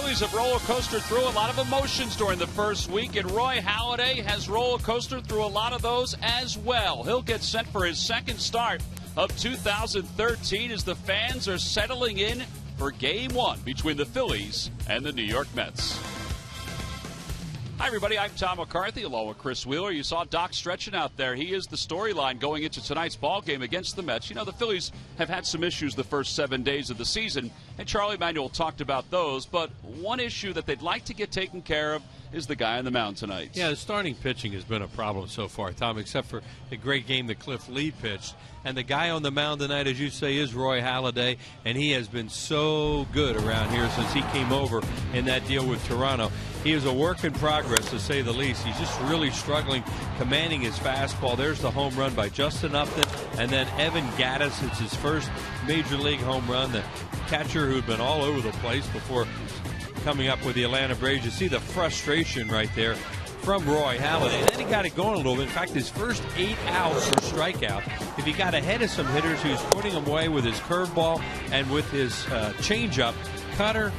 Phillies have roller coastered through a lot of emotions during the first week, and Roy Halladay has roller coastered through a lot of those as well. He'll get set for his second start of 2013 as the fans are settling in for Game 1 between the Phillies and the New York Mets. Hi, everybody. I'm Tom McCarthy, along with Chris Wheeler. You saw Doc stretching out there. He is the storyline going into tonight's ball game against the Mets. You know, the Phillies have had some issues the first 7 days of the season, and Charlie Manuel talked about those. But one issue that they'd like to get taken care of is the guy on the mound tonight. Yeah, the starting pitching has been a problem so far, Tom, except for the great game that Cliff Lee pitched. And the guy on the mound tonight, as you say, is Roy Halladay, and he has been so good around here since he came over in that deal with Toronto. He is a work in progress, to say the least. He's just really struggling commanding his fastball. There's the home run by Justin Upton, and then Evan Gattis. It's his first major league home run. The catcher who'd been all over the place before coming up with the Atlanta Braves. You see the frustration right there from Roy Halladay. And then he got it going a little bit. In fact, his first 8 outs were strikeout. If he got ahead of some hitters, he was putting them away with his curveball and with his changeup, cutter,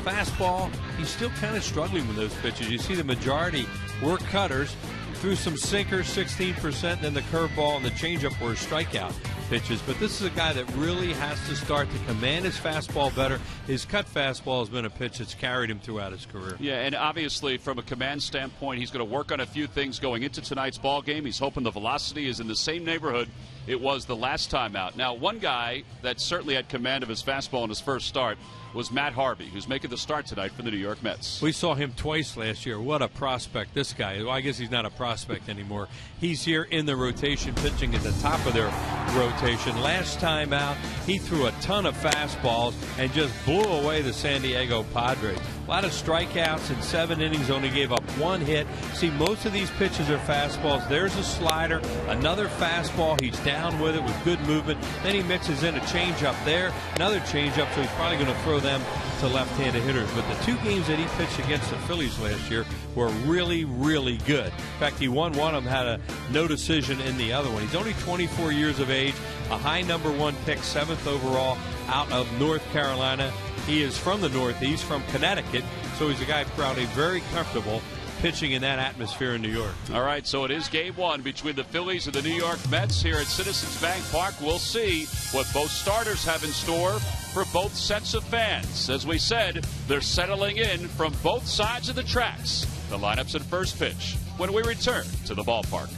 fastball. He's still kind of struggling with those pitches. You see the majority were cutters. Threw some sinkers, 16%, then the curveball and the changeup were strikeout pitches. But this is a guy that really has to start to command his fastball better. His cut fastball has been a pitch that's carried him throughout his career. Yeah, and obviously from a command standpoint, he's going to work on a few things going into tonight's ball game. He's hoping the velocity is in the same neighborhood it was the last time out. Now, one guy that certainly had command of his fastball in his first start was Matt Harvey, who's making the start tonight for the New York Mets. We saw him twice last year. What a prospect this guy is. Well, I guess he's not a prospect anymore. He's here in the rotation, pitching at the top of their rotation. Last time out, he threw a ton of fastballs and just blew away the San Diego Padres. A lot of strikeouts in 7 innings, only gave up 1 hit. See, most of these pitches are fastballs. There's a slider, another fastball. He's down with it with good movement. Then he mixes in a changeup there, another changeup, so he's probably going to throw them to left-handed hitters. But the 2 games that he pitched against the Phillies last year were really, really good. In fact, he won one of them, had a no decision in the other one. He's only 24 years of age, a high #1 pick, 7th overall out of North Carolina. He is from the Northeast, from Connecticut, so he's a guy probably very comfortable pitching in that atmosphere in New York. All right, so it is Game 1 between the Phillies and the New York Mets here at Citizens Bank Park. We'll see what both starters have in store for both sets of fans. As we said, they're settling in from both sides of the tracks. The lineups at first pitch when we return to the ballpark.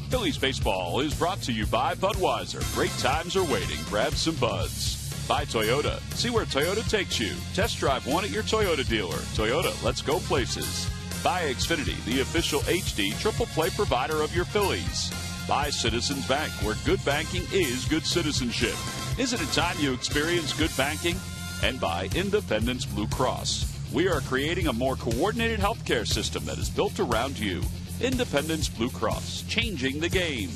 Phillies baseball is brought to you by Budweiser. Great times are waiting. Grab some buds. By Toyota. See where Toyota takes you. Test drive one at your Toyota dealer. Toyota, let's go places. By Xfinity, the official HD triple play provider of your Phillies. By Citizens Bank, where good banking is good citizenship. Isn't it time you experience good banking? And by Independence Blue Cross. We are creating a more coordinated healthcare system that is built around you. Independence Blue Cross, changing the game.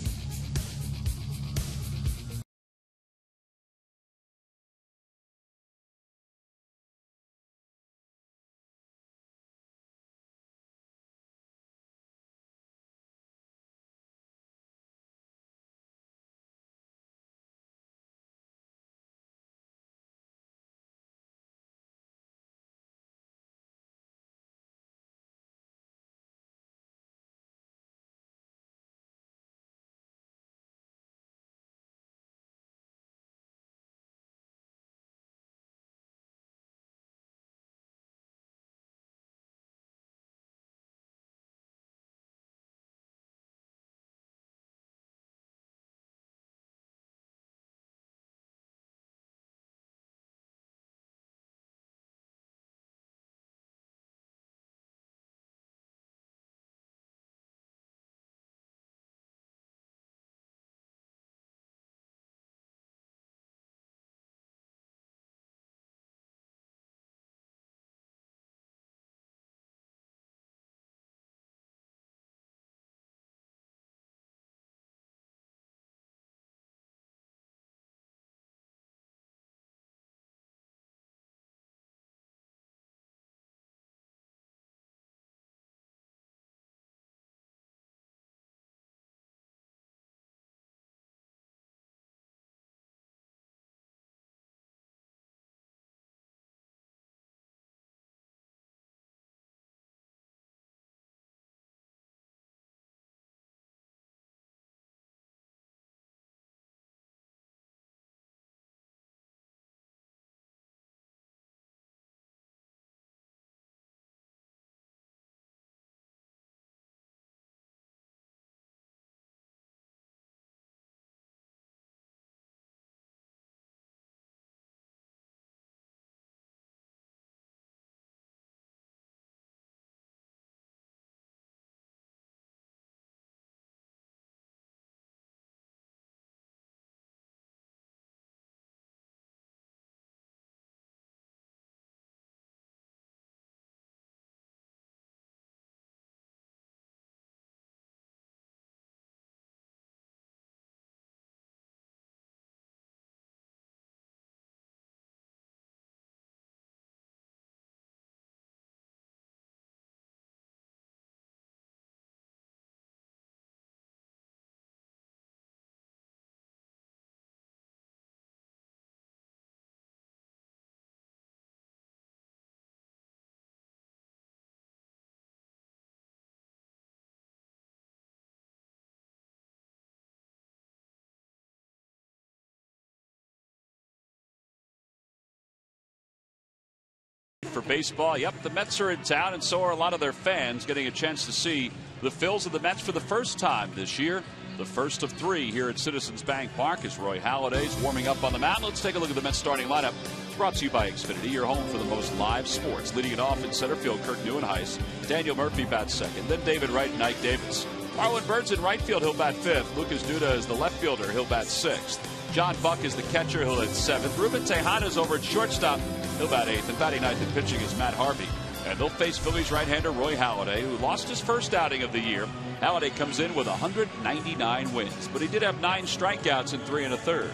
For baseball, yep, the Mets are in town, and so are a lot of their fans, getting a chance to see the Phils and the Mets for the first time this year. The first of 3 here at Citizens Bank Park as Roy Halladay's warming up on the mound. Let's take a look at the Mets starting lineup. It's brought to you by Xfinity, your home for the most live sports. Leading it off in center field, Kirk Neuenhuis. Daniel Murphy bats second, then David Wright and Ike Davis. Marlon Bird's in right field, he'll bat 5th. Lucas Duda is the left fielder, he'll bat 6th. John Buck is the catcher, he'll hit 7th. Ruben Tejada's over at shortstop, he'll bat 8th. And batting 9th and pitching is Matt Harvey. And they'll face Phillies right-hander Roy Halladay, who lost his first outing of the year. Halladay comes in with 199 wins, but he did have 9 strikeouts in 3 1/3.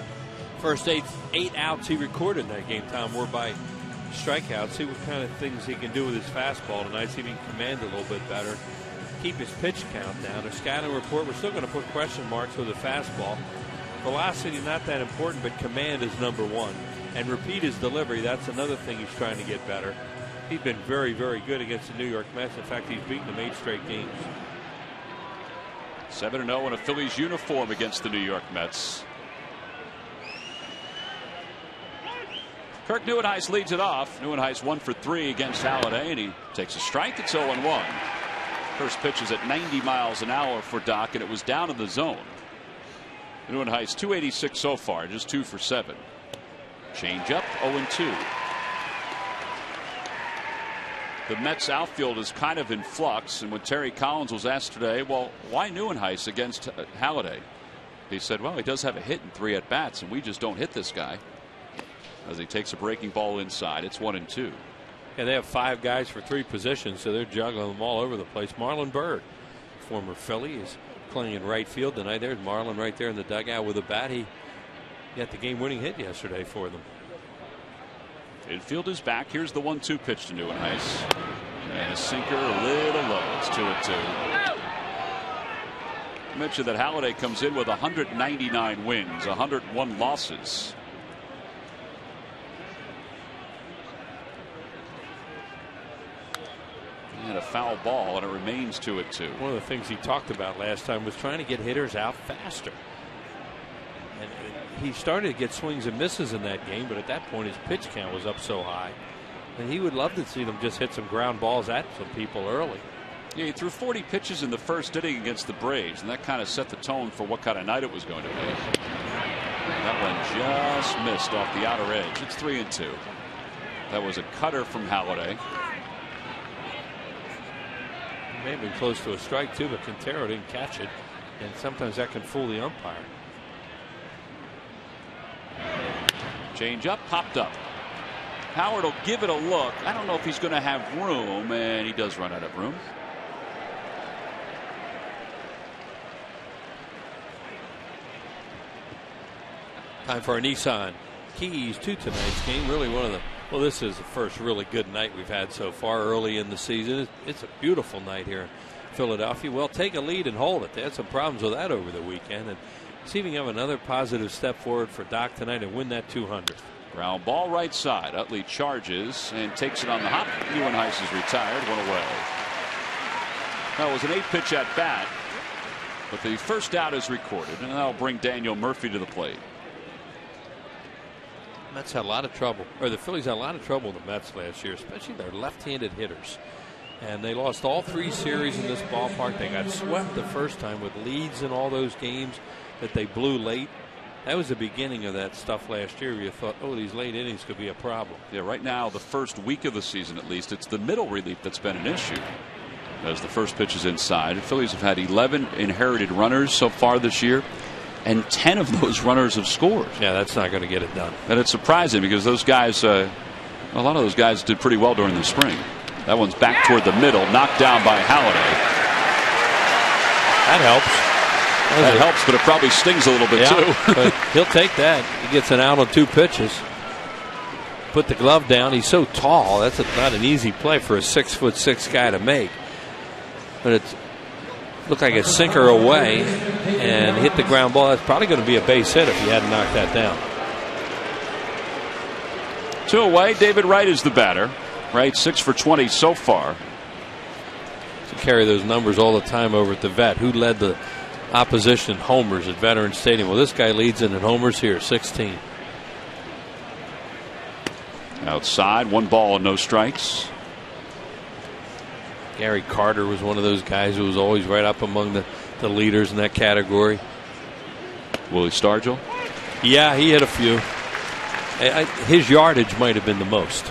First 8 outs he recorded in that game, Tom, were by strikeouts. See what kind of things he can do with his fastball tonight. See if he can command a little bit better. Keep his pitch count down. A scouting report, we're still going to put question marks with the fastball. Velocity, not that important, but command is number 1. And repeat his delivery. That's another thing he's trying to get better. He's been very, very good against the New York Mets. In fact, he's beaten them 8 straight games. 7-0 in a Phillies uniform against the New York Mets. Kirk Neuenhuis leads it off. Neuenhuis 1 for 3 against Halladay, and he takes a strike. It's 0-1. First pitch is at 90 miles an hour for Doc, and it was down in the zone. Neuenhuis 286 so far, just 2 for 7. Change up, 0-2. The Mets outfield is kind of in flux, and when Terry Collins was asked today, well, why Neuenhuis against Halladay? He said, well, he does have a hit in 3 at-bats, and we just don't hit this guy. As he takes a breaking ball inside, it's 1-2. Yeah, they have 5 guys for 3 positions, so they're juggling them all over the place. Marlon Bird, former Philly, is playing in right field tonight. There's Marlon right there in the dugout with a bat. He got the game-winning hit yesterday for them. Infield is back. Here's the 1-2 pitch to Neuenhuis. And a sinker a little low. It's 2-2. I mentioned that Halladay comes in with 199 wins, 101 losses. And a foul ball, and it remains 2-2. One of the things he talked about last time was trying to get hitters out faster. And he started to get swings and misses in that game, but at that point his pitch count was up so high. And he would love to see them just hit some ground balls at some people early. Yeah, he threw 40 pitches in the first inning against the Braves, and that kind of set the tone for what kind of night it was going to be. That one just missed off the outer edge. It's 3-2. That was a cutter from Halladay. May have been close to a strike too, but Quintero didn't catch it, and sometimes that can fool the umpire. Change up, popped up. Howard will give it a look. I don't know if he's going to have room, and he does run out of room. Time for our Nissan keys to tonight's game. Really one of the, well, this is the first really good night we've had so far early in the season. It's a beautiful night here in Philadelphia. Well, take a lead and hold it. They had some problems with that over the weekend, and see if we can have another positive step forward for Doc tonight and win that 200th. Ground ball right side. Utley charges and takes it on the hop. Neuenhuis is retired, 1 away. That was an 8-pitch at bat, but the first out is recorded, and that'll bring Daniel Murphy to the plate. Mets had a lot of trouble, or the Phillies had a lot of trouble with the Mets last year, especially their left-handed hitters. And they lost all 3 series in this ballpark. They got swept the first time with leads in all those games that they blew late. That was the beginning of that stuff last year where you thought, oh, these late innings could be a problem. Yeah, right now, the first week of the season at least, it's the middle relief that's been an issue. As the first pitch is inside, the Phillies have had 11 inherited runners so far this year, and 10 of those runners have scored. Yeah, that's not going to get it done. And it's surprising because those guys, a lot of those guys did pretty well during the spring. That one's back toward the middle, knocked down by Halladay. That helps. That helps, but it probably stings a little bit too. But he'll take that. He gets an out on 2 pitches. Put the glove down. He's so tall. That's not an easy play for a 6'6" guy to make. But it looked like a sinker away and hit the ground ball. That's probably going to be a base hit if he hadn't knocked that down. 2 away. David Wright is the batter. Wright 6 for 20 so far. To carry those numbers all the time over at the Vet. Who led the opposition homers at Veterans Stadium? Well, this guy leads in homers here, 16. Outside, 1 ball and no strikes. Gary Carter was one of those guys who was always right up among the leaders in that category. Willie Stargell? Yeah, he hit a few. His yardage might have been the most.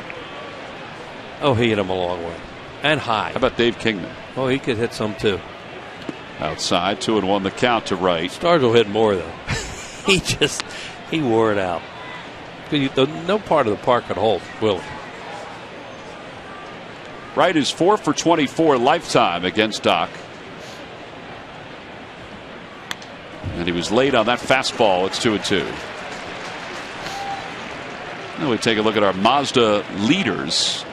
Oh, he hit him a long way. And high. How about Dave Kingman? Oh, he could hit some too. Outside, 2-1 the count to right. Stargell hit more though. he wore it out. No part of the park could hold Willie. Wright is 4 for 24 lifetime against Doc. And he was late on that fastball. It's 2-2. Now we take a look at our Mazda leaders.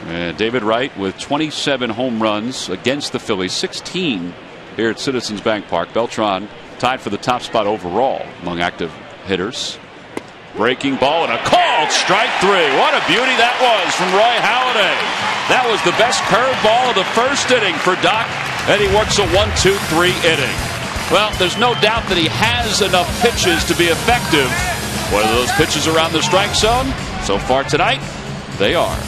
And David Wright with 27 home runs against the Phillies, 16 here at Citizens Bank Park. Beltran tied for the top spot overall among active hitters. Breaking ball and a called strike 3. What a beauty that was from Roy Halladay. That was the best curveball of the first inning for Doc, and he works a 1-2-3 inning. Well, there's no doubt that he has enough pitches to be effective. Whether those pitches around the strike zone, so far tonight, they are.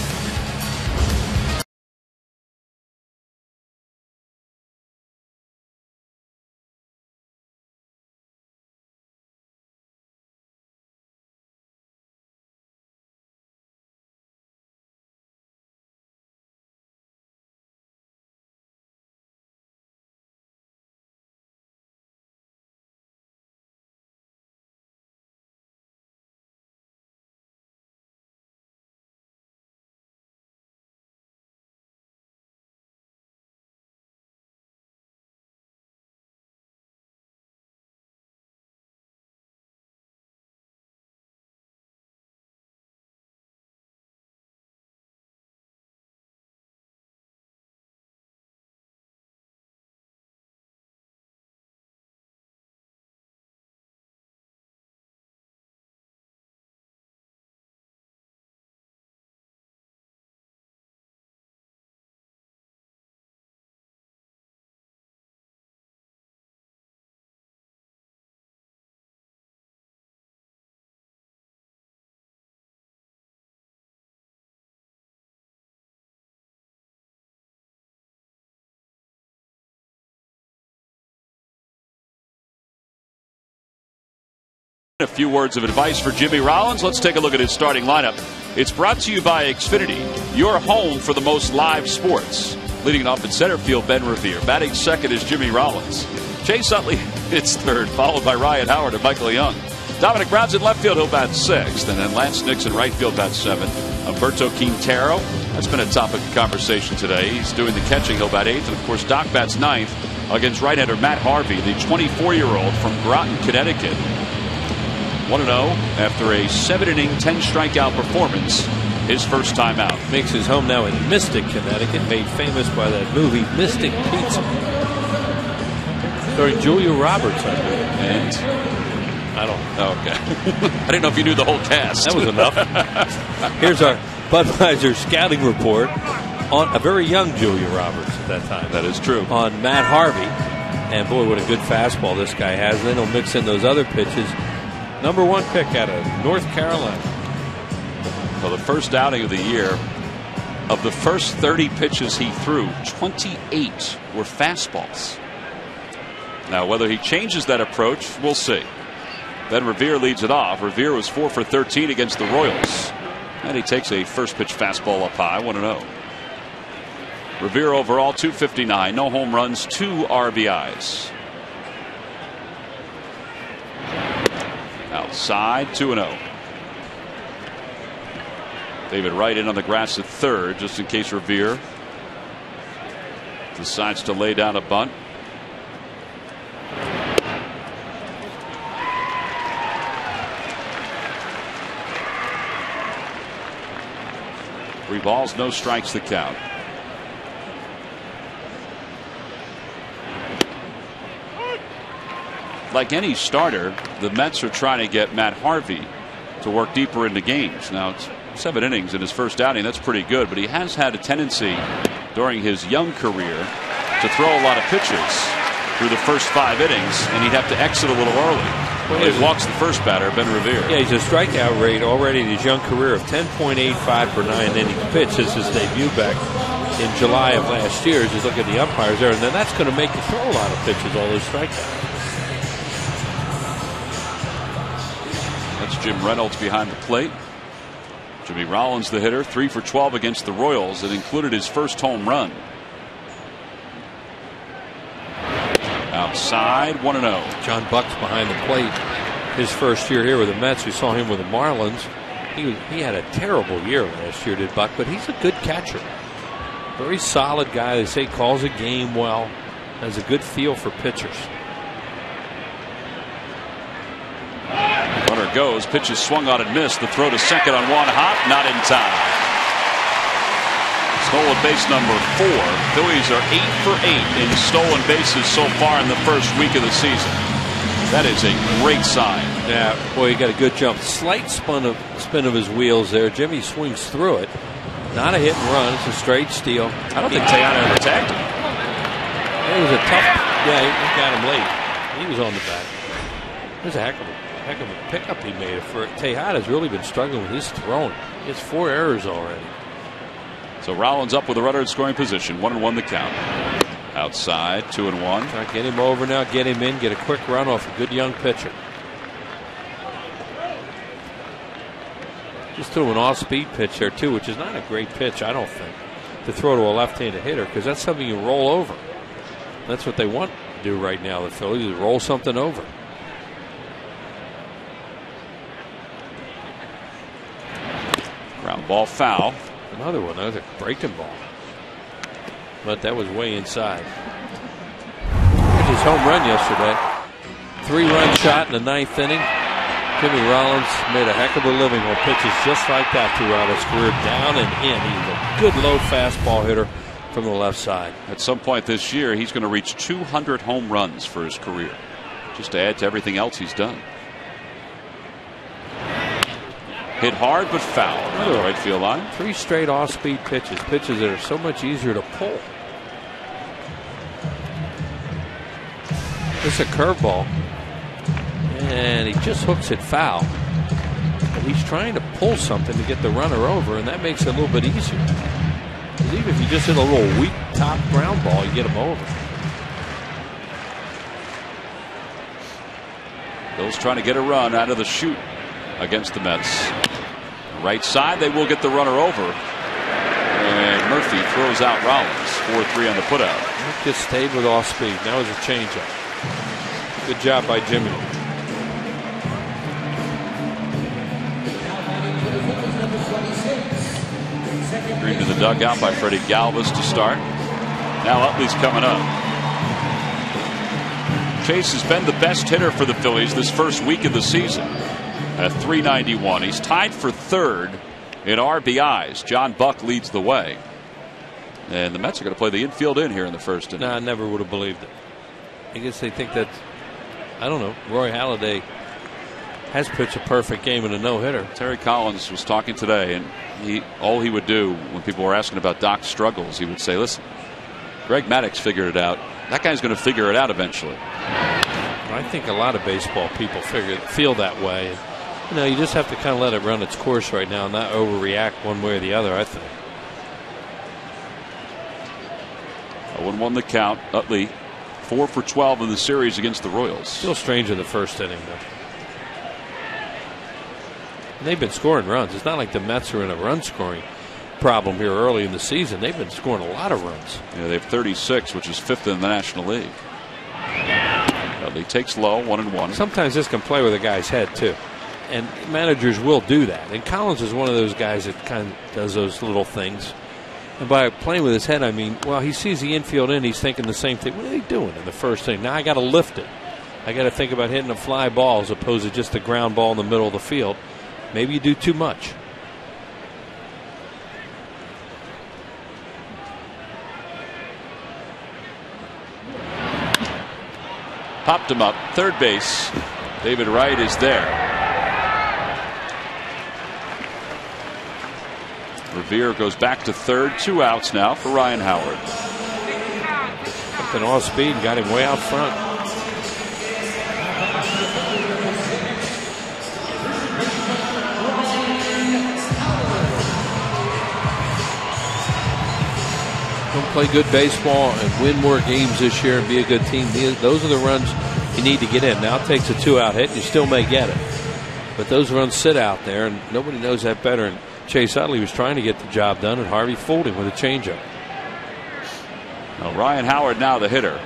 A few words of advice for Jimmy Rollins. Let's take a look at his starting lineup. It's brought to you by Xfinity, your home for the most live sports. Leading off in center field, Ben Revere. Batting second is Jimmy Rollins. Chase Utley hits third, followed by Ryan Howard and Michael Young. Dominic Brown's in left field, he'll bat sixth. And then Lance Nix in right field bats seventh. Umberto Quintero, that's been a topic of conversation today. He's doing the catching, he'll bat eighth. And of course, Doc bats ninth against right-hander Matt Harvey, the 24-year-old from Groton, Connecticut. 1-0 after a 7-inning, 10-strikeout performance his first time out. Makes his home now in Mystic, Connecticut, made famous by that movie Mystic Pizza. Starring Julia Roberts, I believe. And I don't know. Okay. I didn't know if you knew the whole cast. That was enough. Here's our Budweiser scouting report on a very young Julia Roberts at that time. That is true. On Matt Harvey. And boy, what a good fastball this guy has. Then he'll mix in those other pitches. Number 1 pick out of North Carolina. Well, the first outing of the year, of the first 30 pitches he threw, 28 were fastballs. Now, whether he changes that approach, we'll see. Ben Revere leads it off. Revere was 4 for 13 against the Royals. And he takes a first pitch fastball up high, 1-0. Revere overall 259, no home runs, 2 RBIs. Outside, 2-0. David Wright in on the grass at third, just in case Revere decides to lay down a bunt. Three balls, no strikes, the count. Like any starter, the Mets are trying to get Matt Harvey to work deeper into games. Now, it's 7 innings in his first outing. That's pretty good, but he has had a tendency during his young career to throw a lot of pitches through the first 5 innings, and he'd have to exit a little early. Well, he walks the first batter, Ben Revere. Yeah, he's a strikeout rate already in his young career of 10.85 per 9-inning pitch. This is his debut back in July of last year. Just look at the umpires there, and then that's going to make you throw a lot of pitches, all those strikeouts. That's Jim Reynolds behind the plate. Jimmy Rollins, the hitter, 3 for 12 against the Royals. It included his first home run. Outside, 1-0. John Buck's behind the plate. His first year here with the Mets. We saw him with the Marlins. He had a terrible year last year, did Buck, but he's a good catcher. Very solid guy. They say calls a game well. Has a good feel for pitchers. Runner goes. Pitch is swung on and missed. The throw to second on one hop. Not in time. Stolen base number 4. Phillies are 8 for 8 in stolen bases so far in the first week of the season. That is a great sign. Yeah, boy, he got a good jump. Slight spin of his wheels there. Jimmy swings through it. Not a hit and run. It's a straight steal. I don't think Tejada ever tagged him. It was a tough. Yeah, he got him late. He was on the back. It was a heck of a pickup he made. For Tejada's really been struggling with his throwing. He has 4 errors already. So Rollins up with a runner in scoring position. 1-1 the count. Outside, 2-1. Try to get him over now, get him in, get a quick run off a good young pitcher. Just threw an off-speed pitch there too, which is not a great pitch, I don't think, to throw to a left-handed hitter, because that's something you roll over. That's what they want to do right now, the Phillies, is roll something over. Ground ball foul. Another one, another breaking ball. But that was way inside. That's his home run yesterday. 3-run shot in the 9th inning. Jimmy Rollins made a heck of a living on pitches just like that throughout his career, down and in. He's a good low fastball hitter from the left side. At some point this year, he's going to reach 200 home runs for his career, just to add to everything else he's done. Hit hard but foul to the right field line. 3 straight off-speed pitches that are so much easier to pull. This is a curveball, and he just hooks it foul. But he's trying to pull something to get the runner over, and that makes it a little bit easier. Because even if you just hit a little weak top ground ball, you get him over. Bill's trying to get a run out of the chute against the Mets. Right side, they will get the runner over. And Murphy throws out Rollins. 4-3 on the putout. Just stayed with off speed. That was a changeup. Good job by Jimmy. Green to the dugout by Freddie Galvis to start. Now Utley's coming up. Chase has been the best hitter for the Phillies this first week of the season at .391. He's tied for 3rd in RBIs. John Buck leads the way. And the Mets are going to play the infield in here in the first inning. No, I never would have believed it. I guess they think that, I don't know, Roy Halladay has pitched a perfect game in a no-hitter. Terry Collins was talking today, and all he would do when people were asking about Doc's struggles, he would say, listen, Greg Maddux figured it out. That guy's going to figure it out eventually. I think a lot of baseball people feel that way. You know, you just have to kind of let it run its course right now and not overreact one way or the other, I think. 0-1 the count. Utley 4 for 12 in the series against the Royals. Still strange in the first inning, though. And they've been scoring runs. It's not like the Mets are in a run scoring problem here early in the season. They've been scoring a lot of runs. Yeah, they have 36, which is 5th in the National League. Utley takes low, 1-1. Sometimes this can play with a guy's head, too. And managers will do that. And Collins is one of those guys that kind of does those little things. And by playing with his head, I mean, well, he sees the infield in, he's thinking the same thing. What are they doing in the first inning? Now I got to lift it. I got to think about hitting a fly ball as opposed to just a ground ball in the middle of the field. Maybe you do too much. Popped him up. Third base. David Wright is there. Revere goes back to 3rd. 2 outs now for Ryan Howard. Something off speed and got him way out front. play good baseball and win more games this year and be a good team, those are the runs you need to get in. Now it takes a 2-out hit, and you still may get it. But those runs sit out there, and nobody knows that better. And Chase Utley was trying to get the job done, and Harvey fooled him with a changeup. Now Ryan Howard now the hitter.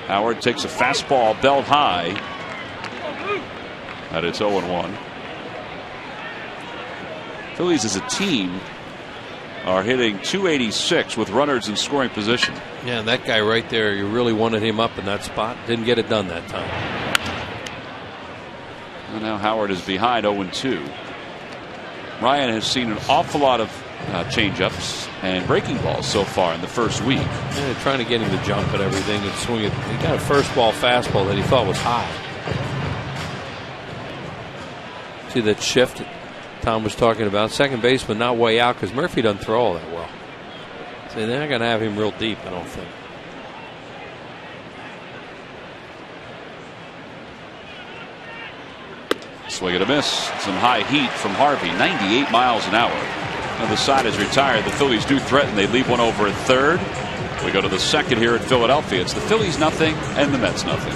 Howard takes a fastball belt high. And it's 0-1. Phillies as a team are hitting .286 with runners in scoring position. Yeah, and that guy right there, you really wanted him up in that spot. Didn't get it done that time. And now Howard is behind 0-2. Ryan has seen an awful lot of changeups and breaking balls so far in the first week. Yeah, trying to get him to jump at everything and swing it. He got a first ball fastball that he thought was high. See that shift Tom was talking about? Second baseman not way out because Murphy doesn't throw all that well. So they're not going to have him real deep, I don't think. Swing and a miss. Some high heat from Harvey. 98 miles an hour. Now the side is retired. The Phillies do threaten. They leave one over at third. We go to the second here at Philadelphia. It's the Phillies nothing and the Mets nothing.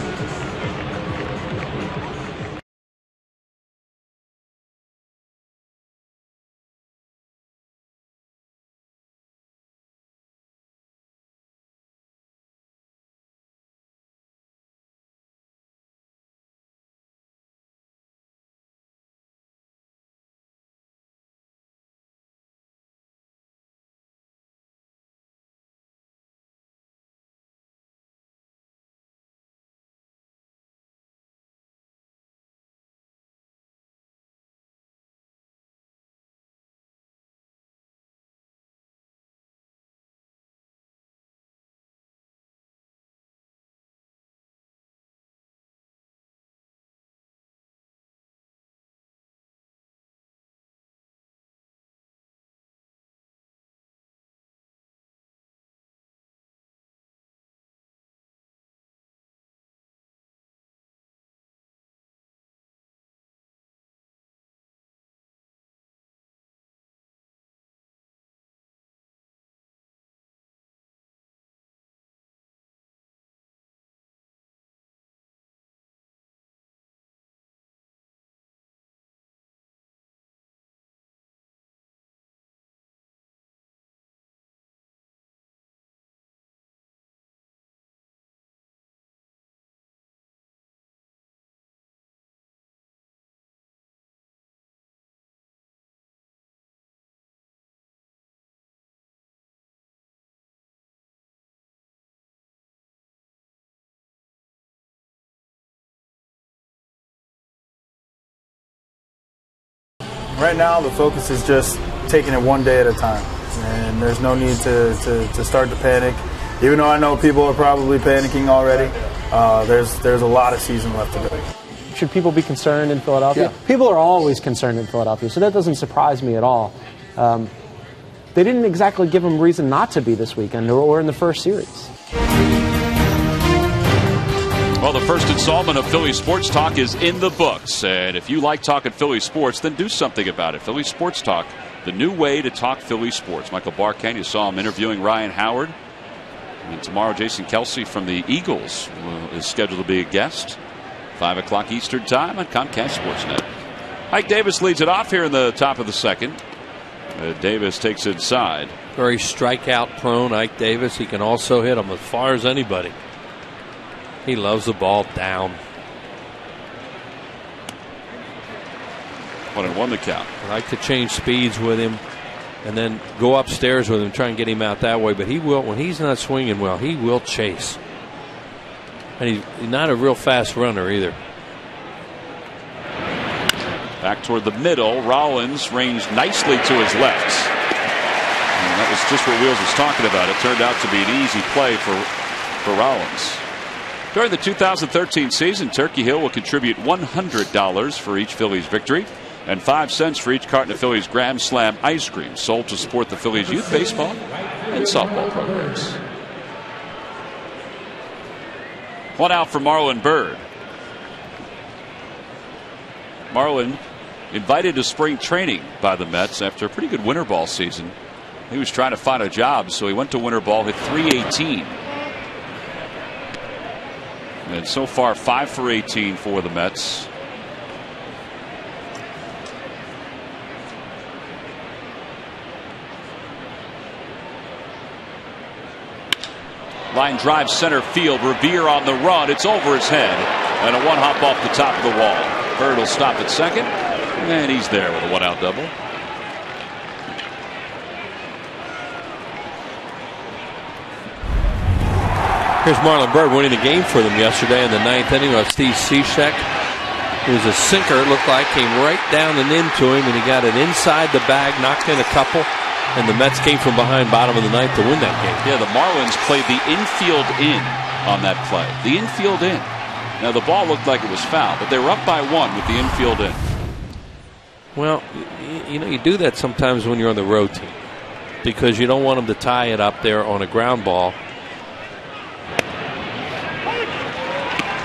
Right now, the focus is just taking it one day at a time, and there's no need to start to panic. Even though I know people are probably panicking already, there's a lot of season left to go. Should people be concerned in Philadelphia? Yeah. People are always concerned in Philadelphia, so that doesn't surprise me at all. They didn't exactly give them reason not to be this weekend or in the first series. Well, the first installment of Philly Sports Talk is in the books. And if you like talking Philly sports, then do something about it. Philly Sports Talk, the new way to talk Philly sports. Michael Barkan, you saw him interviewing Ryan Howard. And tomorrow, Jason Kelsey from the Eagles is scheduled to be a guest. 5 o'clock Eastern Time on Comcast Sportsnet. Ike Davis leads it off here in the top of the second. Davis takes inside. Very strikeout prone, Ike Davis. He can also hit them as far as anybody. He loves the ball down. 1-1 the count. I like to change speeds with him and then go upstairs with him, try and get him out that way. But he will, when he's not swinging well, he will chase. And he's not a real fast runner either. Back toward the middle. Rollins ranged nicely to his left. And that was just what Wheels was talking about. It turned out to be an easy play for Rollins. During the 2013 season, Turkey Hill will contribute $100 for each Phillies victory and 5 cents for each carton of Phillies Grand Slam ice cream sold to support the Phillies youth baseball and softball programs. One out for Marlon Byrd. Marlon invited to spring training by the Mets after a pretty good winter ball season. He was trying to find a job, so he went to winter ball, hit .318. And so far, 5 for 18 for the Mets. Line drive center field. Revere on the run. It's over his head. And a one hop off the top of the wall. Bird will stop at second. And he's there with a one out double. Here's Marlon Byrd winning the game for them yesterday in the 9th inning with Steve Cishek. It was a sinker, it looked like, came right down and into him, and he got it inside the bag, knocked in a couple, and the Mets came from behind bottom of the 9th to win that game. Yeah, the Marlins played the infield in on that play. The infield in. Now, the ball looked like it was foul, but they were up by 1 with the infield in. Well, you know, you do that sometimes when you're on the road team because you don't want them to tie it up there on a ground ball.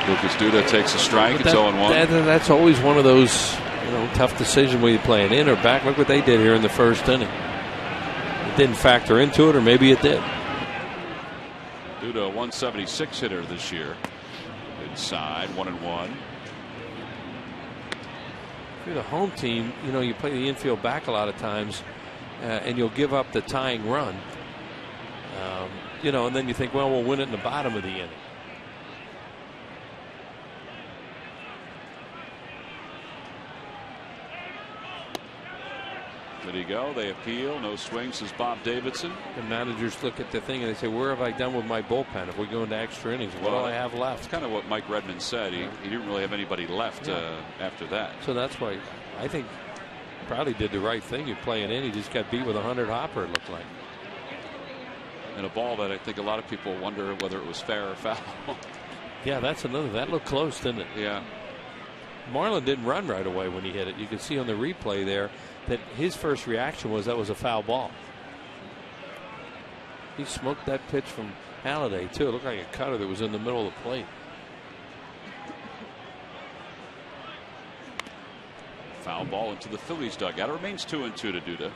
Lucas Duda takes a strike. It's 0-1. That's always one of those, you know, tough decisions when you play it in or back. Look what they did here in the first inning. It didn't factor into it, or maybe it did. Duda, 176 hitter this year. Inside, 1-1. If you're the home team, you know, you play the infield back a lot of times, and you'll give up the tying run. You know, and then you think, well, we'll win it in the bottom of the inning. Did he go? They appeal. No swing, says Bob Davidson. The managers look at the thing and they say, where have I done with my bullpen? If we go into extra innings, what do I have left? That's kind of what Mike Redmond said. He didn't really have anybody left after that. So that's why I think probably did the right thing. You play it in. He just got beat with a 100 hopper, it looked like. And a ball that I think a lot of people wonder whether it was fair or foul. Yeah, that's another. That looked close, didn't it? Yeah. Marlon didn't run right away when he hit it. You could see on the replay there that his first reaction was that was a foul ball. He smoked that pitch from Halladay, too. It looked like a cutter that was in the middle of the plate. Foul ball into the Phillies dugout. It remains 2-2 to Duda.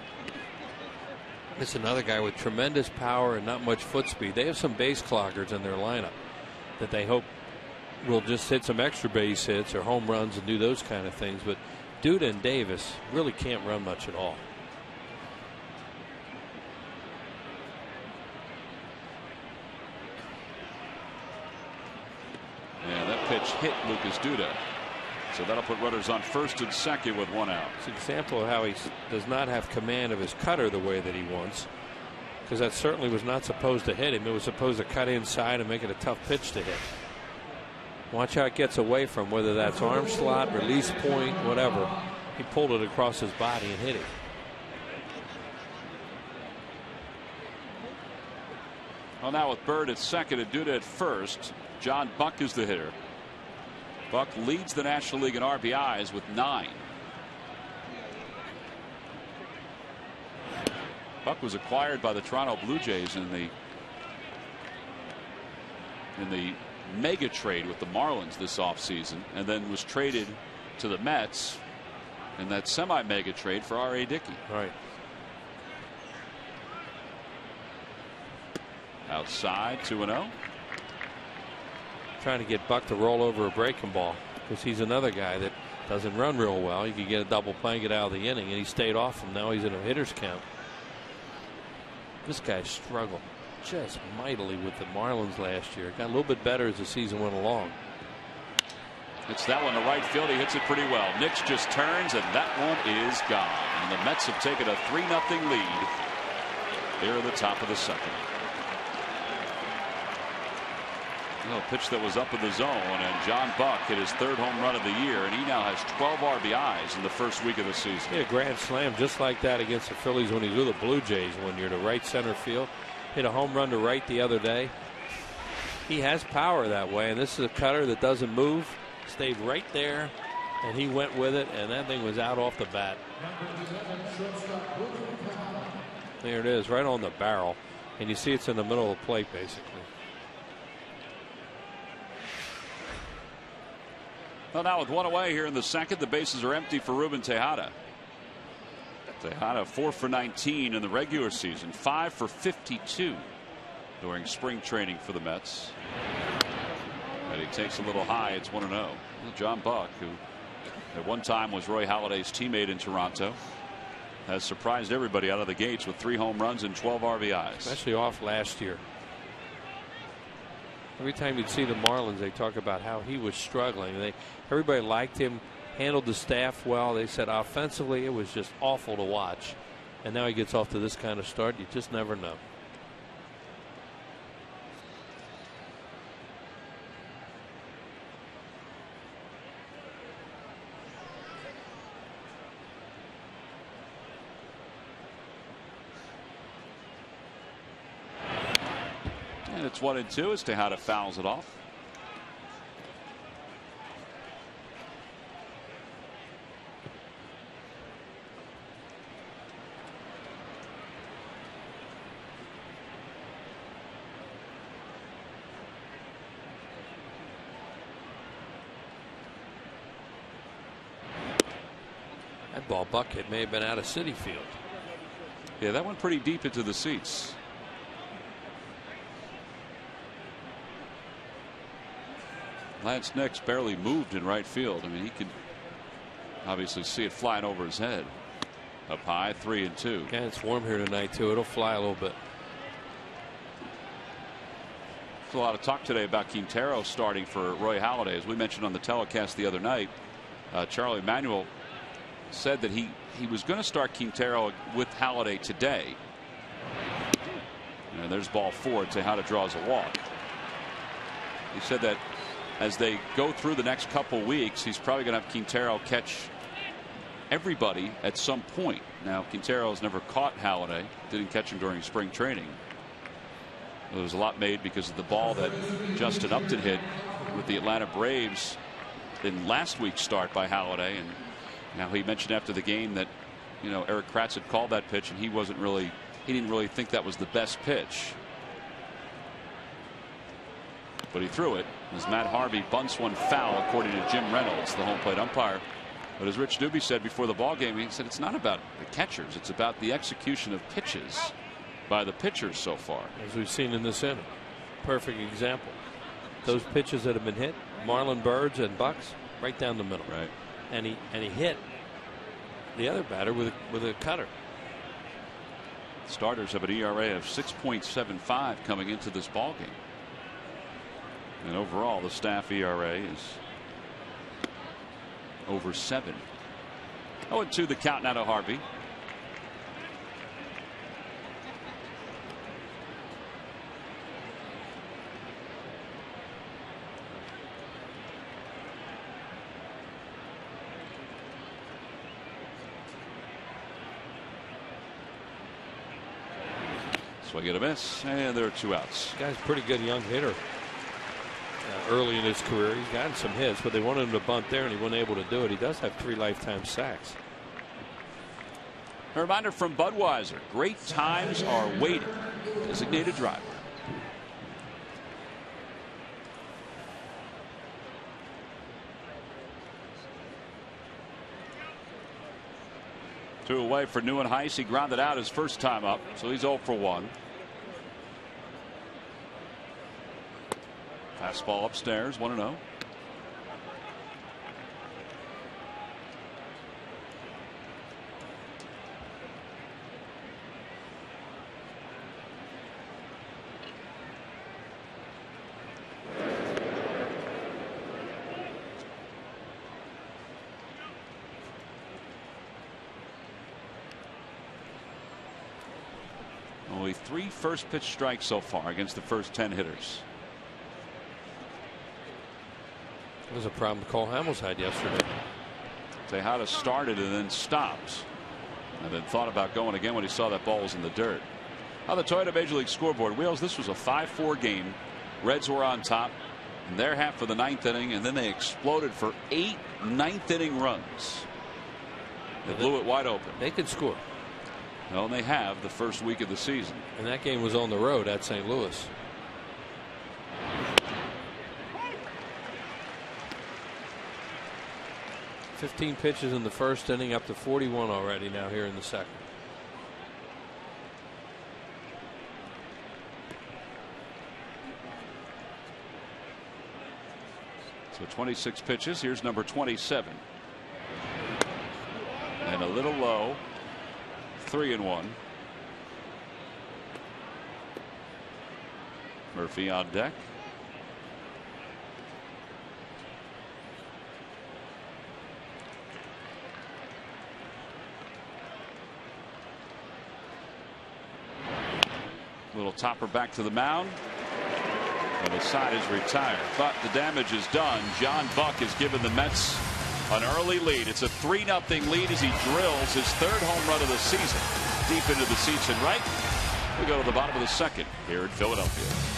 It's another guy with tremendous power and not much foot speed. They have some base cloggers in their lineup that they hope will just hit some extra base hits or home runs and do those kind of things. But Duda and Davis really can't run much at all. And that pitch hit Lucas Duda. So that'll put runners on first and second with 1 out. It's an example of how he does not have command of his cutter the way that he wants. Because that certainly was not supposed to hit him. It was supposed to cut inside and make it a tough pitch to hit. Watch how it gets away from, whether that's arm slot, release point, whatever. He pulled it across his body and hit it. Well, now with Bird at second and Duda at first, John Buck is the hitter. Buck leads the National League in RBIs with 9. Buck was acquired by the Toronto Blue Jays in the mega trade with the Marlins this offseason, and then was traded to the Mets in that semi-mega trade for R.A. Dickey. Right. Outside, 2-0. Trying to get Buck to roll over a breaking ball because he's another guy that doesn't run real well. You could get a double play and get out of the inning, and he stayed off him. Now he's in a hitter's count. This guy struggled just mightily with the Marlins last year. Got a little bit better as the season went along. It's that one to right field. He hits it pretty well. Nix just turns, and that one is gone. And the Mets have taken a 3-0 lead here at the top of the second. A pitch that was up in the zone, and John Buck hit his 3rd home run of the year, and he now has 12 RBIs in the first week of the season. Hit a grand slam just like that against the Phillies when he was with the Blue Jays when you're to right center field. Hit a home run to right the other day. He has power that way, and this is a cutter that doesn't move. Stayed right there, and he went with it, and that thing was out off the bat. There it is, right on the barrel, and you see it's in the middle of the plate basically. Well, now with 1 away here in the second, the bases are empty for Ruben Tejada. Tejada 4 for 19 in the regular season, 5 for 52 during spring training for the Mets. And he takes a little high. It's 1-0. John Buck, who at one time was Roy Halladay's teammate in Toronto, has surprised everybody out of the gates with 3 home runs and 12 RBIs. Especially off last year. Every time you'd see the Marlins, they talk about how he was struggling. Everybody liked him, handled the staff well. They said offensively it was just awful to watch. And now he gets off to this kind of start. You just never know. And it's 1-2 as Tejada fouls it off. That ball bucket may have been out of Citi Field. Yeah, that went pretty deep into the seats. Lance Nix barely moved in right field. I mean, he could obviously see it flying over his head. Up high, 3-2. Yeah, it's warm here tonight too. It'll fly a little bit. There's a lot of talk today about Quintero starting for Roy Halladay. As we mentioned on the telecast the other night, Charlie Manuel said that he was going to start Quintero with Halladay today. And there's ball 4. Tejada draws a walk. He said that as they go through the next couple weeks, he's probably going to have Quintero catch everybody at some point. Now, Quintero has never caught Halladay, didn't catch him during spring training. There was a lot made because of the ball that Justin Upton hit with the Atlanta Braves in last week's start by Halladay. And now he mentioned after the game that, you know, Eric Kratz had called that pitch and he didn't really think that was the best pitch. But he threw it as Matt Harvey bunts one foul, according to Jim Reynolds, the home plate umpire. But as Rich Doobie said before the ball game, he said it's not about the catchers, it's about the execution of pitches by the pitchers so far. As we've seen in this inning, perfect example. Those pitches that have been hit, Marlon Birds and Bucks, right down the middle. Right. And he hit the other batter with a cutter. Starters have an ERA of 6.75 coming into this ball game. And overall, the staff ERA is over 7. 0-2 the count now to Harvey. Swing and a miss, and there are 2 outs. This guy's a pretty good young hitter. Early in his career, he's gotten some hits, but they wanted him to bunt there, and he wasn't able to do it. He does have 3 lifetime sacks. A reminder from Budweiser: great times are waiting. Designated driver. Two away for Neuenhuis. He grounded out his first time up, so he's 0 for 1. Fastball upstairs, 1-0. Only 3 first pitch strikes so far against the first 10 hitters. That was a problem Cole Hamels had yesterday. Tejada started and then stopped, and then thought about going again when he saw that ball was in the dirt. On the Toyota Major League Scoreboard, Wheels, this was a 5-4 game. Reds were on top in their half of the 9th inning, and then they exploded for 8 9th inning runs. They blew it wide open. They could score. Well, and they have the first week of the season. And that game was on the road at St. Louis. 15 pitches in the first inning, up to 41 already now here in the second. So 26 pitches. Here's number 27. And a little low. 3-1. Murphy on deck. Little topper back to the mound. And the side is retired. But the damage is done. John Buck has given the Mets an early lead. It's a 3-0 lead as he drills his third home run of the season. Deep into the seats and right. We go to the bottom of the second here in Philadelphia.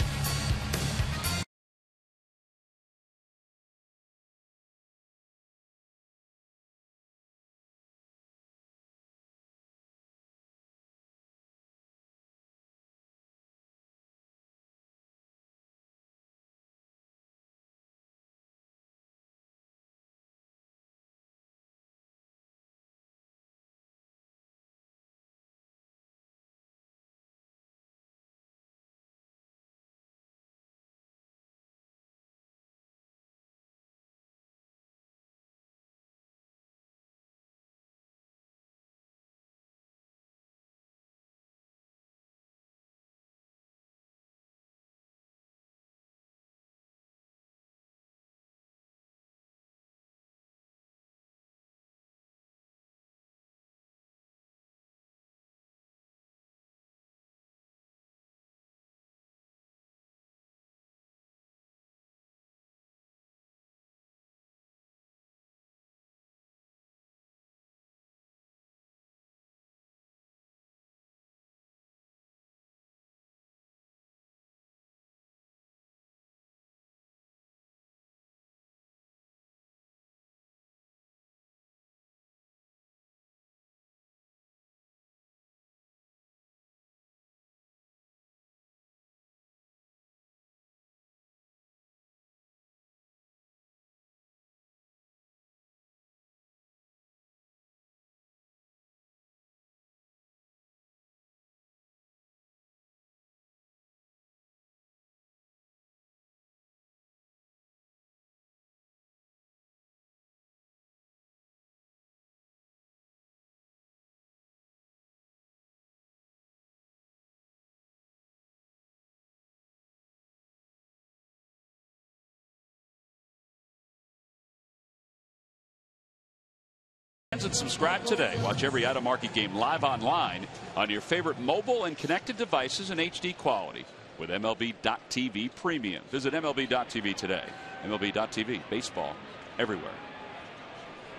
And subscribe today. Watch every out of market game live online on your favorite mobile and connected devices in HD quality with MLB.TV Premium. Visit MLB.TV today. MLB.TV, baseball everywhere.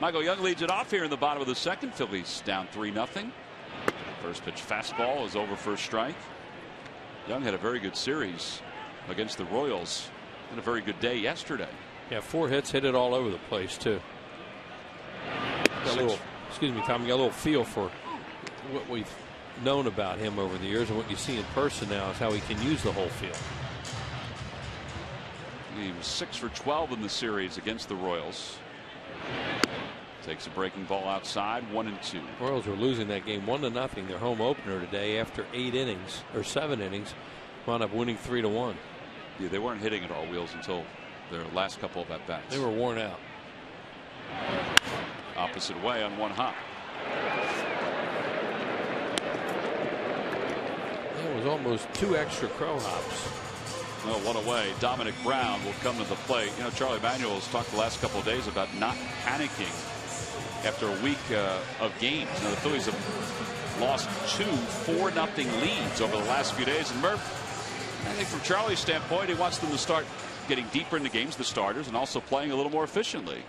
Michael Young leads it off here in the bottom of the second. Phillies down 3-0. First pitch fastball is over for a strike. Young had a very good series against the Royals and a very good day yesterday. Yeah, 4 hits, hit it all over the place too. Got a little, excuse me, Tom, you got a little feel for what we've known about him over the years, and what you see in person now is how he can use the whole field. He was 6 for 12 in the series against the Royals. Takes a breaking ball outside, 1-2. Royals were losing that game 1-0. Their home opener today after 8 innings or 7 innings, wound up winning 3-1. Yeah, they weren't hitting at all, Wheels, until their last couple of at bats. They were worn out. Opposite way on one hop. It was almost 2 extra crow hops. Well, one away. Dominic Brown will come to the plate. You know, Charlie Manuel's talked the last couple of days about not panicking after a week of games. Now, the Phillies have lost 2 4-0 leads over the last few days. And Murph, I think from Charlie's standpoint, he wants them to start getting deeper into games, the starters, and also playing a little more efficiently.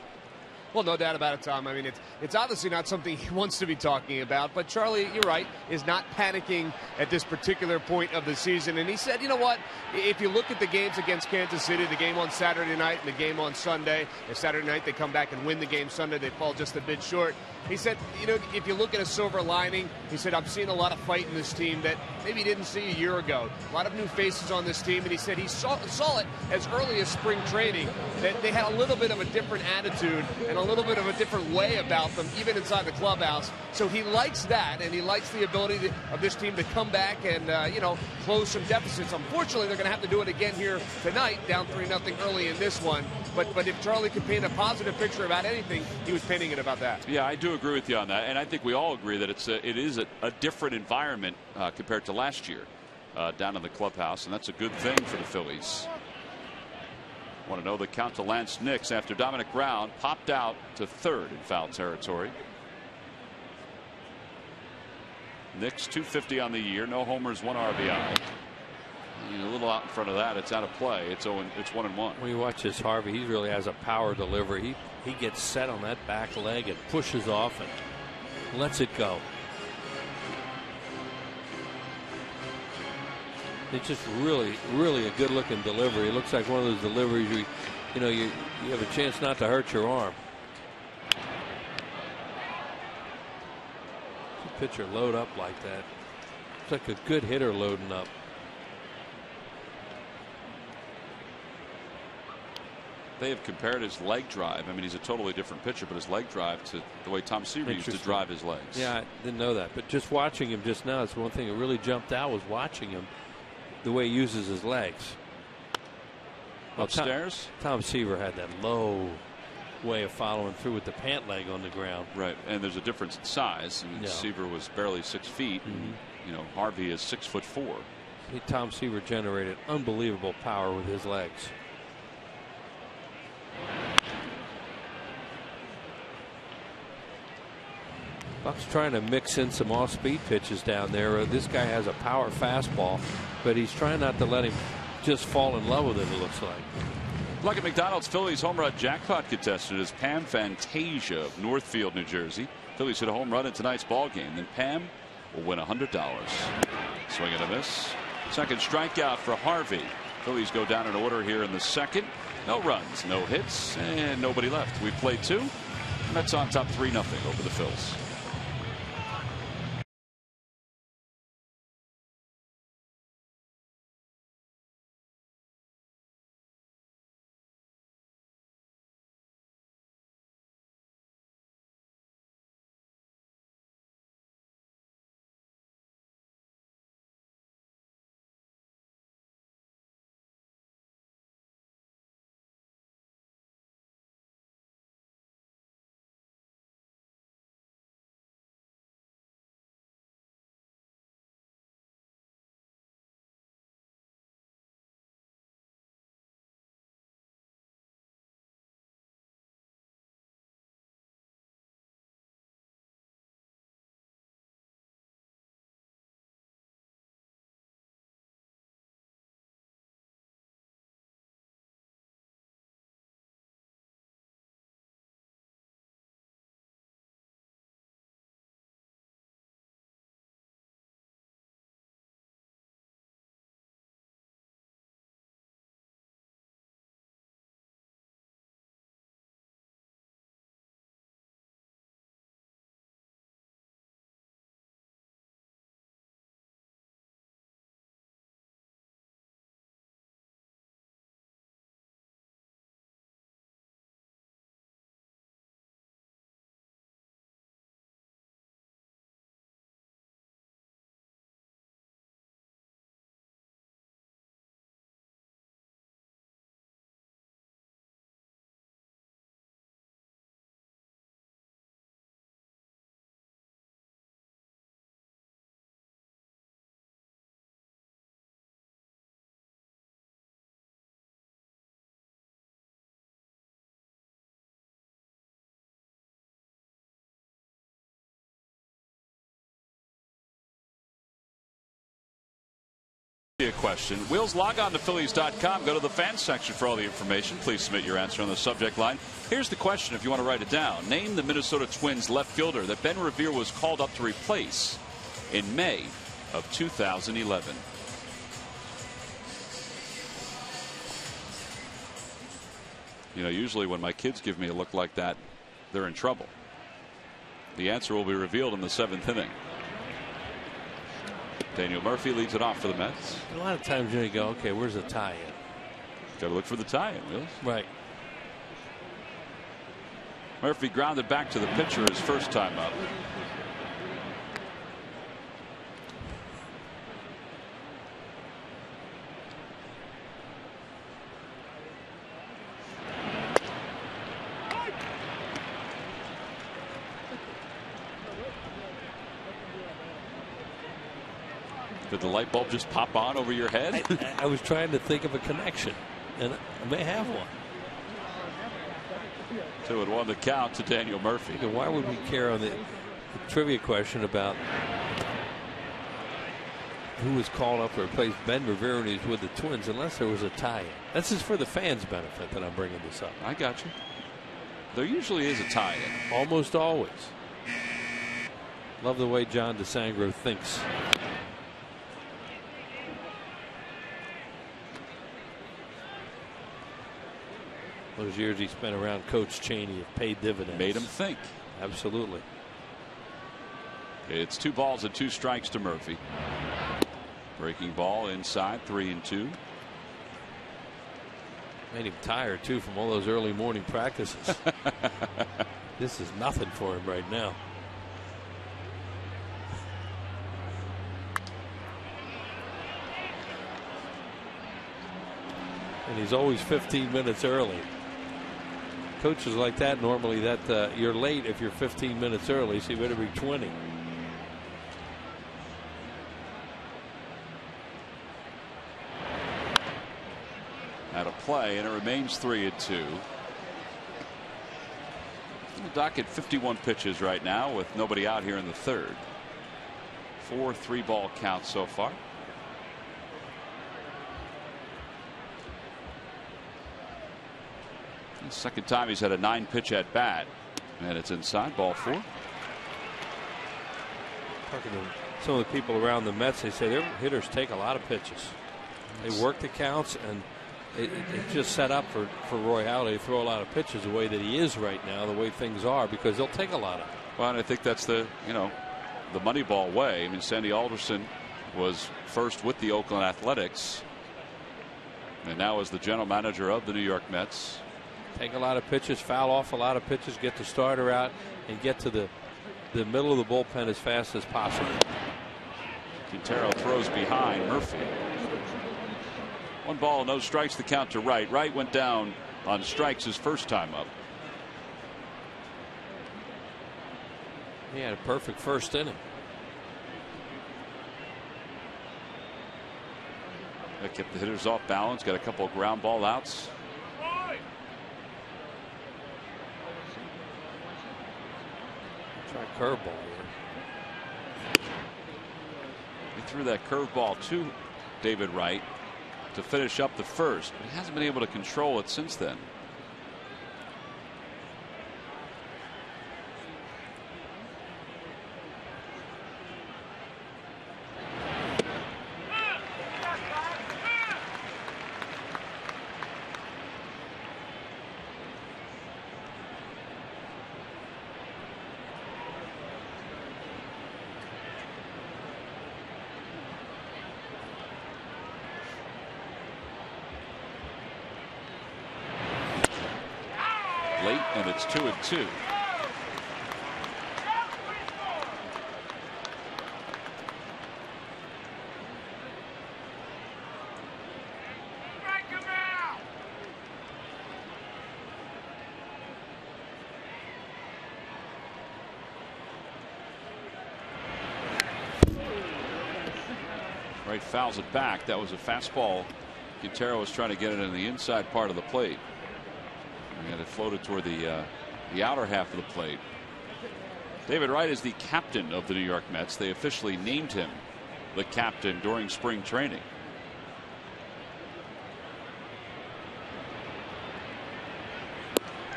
Well, no doubt about it, Tom. I mean, it's obviously not something he wants to be talking about. But Charlie, you're right, is not panicking at this particular point of the season. And he said, you know what, if you look at the games against Kansas City, the game on Saturday night and the game on Sunday, and Saturday night they come back and win the game. Sunday they fall just a bit short. He said, you know, if you look at a silver lining, he said, I'm seeing a lot of fight in this team that maybe he didn't see a year ago. A lot of new faces on this team. And he said he saw it as early as spring training, that they had a little bit of a different attitude and a a little bit of a different way about them, even inside the clubhouse. So he likes that, and he likes the ability of this team to come back and, close some deficits. Unfortunately, they're going to have to do it again here tonight, down 3-0 early in this one. But if Charlie could paint a positive picture about anything, he was painting it about that. Yeah, I do agree with you on that, and I think we all agree that it is a different environment compared to last year down in the clubhouse, and that's a good thing for the Phillies. Want to know the count to Lance Nix after Dominic Brown popped out to third in foul territory. Nix 250 on the year, no homers, 1 RBI. A little out in front of that, it's out of play. It's 1-1. When you watch this Harvey, he really has a power delivery. He gets set on that back leg and pushes off and lets it go. It's just really a good looking delivery. It looks like one of those deliveries you have a chance not to hurt your arm. The pitcher load up like that. It's like a good hitter loading up. They have compared his leg drive. I mean, he's a totally different pitcher, but his leg drive to the way Tom Seaver used to drive his legs. Yeah, I didn't know that. But just watching him just now, it's one thing that really jumped out was watching him, the way he uses his legs. Well, Upstairs? Tom Seaver had that low way of following through with the pant leg on the ground. Right, and there's a difference in size. I mean, Seaver was barely 6 feet. And, Harvey is 6'4". Tom Seaver generated unbelievable power with his legs. Buck's trying to mix in some off-speed pitches down there. This guy has a power fastball, but he's trying not to let him just fall in love with it, it looks like. Like at McDonald's, Phillies home run jackpot contestant is Pam Fantasia of Northfield, New Jersey. Phillies hit a home run in tonight's ball game. Then Pam will win $100. Swing and a miss. Second strikeout for Harvey. Phillies go down in order here in the second. No runs, no hits, and nobody left. We've played 2. Mets on top 3-0 over the Phils. A question. Wills, log on to Phillies.com. Go to the fans section for all the information. Please submit your answer on the subject line. Here's the question if you want to write it down. Name the Minnesota Twins left fielder that Ben Revere was called up to replace in May of 2011. Usually when my kids give me a look like that, they're in trouble. The answer will be revealed in the 7th inning. Daniel Murphy leads it off for the Mets. A lot of times you go, okay, where's the tie-in? Got to look for the tie-in, Wills. Right. Murphy grounded back to the pitcher his first time up. Did the light bulb just pop on over your head? I was trying to think of a connection, and I may have one. 2-1 the count to Daniel Murphy. Why would we care on the trivia question about who was called up to replace Ben Rivera when he was with the Twins unless there was a tie-in? That's just for the fans' benefit that I'm bringing this up. I got you. There usually is a tie-in. Almost always. Love the way John DeSangro thinks. Those years he spent around Coach Chaney have paid dividends. Made him think. Absolutely. It's 2 balls and 2 strikes to Murphy. Breaking ball inside, 3-2. Made him tired too from all those early morning practices. This is nothing for him right now. And he's always 15 minutes early. Coaches like that normally that you're late if you're 15 minutes early, so you better be 20. Out of play, and it remains 3-2. The docket 51 pitches right now with nobody out here in the third. 4 3-ball counts so far. Second time he's had a 9-pitch at bat, and it's inside, ball 4. Talking to some of the people around the Mets, they say their hitters take a lot of pitches. They work the counts, and it's just set up for Roy Halladay to throw a lot of pitches the way that he is right now, the way things are, because they'll take a lot of them. Well, and I think that's the Moneyball way. I mean, Sandy Alderson was first with the Oakland Athletics, and now is the general manager of the New York Mets. Take a lot of pitches, foul off a lot of pitches, get the starter out, and get to the middle of the bullpen as fast as possible. Quintero throws behind Murphy. 1 ball, no strikes, the count to Wright. Wright went down on strikes his first time up. He had a perfect first inning. That kept the hitters off balance, got a couple of ground ball outs. Try curveball here. He threw that curveball to David Wright to finish up the first, but he hasn't been able to control it since then. Late, and it's 2-2. Wright fouls it back. That was a fastball. Quintero was trying to get it in the inside part of the plate. And it floated toward the outer half of the plate. David Wright is the captain of the New York Mets. They officially named him the captain during spring training.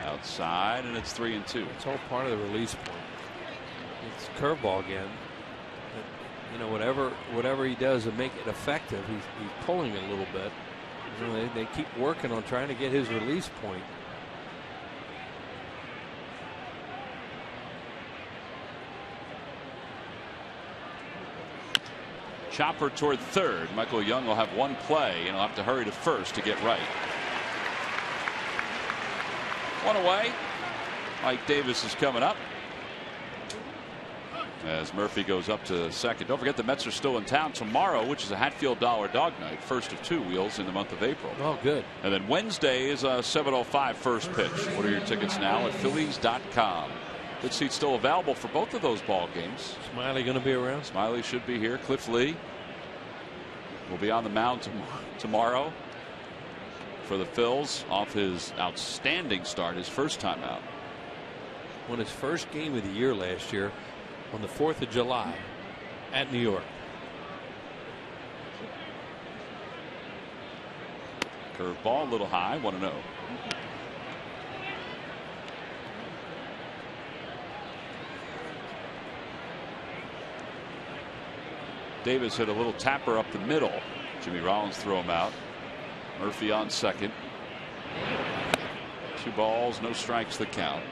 Outside, and it's 3-2. It's all part of the release point. It's curveball again. You know, whatever he does to make it effective, he's pulling it a little bit. You know, they keep working on trying to get his release point. Chopper toward third. Michael Young will have 1 play, and he'll have to hurry to first to get right. 1 away Mike Davis is coming up as Murphy goes up to second. Don't forget the Mets are still in town tomorrow, which is a Hatfield Dollar Dog Night, first of 2 wheels in the month of April. Oh, good. And then Wednesday is a 7:05 first pitch. Order your tickets now at Phillies.com. Good seats still available for both of those ball games. Smiley going to be around? Smiley should be here. Cliff Lee will be on the mound tomorrow for the Phils off his outstanding start, his first time out. Won his first game of the year last year on the 4th of July at New York. Curveball a little high, 1-0. Davis hit a little tapper up the middle. Jimmy Rollins threw him out. Murphy on second. 2 balls, no strikes, the count.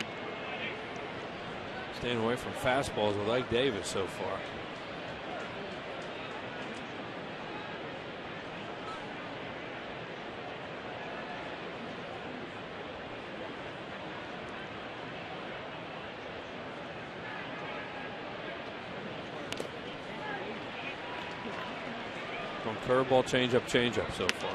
Staying away from fastballs with Ike Davis so far. From curveball, changeup so far.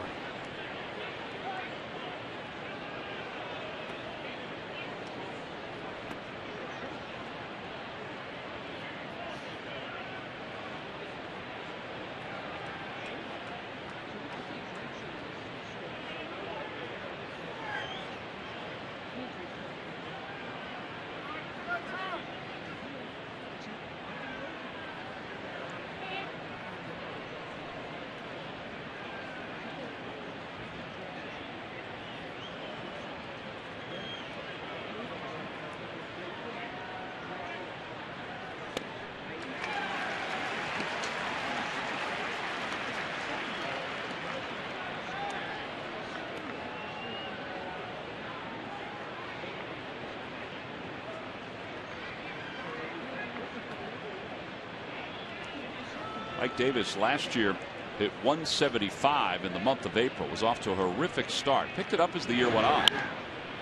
Mike Davis last year hit 175 in the month of April. Was off to a horrific start. Picked it up as the year went on.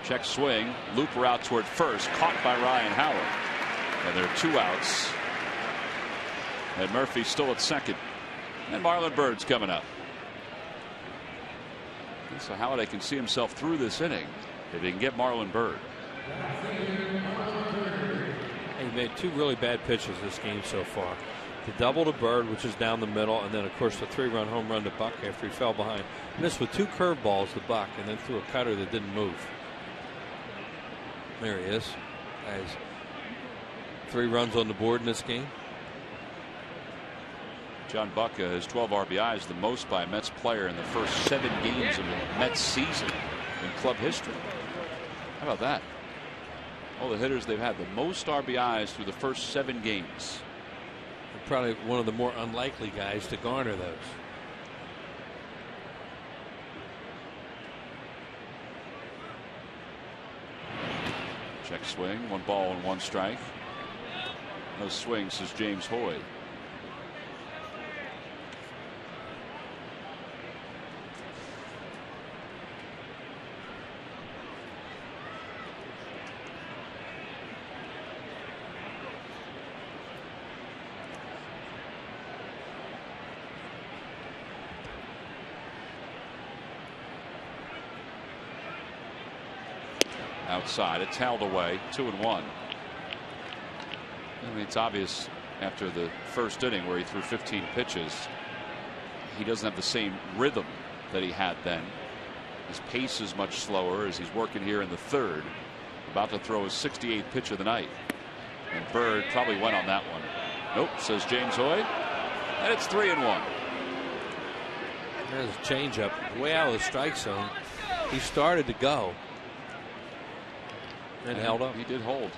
Check swing. Looper out toward first. Caught by Ryan Howard. And there are 2 outs. And Murphy still at second. And Marlon Byrd's coming up. So Halladay can see himself through this inning if he can get Marlon Byrd. He made 2 really bad pitches this game so far. The double to Bird, which is down the middle, and then of course the 3-run home run to Buck after he fell behind. Missed with 2 curveballs to Buck, and then threw a cutter that didn't move. There he is. Has 3 runs on the board in this game. John Buck has 12 RBIs, the most by a Mets player in the first 7 games of the Mets season in club history. How about that? All the hitters they've had the most RBIs through the first 7 games. Probably one of the more unlikely guys to garner those. Check swing, 1 ball and 1 strike. No swing, says James Hoy. Outside, it's held away, 2-1. I mean, it's obvious after the first inning where he threw 15 pitches, he doesn't have the same rhythm that he had then. His pace is much slower as he's working here in the 3rd. About to throw his 68th pitch of the night. And Byrd probably went on that one. Nope, says James Hoy. And it's 3-1. There's a changeup way out of the strike zone. He started to go. And held up. He did hold.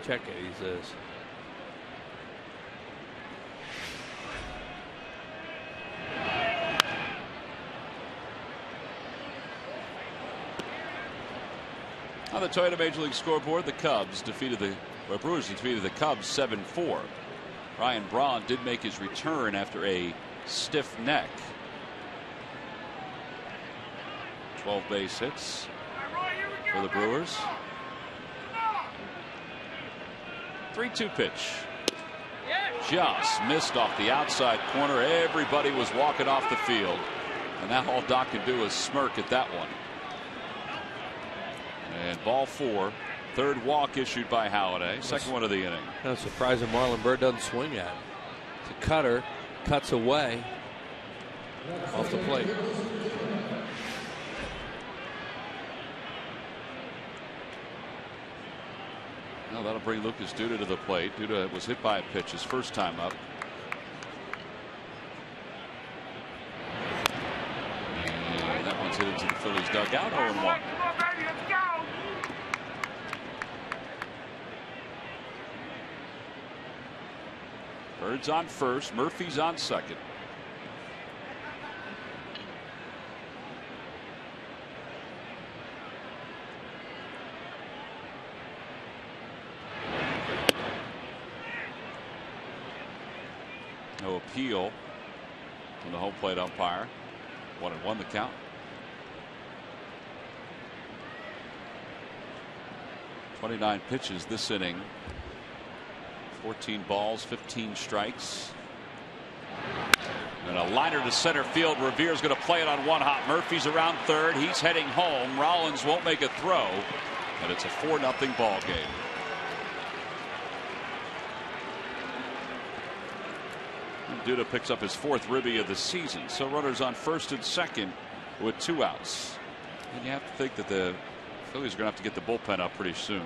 Check it, he says. On the Toyota Major League scoreboard, the Cubs defeated the Brewers defeated the Cubs 7-4. Ryan Braun did make his return after a stiff neck. 12 base hits. for the Brewers. 3-2 pitch. Just missed off the outside corner. Everybody was walking off the field. And now all Doc can do is smirk at that one. And ball 4. Third walk issued by Halladay. Second one of the inning. That's surprising Marlon Byrd doesn't swing at it. It's a cutter. Cuts away. Off the plate. Well, that'll bring Lucas Duda to the plate. Duda was hit by a pitch his first time up. And that one's hit into the Phillies dugout. 0-1. Bird's on first. Murphy's on second. No appeal from the home plate umpire. 1-1 the count. 29 pitches this inning. 14 balls, 15 strikes. And a liner to center field. Revere's going to play it on one hop. Murphy's around third. He's heading home. Rollins won't make a throw. And it's a 4-0 ball game. Duda picks up his 4th ribby of the season. So runners on first and second with 2 outs. And you have to think that the Phillies are going to have to get the bullpen up pretty soon.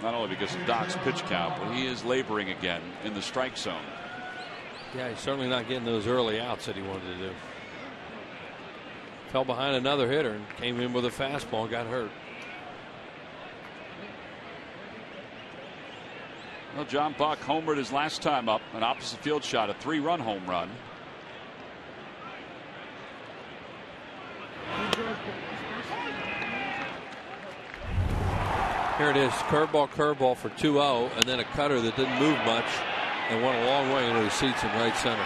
Not only because of Doc's pitch count, but he is laboring again in the strike zone. Yeah, he's certainly not getting those early outs that he wanted to do. Fell behind another hitter and came in with a fastball and got hurt. Well, John Buck homered his last time up. An opposite field shot, a 3-run home run. Here it is, curveball for 2-0, and then a cutter that didn't move much and went a long way into the seats in right center.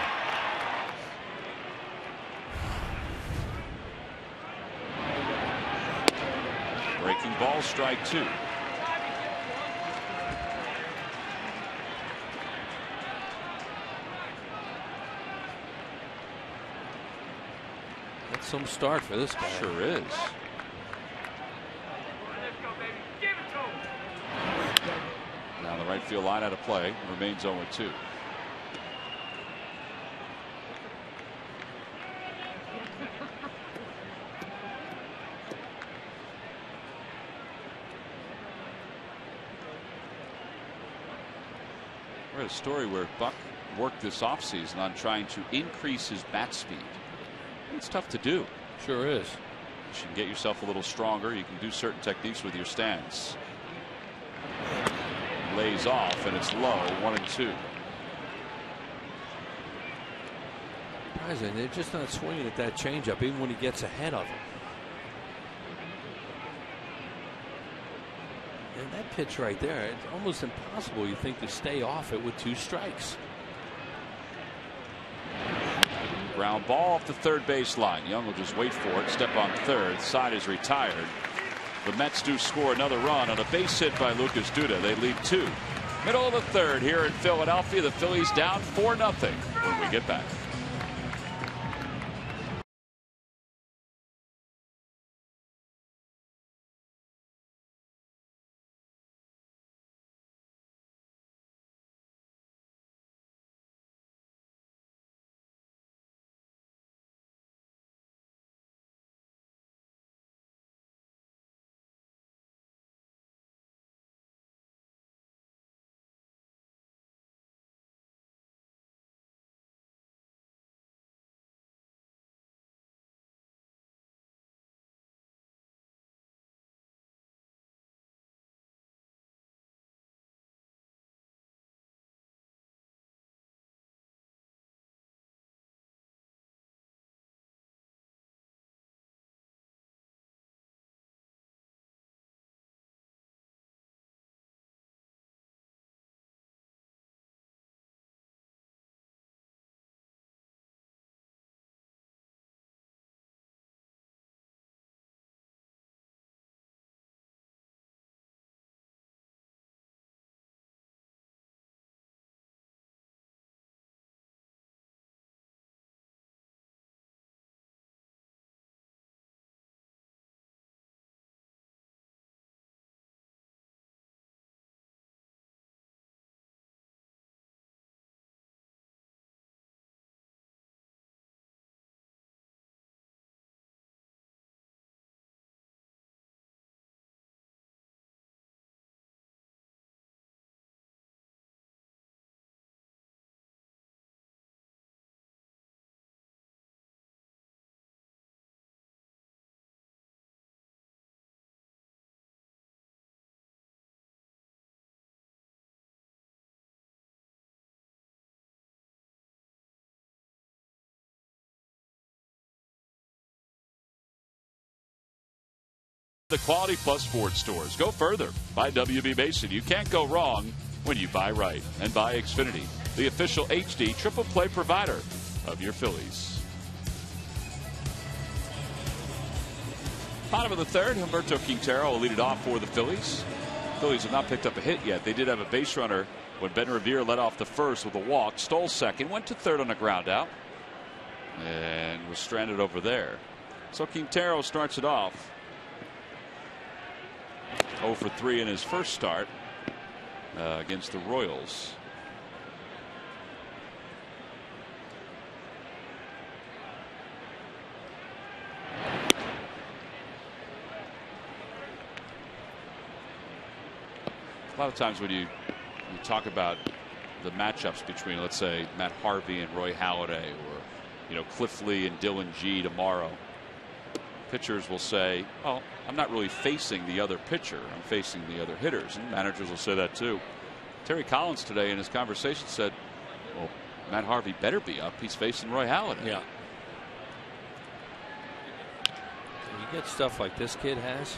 Breaking ball, strike 2. That's some start for this guy. Sure is. Now the right field line out of play. Remains 0-2. I read a story where Buck worked this offseason on trying to increase his bat speed. It's tough to do. Sure is. You should get yourself a little stronger. You can do certain techniques with your stance. Lays off and it's low. 1-2. Surprising, they're just not swinging at that changeup even when he gets ahead of him. And that pitch right there, it's almost impossible, you think, to stay off it with 2 strikes. Ground ball off the third base line. Young will just wait for it. Step on third. Side is retired. The Mets do score another run on a base hit by Lucas Duda. They lead 2. Middle of the third here in Philadelphia. The Phillies down 4-0 when we get back. The Quality Plus Sports Stores. Go further. Buy WB Mason. You can't go wrong when you buy right. And buy Xfinity, the official HD triple play provider of your Phillies. Bottom of the third, Humberto Quintero will lead it off for the Phillies. Phillies have not picked up a hit yet. They did have a base runner when Ben Revere led off the first with a walk, stole second, went to third on a ground out, and was stranded over there. So Quintero starts it off. 0 for 3 in his first start against the Royals. A lot of times when you talk about the matchups between, let's say, Matt Harvey and Roy Halladay, or Cliff Lee and Dylan G tomorrow, pitchers will say, "Oh, I'm not really facing the other pitcher. I'm facing the other hitters." And managers will say that too. Terry Collins today in his conversation said, "Well, Matt Harvey better be up. He's facing Roy Halladay." Yeah. When you get stuff like this kid has,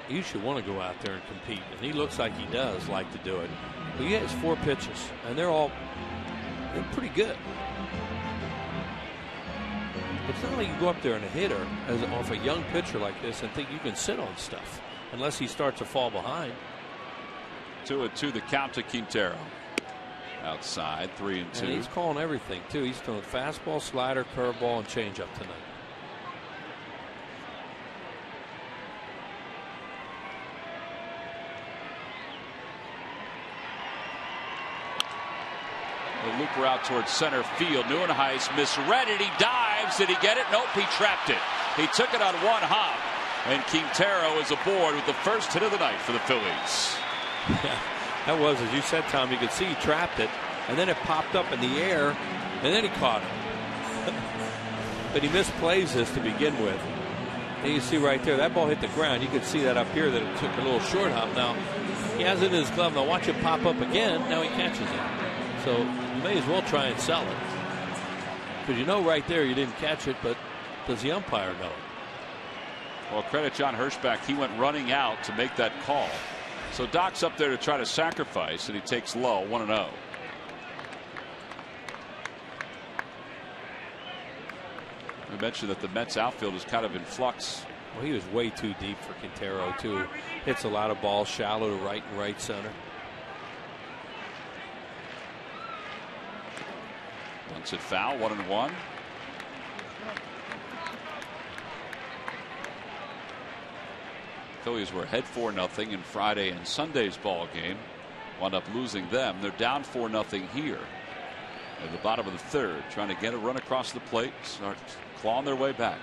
you should want to go out there and compete. And he looks like he does like to do it. But he has 4 pitches, and they're pretty good. It's not like you go up there and a hitter off a young pitcher like this and think you can sit on stuff unless he starts to fall behind. 2-2 the count to Quintero. Outside, 3-2. And he's calling everything too. He's throwing fastball, slider, curveball, and changeup tonight. The loop route towards center field. Neuenhuis misread it. He dives. Did he get it? Nope, he trapped it. He took it on one hop. And Quintero is aboard with the first hit of the night for the Phillies. Yeah, that was, as you said, Tom, you could see he trapped it. And then it popped up in the air. And then he caught it. But he misplays this to begin with. And you see right there, that ball hit the ground. You could see that up here that it took a little short hop. Now, he has it in his glove. Now watch it pop up again. Now he catches it. So you may as well try and sell it. Because right there you didn't catch it, but does the umpire know it? Well, credit John Hirschback. He went running out to make that call. So Doc's up there to try to sacrifice, and he takes low, 1-0. We mentioned that the Mets outfield is kind of in flux. Well, he was way too deep for Quintero, too. Hits a lot of balls shallow to right and right center. Once it foul, 1-1. Phillies were ahead 4-0 in Friday and Sunday's ball game. Wound up losing them. They're down 4-0 here at the bottom of the third, trying to get a run across the plate, start clawing their way back.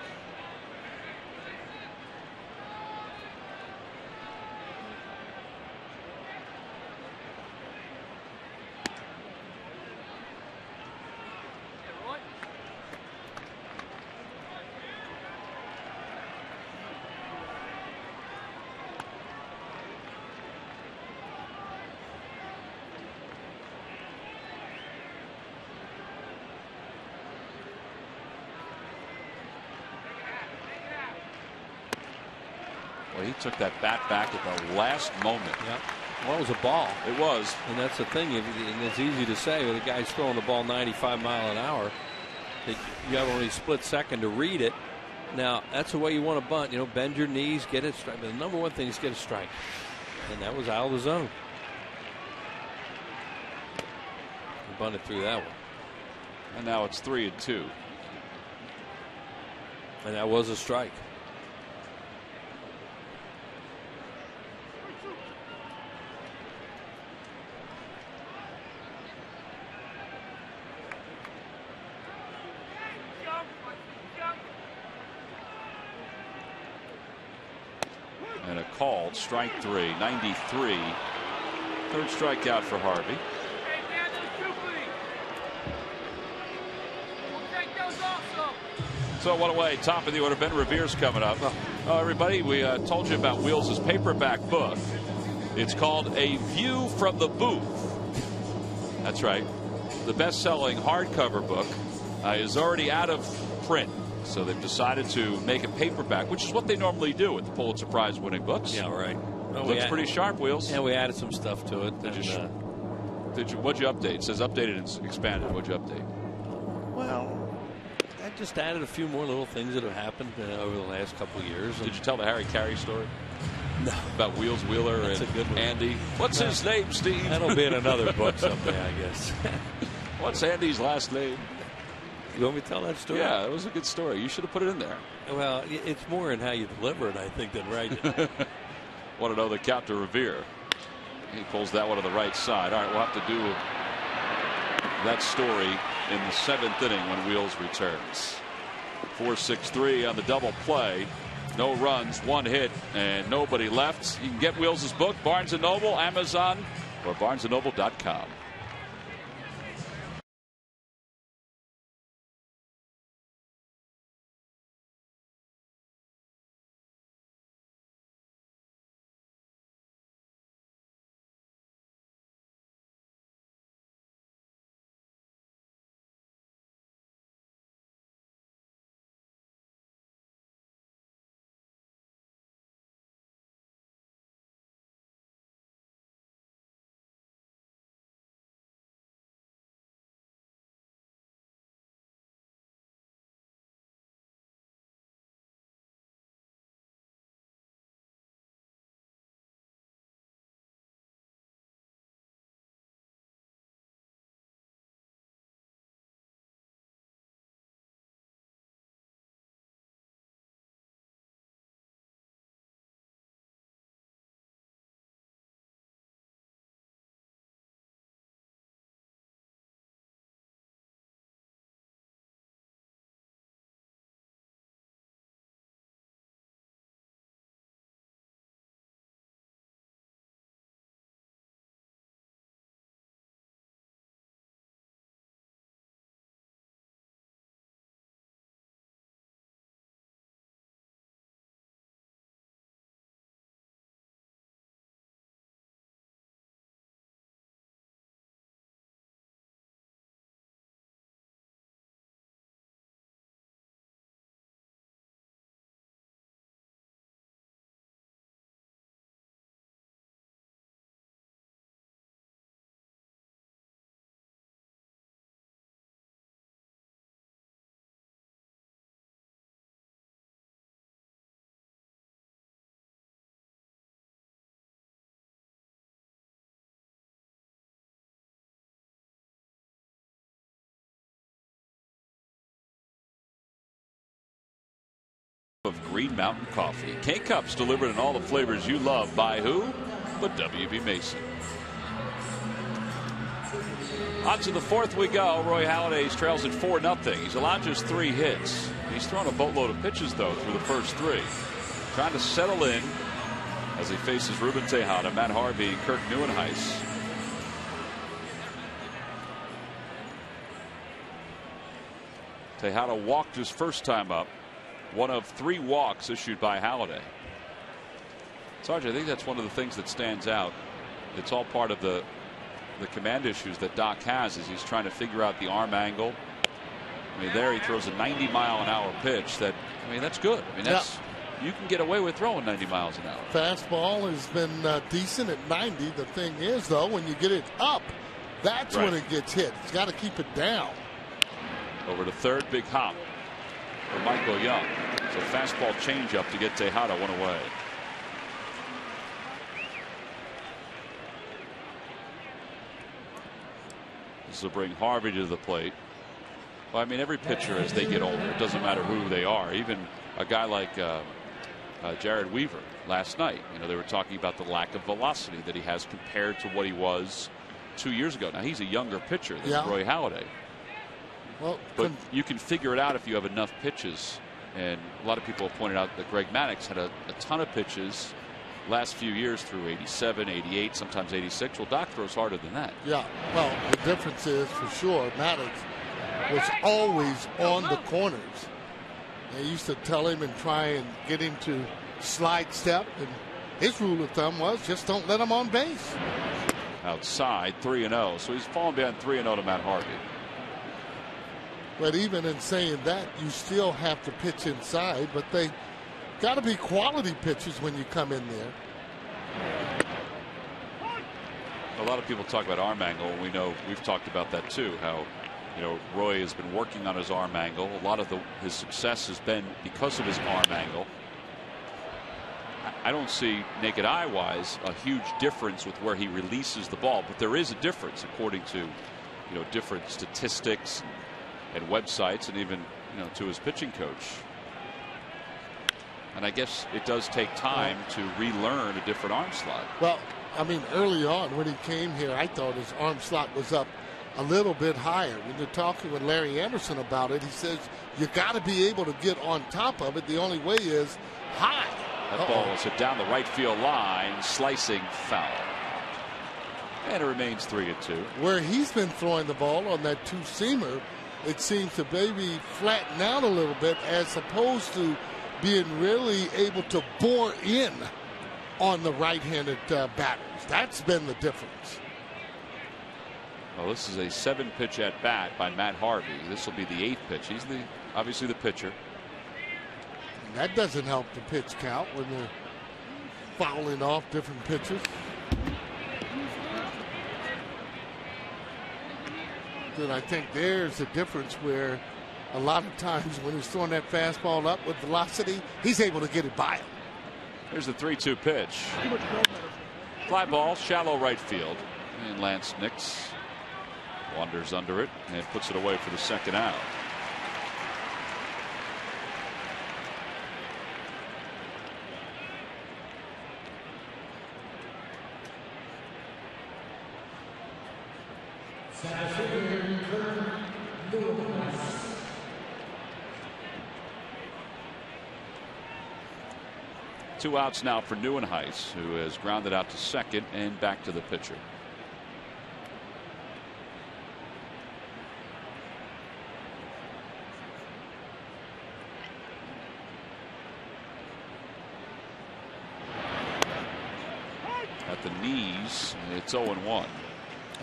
He took that bat back at the last moment. Yep. Well, it was a ball. It was. And that's the thing. And it's easy to say when the guy's throwing the ball 95 miles an hour that you have only a split second to read it. Now, that's the way you want to bunt. Bend your knees, get it strike. But the number one thing is get a strike. And that was out of the zone. He bunted through that one. And now it's 3-2. And that was a strike. And a called strike 3, 93. Third strikeout for Harvey. So what away, top of the order, Ben Revere's coming up. Everybody, we told you about Wheels' paperback book. It's called A View from the Booth. That's right. The best-selling hardcover book is already out of print. So they've decided to make a paperback, which is what they normally do with the Pulitzer Prize winning books. Yeah, right. Well, looks pretty sharp, Wheels. Yeah, we added some stuff to it. What'd you update? It says updated and expanded. What'd you update? Well, I just added a few more little things that have happened over the last couple of years. Did you tell the Harry Carey story? No. About Wheels Wheeler That's and a good one. Andy? What's his name, Steve? That'll be in another book someday, I guess. What's Andy's last name? You want me to tell that story? Yeah, it was a good story. You should have put it in there. Well, it's more in how you deliver it, I think, than write it. Want to know the count to Revere. He pulls that one to the right side. All right, we'll have to do that story in the 7th inning when Wheels returns. 4-6-3 on the double play. No runs, 1 hit, and nobody left. You can get Wheels' book, Barnes & Noble, Amazon, or barnesandnoble.com. Of Green Mountain Coffee. K-Cups delivered in all the flavors you love. By who? But W.B. Mason. On to the 4th we go. Roy Halladay trails at 4-0. He's allowed just 3 hits. He's thrown a boatload of pitches, though, through the first 3. Trying to settle in as he faces Ruben Tejada, Matt Harvey, and Kirk Neuenhuis. Tejada walked his first time up. One of 3 walks issued by Halladay. Sarge, I think that's one of the things that stands out. It's all part of the command issues that Doc has, as he's trying to figure out the arm angle. I mean, there he throws a 90-mile-an-hour pitch. That's good. I mean, that's you can get away with throwing 90 miles an hour. Fastball has been decent at 90. The thing is, though, when you get it up, that's when it gets hit. It's got to keep it down. Over to third, big hop for Michael Young. So fastball changeup to get Tejada 1 away. This will bring Harvey to the plate. Well, I mean, every pitcher as they get older, it doesn't matter who they are. Even a guy like Jared Weaver last night. They were talking about the lack of velocity that he has compared to what he was 2 years ago. Now he's a younger pitcher than Roy Halladay. Well, but you can figure it out if you have enough pitches. And a lot of people have pointed out that Greg Maddux had a ton of pitches last few years through 87, 88, sometimes 86. Well, Doc throws harder than that. Yeah, well, the difference is for sure Maddux was always on the corners. They used to tell him and try and get him to slide step, and his rule of thumb was just don't let him on base. Outside, 3-0. So he's fallen behind 3-0 to Matt Harvey. But even in saying that, you still have to pitch inside, but they got to be quality pitches when you come in there. A lot of people talk about arm angle, and we know we've talked about that too, how Roy has been working on his arm angle. A lot of his success has been because of his arm angle. I don't see naked eye wise a huge difference with where he releases the ball, but there is a difference according to different statistics and websites, and even to his pitching coach. And I guess it does take time to relearn a different arm slot. Well, I mean, early on when he came here, I thought his arm slot was up a little bit higher. When you're talking with Larry Emerson about it, he says you got to be able to get on top of it. The only way is high. That ball was hit down the right field line, slicing foul. And it remains 3-2. Where he's been throwing the ball on that two-seamer, it seems to maybe flatten out a little bit as opposed to being really able to bore in on the right-handed batters. That's been the difference. Well, this is a 7-pitch at bat by Matt Harvey. This will be the 8th pitch. He's obviously the pitcher. And that doesn't help the pitch count when they're fouling off different pitches. And I think there's a difference where a lot of times when he's throwing that fastball up with velocity, he's able to get it by him. Here's the 3-2 pitch. Fly ball, shallow right field. And Lance Nix wanders under it and puts it away for the second out. Two outs now for Neuenhuis, who has grounded out to second and back to the pitcher. At the knees, it's 0-1.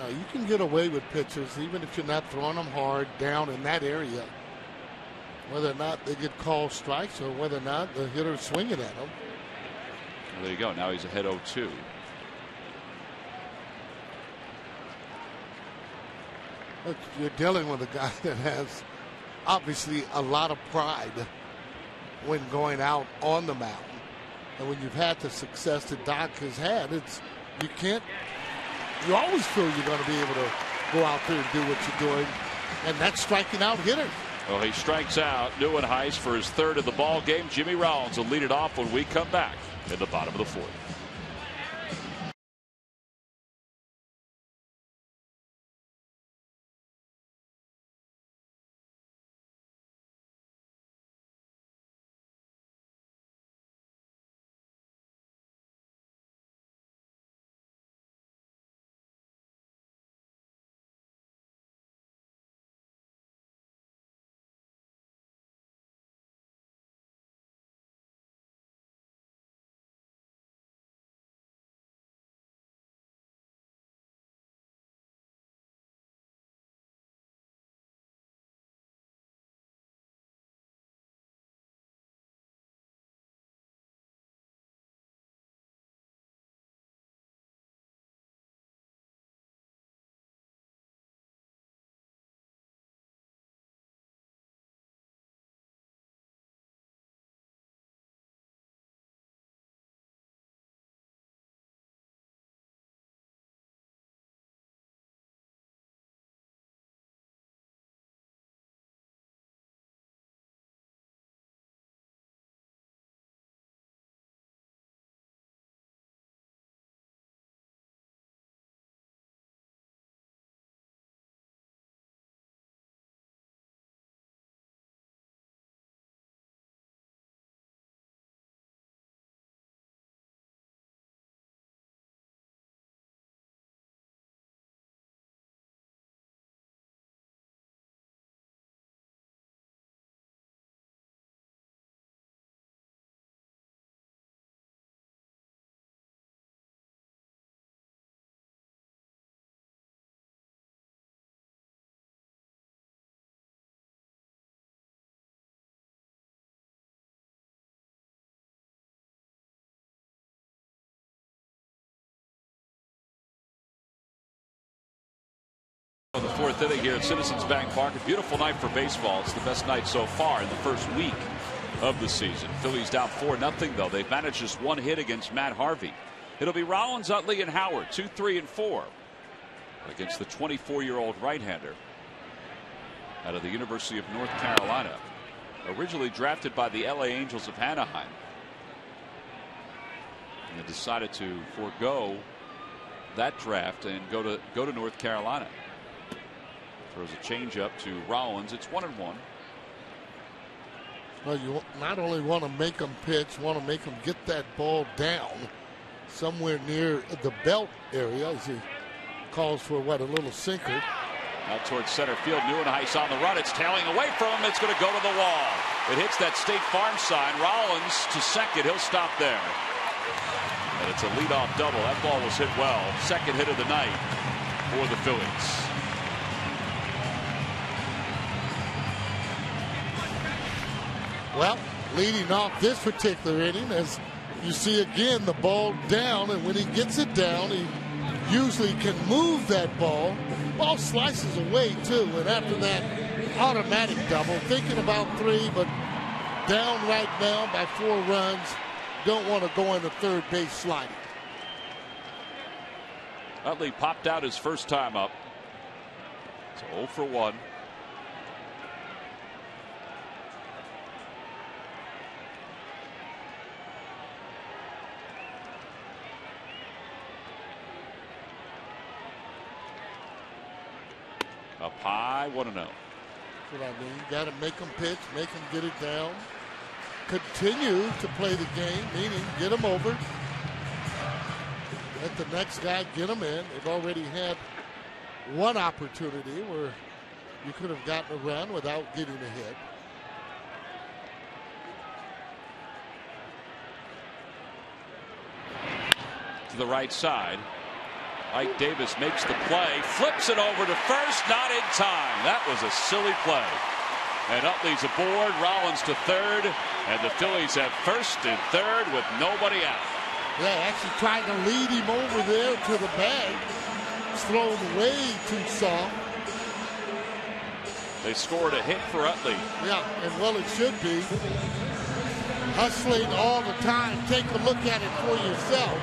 You can get away with pitches even if you're not throwing them hard down in that area. Whether or not they get called strikes or whether or not the hitter's swinging at them. Well, there you go. Now he's ahead 0-2. Look, you're dealing with a guy that has obviously a lot of pride when going out on the mound. And when you've had the success that Doc has had, you always feel you're going to be able to go out there and do what you're doing. And that's striking out hitters. Well, he strikes out Neuenhuis for his third of the ball game. Jimmy Rollins will lead it off when we come back in the bottom of the fourth. fourth inning here at Citizens Bank Park. A beautiful night for baseball. It's the best night so far in the first week of the season. Phillies down 4-0 though. They've managed just one hit against Matt Harvey. It'll be Rollins, Utley, and Howard, 2, 3, and 4 against the 24-year-old right-hander out of the University of North Carolina, originally drafted by the LA Angels of Anaheim, and decided to forego that draft and go to North Carolina. Throws a changeup to Rollins. It's 1-1. Well, you not only want to make them pitch, want to make them get that ball down somewhere near the belt area as he calls for a little sinker. Out towards center field. Neuenhuis on the run. It's tailing away from him. It's going to go to the wall. It hits that State Farm sign. Rollins to second. He'll stop there. And it's a leadoff double. That ball was hit well. Second hit of the night for the Phillies. Well, leading off this particular inning, as you see again, the ball down, and when he gets it down, he usually can move that ball. Ball slices away too, and after that automatic double, thinking about 3, but down right now by 4 runs. Don't want to go into third base sliding. Utley popped out his first time up. So 0 for 1. Up high, 1-0. That's what I mean. Got to make them pitch, make them get it down. Continue to play the game, meaning get them over. Let the next guy get them in. They've already had one opportunity where you could have gotten a run without getting a hit. To the right side. Ike Davis makes the play, flips it over to first, not in time. That was a silly play. And Utley's aboard, Rollins to third, and the Phillies have first and third with nobody out. Yeah, actually trying to lead him over there to the bag. It's thrown way too soft. They scored a hit for Utley. Yeah, and well it should be. Hustling all the time. Take a look at it for yourself.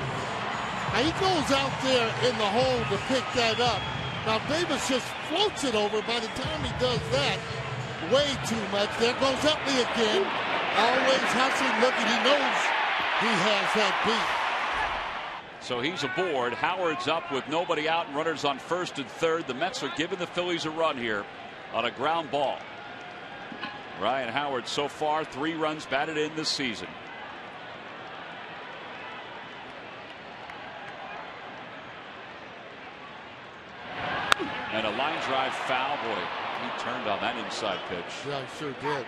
Now he goes out there in the hole to pick that up. Now Davis just floats it over. By the time he does that, way too much. There goes Utley again. Always hustling, looking. He knows he has that beat. So he's aboard. Howard's up with nobody out and runners on first and third. The Mets are giving the Phillies a run here on a ground ball. Ryan Howard so far 3 runs batted in this season. And a line drive foul. Boy, he turned on that inside pitch. Yeah, he sure did.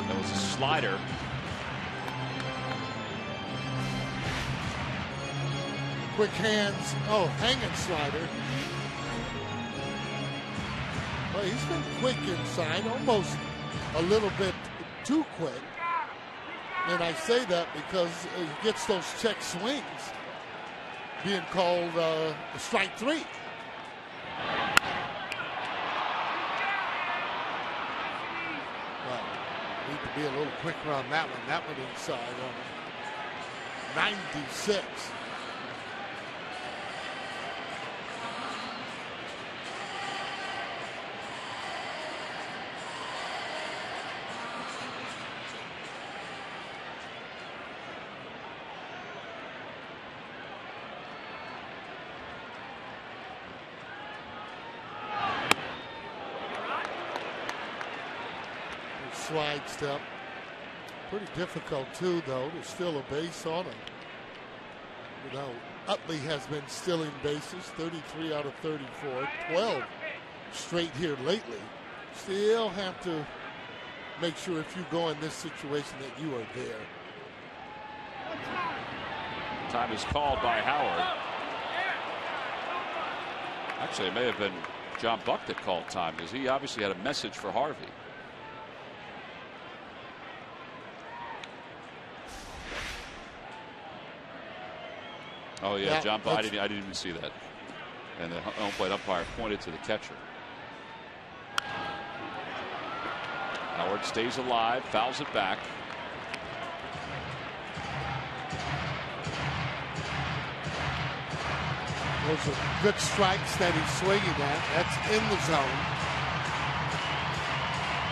That was a slider. Quick hands. Oh, hanging slider. Well, he's been quick inside, almost a little bit too quick. And I say that because he gets those check swings being called strike 3. Well, need to be a little quicker on that one. That one inside on 96. Slide step. Pretty difficult too, though, to steal a base on him. You know, Utley has been stealing bases, 33 out of 34, 12 straight here lately. Still have to make sure if you go in this situation that you are there. Time is called by Howard. Actually, it may have been John Buck that called time because he obviously had a message for Harvey. Oh yeah, John Buck. I didn't even see that. And the home plate umpire pointed to the catcher. Howard stays alive, fouls it back. Those are good strikes that he's swinging at. That's in the zone.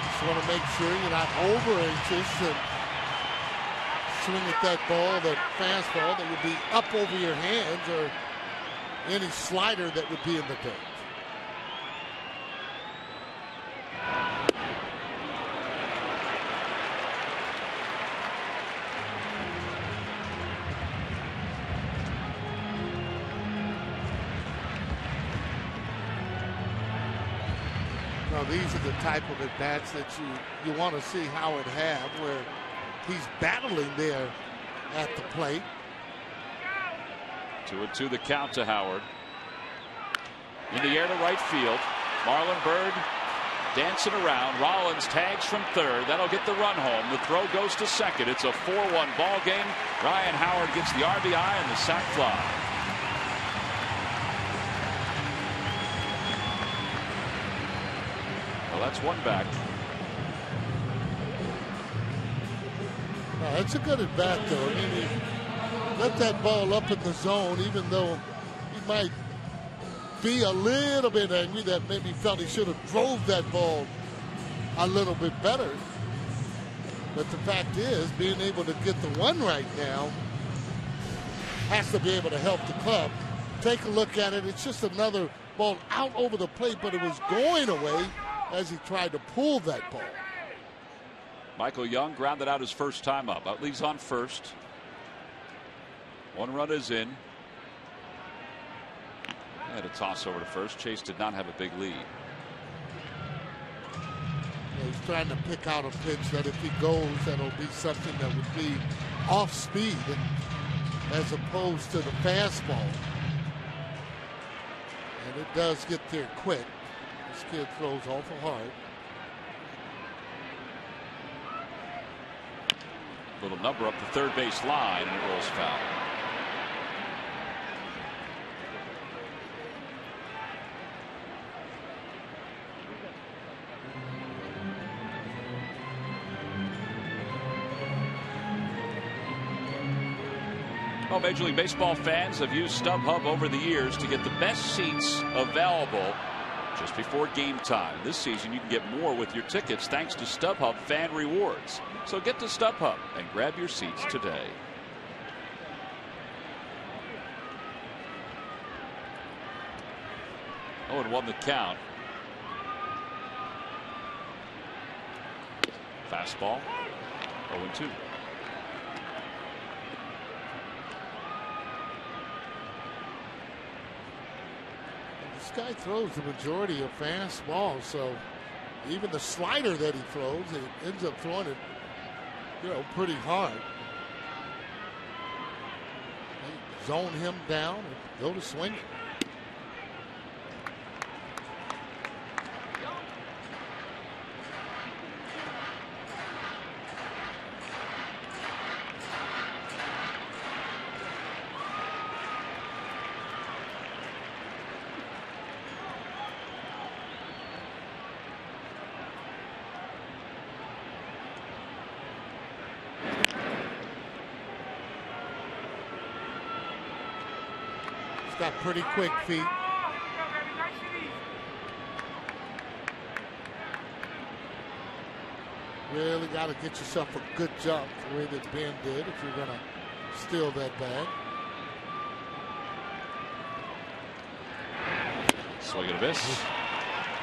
Just want to make sure you're not over anxious and swing at that ball, that fastball that would be up over your hands, or any slider that would be in the dirt. Now, these are the type of at-bats that you want to see Howard have, where he's battling there at the plate. 2-2 the count to Howard. In the air to right field. Marlon Byrd dancing around. Rollins tags from third. That'll get the run home. The throw goes to second. It's a 4-1 ball game. Ryan Howard gets the RBI and the sac fly. Well, that's one back. That's a good at bat, though. I mean, he let that ball up in the zone, even though he might be a little bit angry that maybe felt he should have drove that ball a little bit better. But the fact is, being able to get the one right now has to be able to help the club. Take a look at it. It's just another ball out over the plate, but it was going away as he tried to pull that ball. Michael Young grounded out his first time up. Utley's on first. One run is in. And a toss over to first. Chase did not have a big lead. Yeah, he's trying to pick out a pitch that if he goes, that'll be something that would be off speed as opposed to the fastball. And it does get there quick. This kid throws awful hard. Little number up the third base line, and it rolls foul. Well, Major League Baseball fans have used StubHub over the years to get the best seats available just before game time. This season, you can get more with your tickets thanks to StubHub Fan Rewards. So get to StubHub and grab your seats today. Oh, and 1 the count. Fastball. 0-2. This guy throws the majority of fastballs, so even the slider that he throws, he ends up throwing it, pretty hard. They zone him down and go to swinging. Got pretty quick feet. Really got to get yourself a good jump the way that Ben did if you're going to steal that bag. Swing and a miss.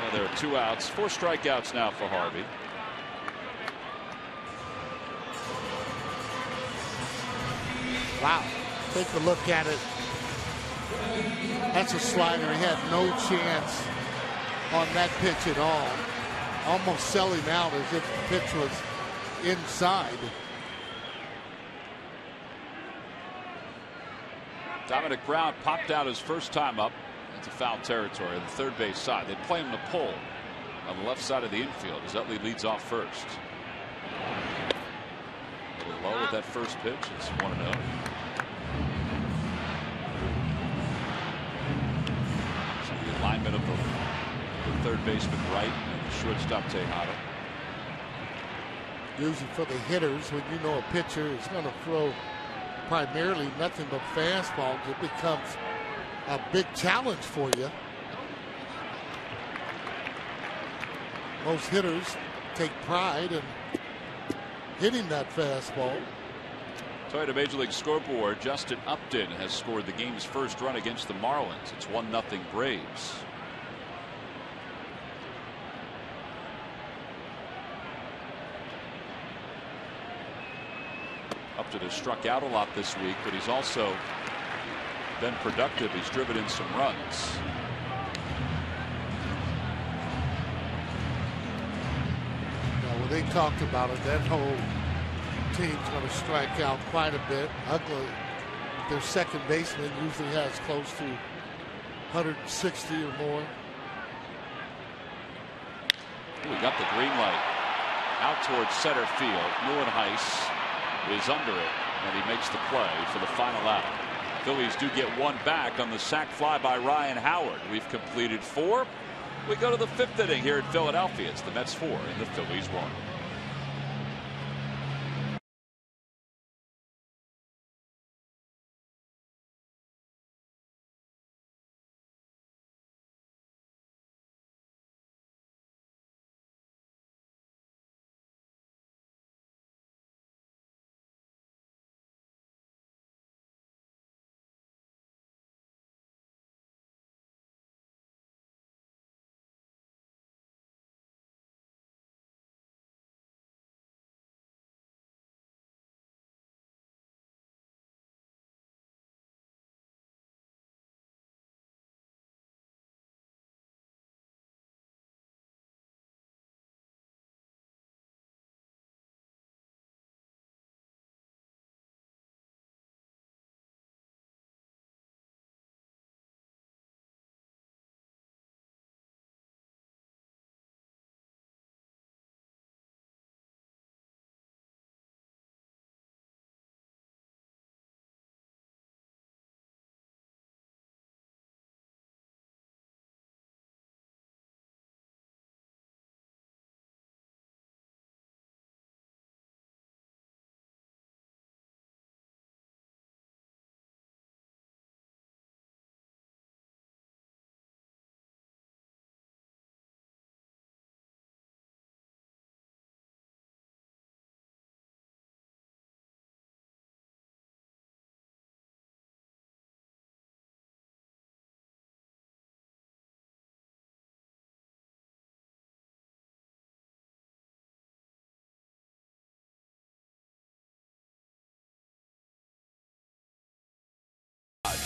Well, there are 2 outs, 4 strikeouts now for Harvey. Wow. Take a look at it. That's a slider. He had no chance on that pitch at all. Almost selling out as if the pitch was inside. Dominic Brown popped out his first time up into foul territory on the third base side. They play him to pull on the left side of the infield as Utley leads off first. A little low with that first pitch. It's 1-0. third baseman Wright and shortstop Tejada. Usually for the hitters, when you know a pitcher is going to throw primarily nothing but fastballs, it becomes a big challenge for you. Most hitters take pride in hitting that fastball. Toyota Major League Scoreboard, Justin Upton has scored the game's first run against the Marlins. It's 1-0 Braves. Upton has struck out a lot this week, but he's also been productive. He's driven in some runs. Now, when they talked about it, that whole team's going to strike out quite a bit. Ugly. Their second baseman usually has close to 160 or more. We got the green light out towards center field. Neuenhuis is under it, and he makes the play for the final out. Phillies do get one back on the sac fly by Ryan Howard. We've completed 4. We go to the 5th inning here at Philadelphia. It's the Mets 4 and the Phillies 1.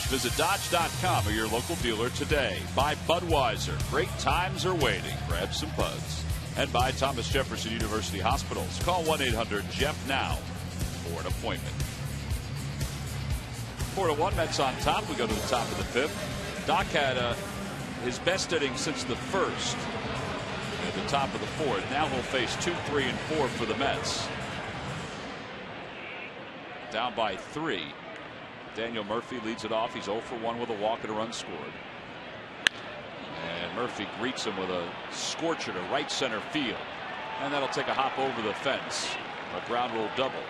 Visit Dodge.com or your local dealer today. Buy Budweiser. Great times are waiting. Grab some buds. And by Thomas Jefferson University Hospitals. Call 1-800-JEFF-NOW for an appointment. 4-1, Mets on top. We go to the top of the 5th. Doc had his best inning since the 1st at the top of the 4th. Now he'll face 2, 3, and 4 for the Mets. Down by 3. Daniel Murphy leads it off. He's 0 for 1 with a walk and a run scored. And Murphy greets him with a scorcher to right center field. And that'll take a hop over the fence. A ground rule double.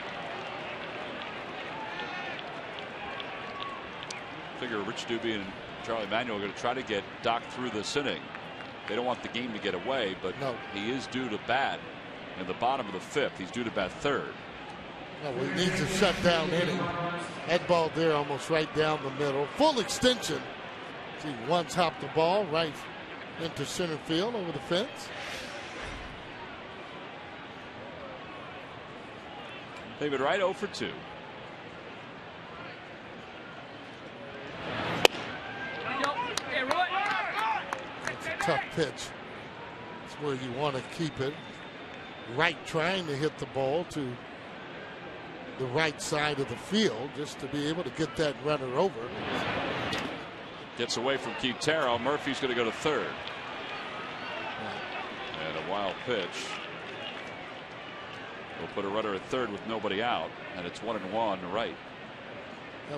Figure Rich Doobie and Charlie Manuel are going to try to get Doc through this inning. They don't want the game to get away, but no. He is due to bat in the bottom of the 5th. He's due to bat 3rd. No, we need to shut down inning. That ball there almost right down the middle. Full extension. See, one topped the ball right into center field over the fence. David Wright 0 for 2. That's a tough pitch. It's where you want to keep it. Wright trying to hit the ball to the right side of the field just to be able to get that runner over. Gets away from Quintero. Murphy's going to go to 3rd. And a wild pitch. We'll put a runner at 3rd with nobody out, and it's 1-1 to right.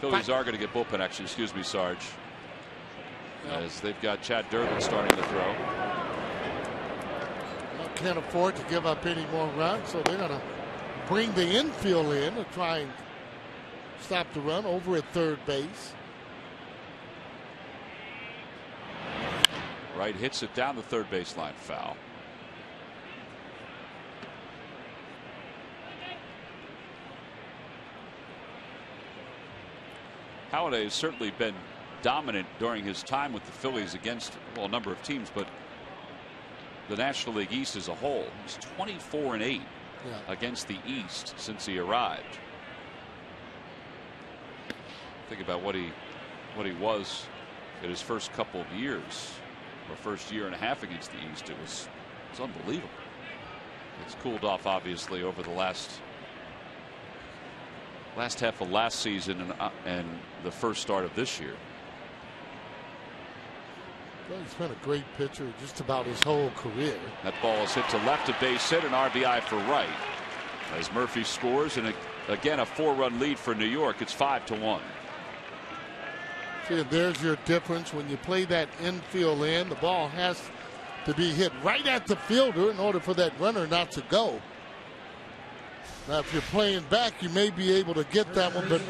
Phillies are going to get bullpen action. Excuse me, Sarge. As they've got Chad Durbin starting to throw. can't afford to give up any more runs, so they're going to bring the infield in to try and stop the run over at third base. Wright hits it down the third baseline, foul. Halladay has certainly been dominant during his time with the Phillies against, well, a number of teams, but the National League East as a whole. He's 24-8 against the East since he arrived. Think about what he was in his first couple of years, or first year and a half against the East. It's unbelievable. It's cooled off obviously over the last half of last season and the first start of this year. Well, he's been a great pitcher just about his whole career. That ball is hit to left, a base hit, an RBI for Wright. As Murphy scores, and again a 4-run lead for New York. It's 5-1. See, there's your difference. When you play that infield in, the ball has to be hit right at the fielder in order for that runner not to go. Now, if you're playing back, you may be able to get that one, but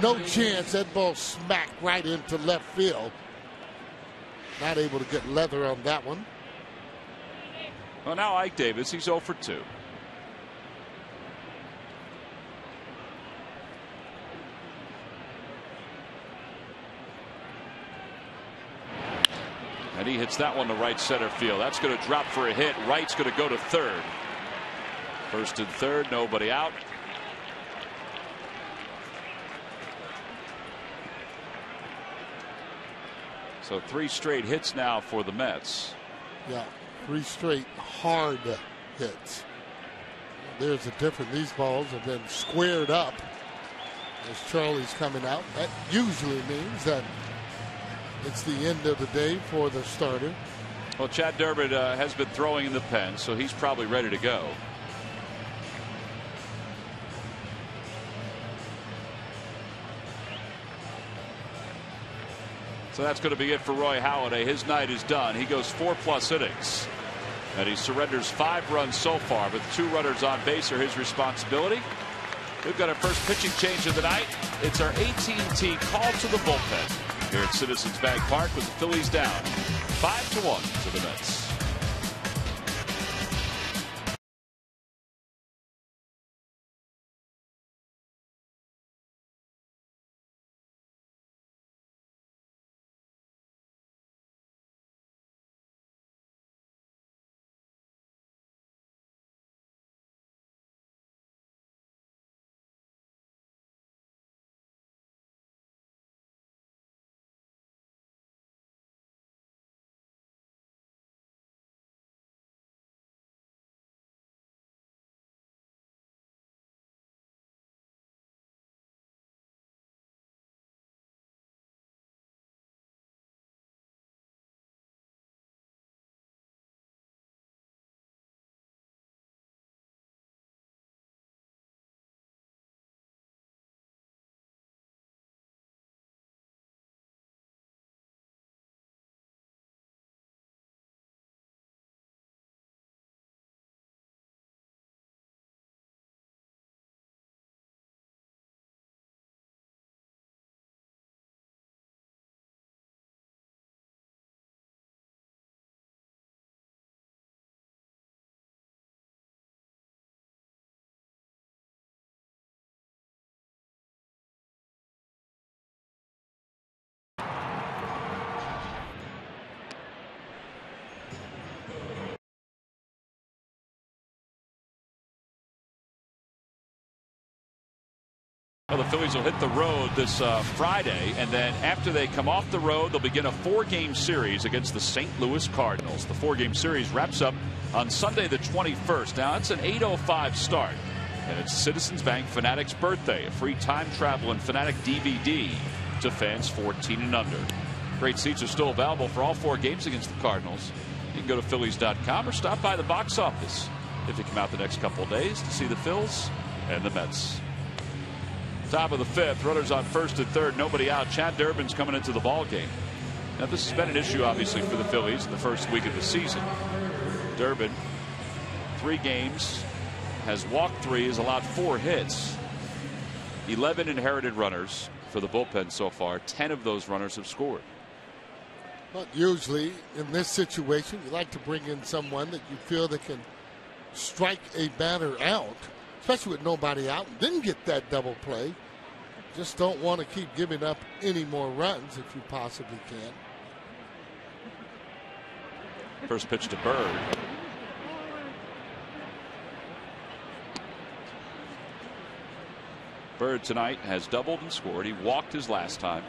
no chance. That ball smacked right into left field. Not able to get leather on that one. Well, now Ike Davis, he's 0 for 2. And he hits that one to right center field. That's going to drop for a hit. Wright's going to go to third. First and third, nobody out. So 3 straight hits now for the Mets. Yeah, 3 straight hard hits. There's a difference. These balls have been squared up as Charlie's coming out. That usually means that it's the end of the day for the starter. Well, Chad Durbin has been throwing in the pen, so he's probably ready to go. So that's going to be it for Roy Halladay. His night is done. He goes 4+ innings. And he surrenders 5 runs so far, but 2 runners on base are his responsibility. We've got our first pitching change of the night. It's our AT&T call to the bullpen here at Citizens Bank Park with the Phillies down 5-1 to the Mets. Well, the Phillies will hit the road this Friday, and then after they come off the road, they'll begin a 4-game series against the St. Louis Cardinals. The 4-game series wraps up on Sunday the 21st. Now, it's an 8:05 start, and it's Citizens Bank Fanatics birthday, a free time travel and Fanatic DVD to fans 14 and under. Great seats are still available for all 4 games against the Cardinals. You can go to Phillies.com or stop by the box office if you come out the next couple of days to see the Phils and the Mets. Top of the 5th, runners on first and third, nobody out. Chad Durbin's coming into the ball game. Now, this has been an issue, obviously, for the Phillies in the first week of the season. Durbin 3 games, has walked 3, has allowed 4 hits. 11 inherited runners for the bullpen so far. 10 of those runners have scored. But usually in this situation, you like to bring in someone that you feel that can strike a batter out, especially with nobody out, and then get that double play. Just don't want to keep giving up any more runs if you possibly can. First pitch to Bird. Bird tonight has doubled and scored. He walked his last time.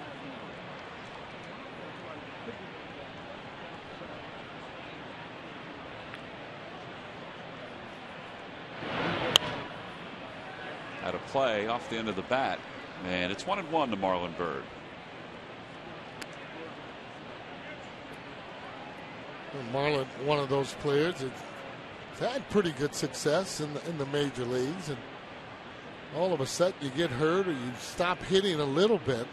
Out of play off the end of the bat, and it's 1-1 to Marlon Bird. Marlon, one of those players that's had pretty good success in the major leagues, and all of a sudden you get hurt or you stop hitting a little bit.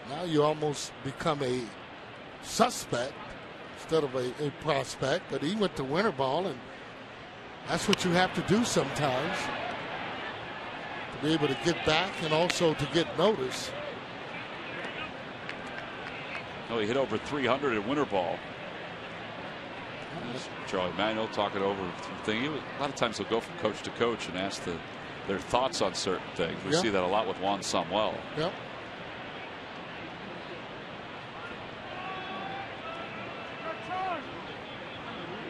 Now you almost become a suspect instead of a prospect. But he went to winter ball, and that's what you have to do sometimes to be able to get back and also to get notice. Oh, he hit over 300 at winter ball. Charlie Manuel talking over thing. A lot of times he'll go from coach to coach and ask their thoughts on certain things. We see that a lot with Juan Samuel. Yep.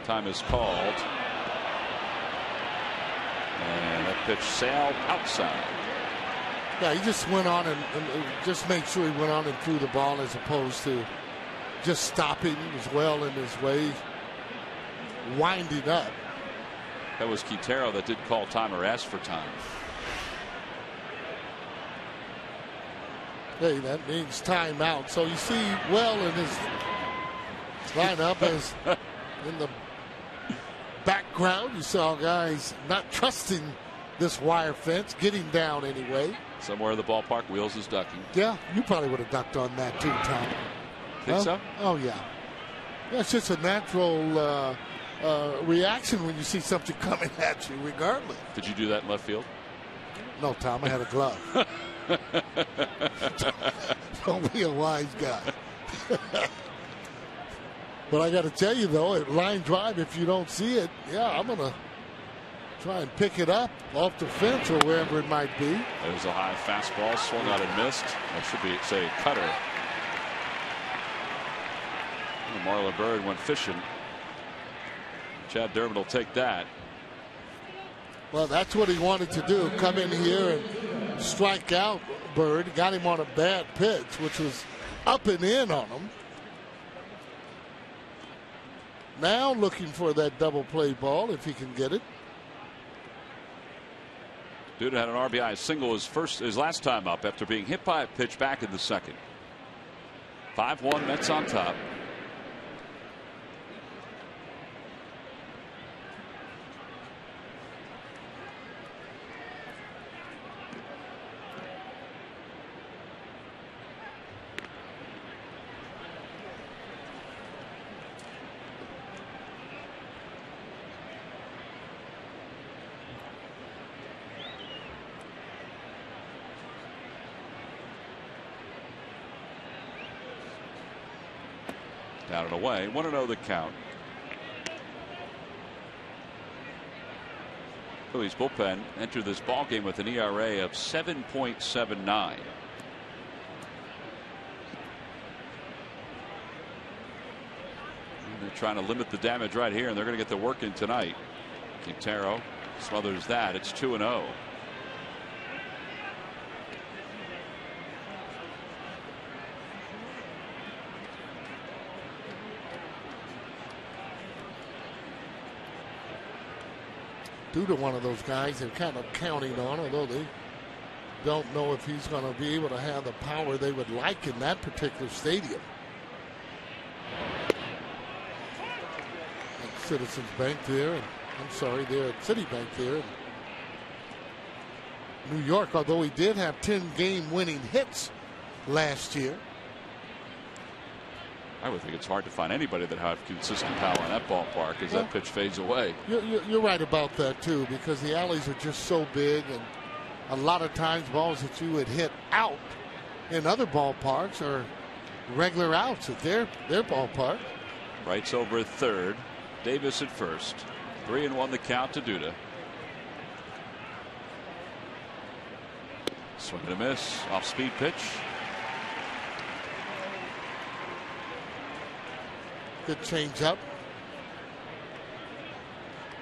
Time is called. And that pitch sailed outside. Yeah, he just went on and just made sure he went on and threw the ball as opposed to just stopping. He was well in his way, winding up. That was Quintero that did call time or ask for time. Hey, that means timeout. So you see well in his lineup as in the background you saw guys not trusting this wire fence, getting down anyway. Somewhere in the ballpark, Wheels is ducking. Yeah, you probably would have ducked on that too, Tom. Think so? Oh yeah. Yeah, it's just a natural reaction when you see something coming at you, regardless. Did you do that in left field? No, Tom, I had a glove. Don't be a wise guy. But I got to tell you, though, at line drive, if you don't see it, yeah, I'm going to try and pick it up off the fence or wherever it might be. There's a high fastball, swung out and missed. That should be, say, a cutter. And Marlon Bird went fishing. Chad Dermott will take that. Well, that's what he wanted to do, come in here and strike out Bird. Got him on a bad pitch, which was up and in on him. Now looking for that double play ball if he can get it. Duda had an RBI single his last time up after being hit by a pitch back in the second. 5-1 Mets on top. Down and away. 1-0 the count. Phillies bullpen entered this ball game with an ERA of 7.79. They're trying to limit the damage right here, and they're going to get the work in tonight. Quintero smothers that. It's 2-0. Duda, one of those guys they're kind of counting on, although they don't know if he's going to be able to have the power they would like in that particular stadium. At Citizens Bank there, and I'm sorry, they're at Citibank there in New York, although he did have 10 game winning hits last year. I would think it's hard to find anybody that have consistent power in that ballpark as that pitch fades away. You're right about that too, because the alleys are just so big, and a lot of times balls that you would hit out in other ballparks are regular outs at their ballpark. Wright's over at third. Davis at first. 3-1 the count to Duda. Swing and a miss. Off speed pitch. Good change up.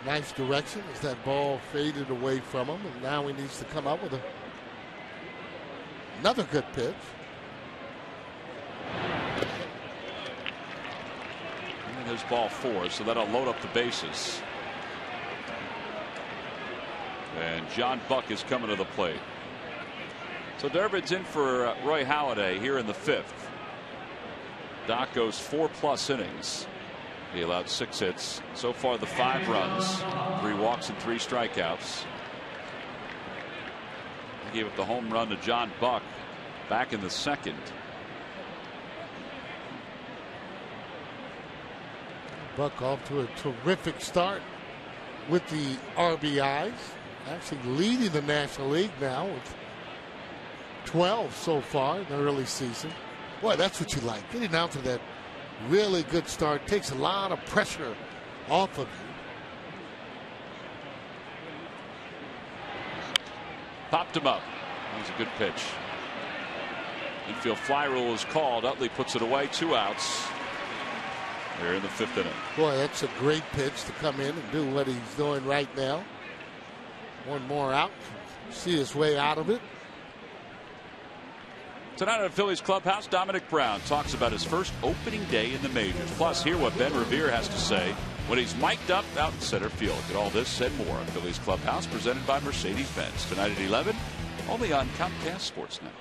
Nice direction as that ball faded away from him, and now he needs to come up with another good pitch. And there's ball 4, so that'll load up the bases. And John Buck is coming to the plate. So Durbin's in for Roy Halladay here in the 5th. Doc goes 4+ innings. He allowed 6 hits. So far, the 5 runs, 3 walks, and 3 strikeouts. He gave up the home run to John Buck back in the 2nd. Buck off to a terrific start with the RBIs. Actually leading the National League now with 12 so far in the early season. Boy, that's what you like. Getting out to that really good start takes a lot of pressure off of you. Popped him up. That was a good pitch. Infield fly rule is called. Utley puts it away. 2 outs. We're in the 5th inning. Boy, that's a great pitch to come in and do what he's doing right now. One more out. See his way out of it. Tonight at the Phillies clubhouse, Dominic Brown talks about his first opening day in the majors. Plus, hear what Ben Revere has to say when he's mic'd up out in center field. Get all this and more on Phillies clubhouse, presented by Mercedes-Benz. Tonight at 11, only on Comcast Sportsnet.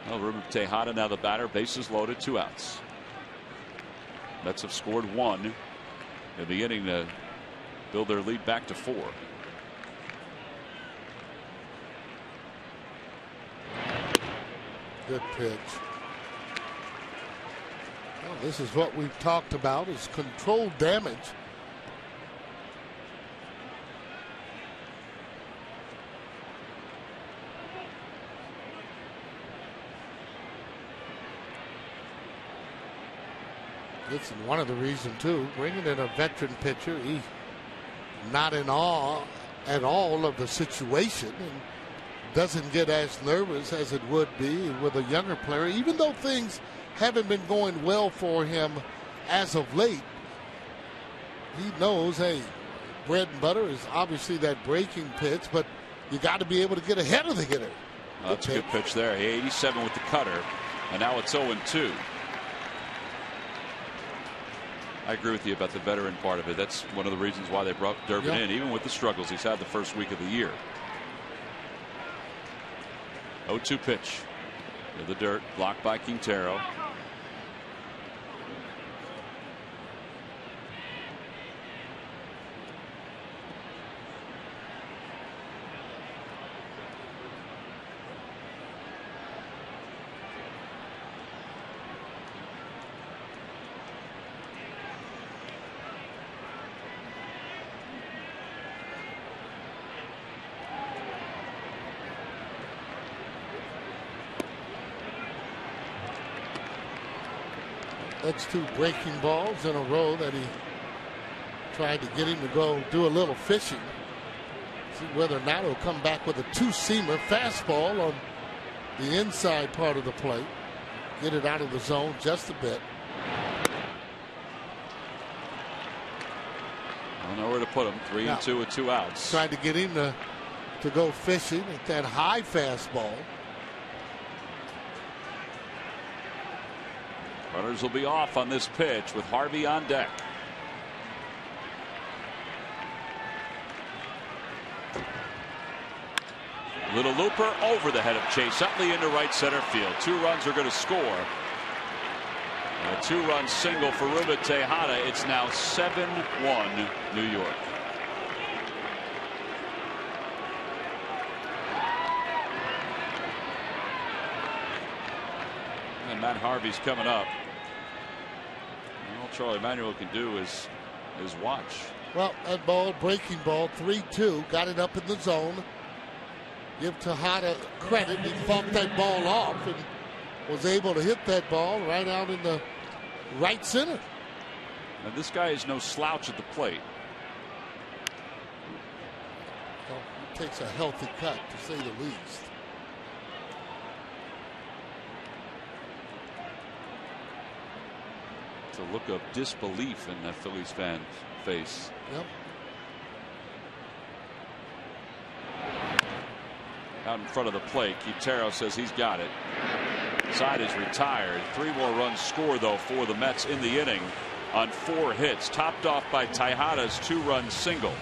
Well, Ruben Tejada now the batter, bases loaded, 2 outs. Mets have scored 1 in the inning to build their lead back to 4. Good pitch. Well, this is what we've talked about, is controlled damage. It's one of the reasons too, bringing in a veteran pitcher, he's not in awe at all of the situation and doesn't get as nervous as it would be with a younger player, even though things haven't been going well for him as of late. He knows, hey, bread and butter is obviously that breaking pitch, but you got to be able to get ahead of the hitter. That's a good pitch there. 87 with the cutter, and now it's 0-2. I agree with you about the veteran part of it. That's one of the reasons why they brought Durbin in, even with the struggles he's had the first week of the year. 0-2 pitch in the dirt, blocked by Quintero. That's 2 breaking balls in a row that he tried to get him to go do a little fishing. See whether or not he'll come back with a 2-seamer fastball on the inside part of the plate. Get it out of the zone just a bit. I don't know where to put him. 3-2 with 2 outs. Tried to get him to go fishing at that high fastball. Runners will be off on this pitch with Harvey on deck. Little looper over the head of Chase Utley into right center field. 2 runs are going to score. And a 2-run single for Ruben Tejada. It's now 7-1 New York. And Matt Harvey's coming up. And all Charlie Manuel can do is watch. Well, that ball, breaking ball, 3-2, got it up in the zone. Give Tejada credit. He fought that ball off and was able to hit that ball right out in the right center. And this guy is no slouch at the plate. Well, he takes a healthy cut, to say the least. It's a look of disbelief in that Phillies fan's face. Yep. Out in front of the plate, Quintero says he's got it. Side is retired. 3 more runs scored, though, for the Mets in the inning on 4 hits, topped off by Tejada's 2-run single.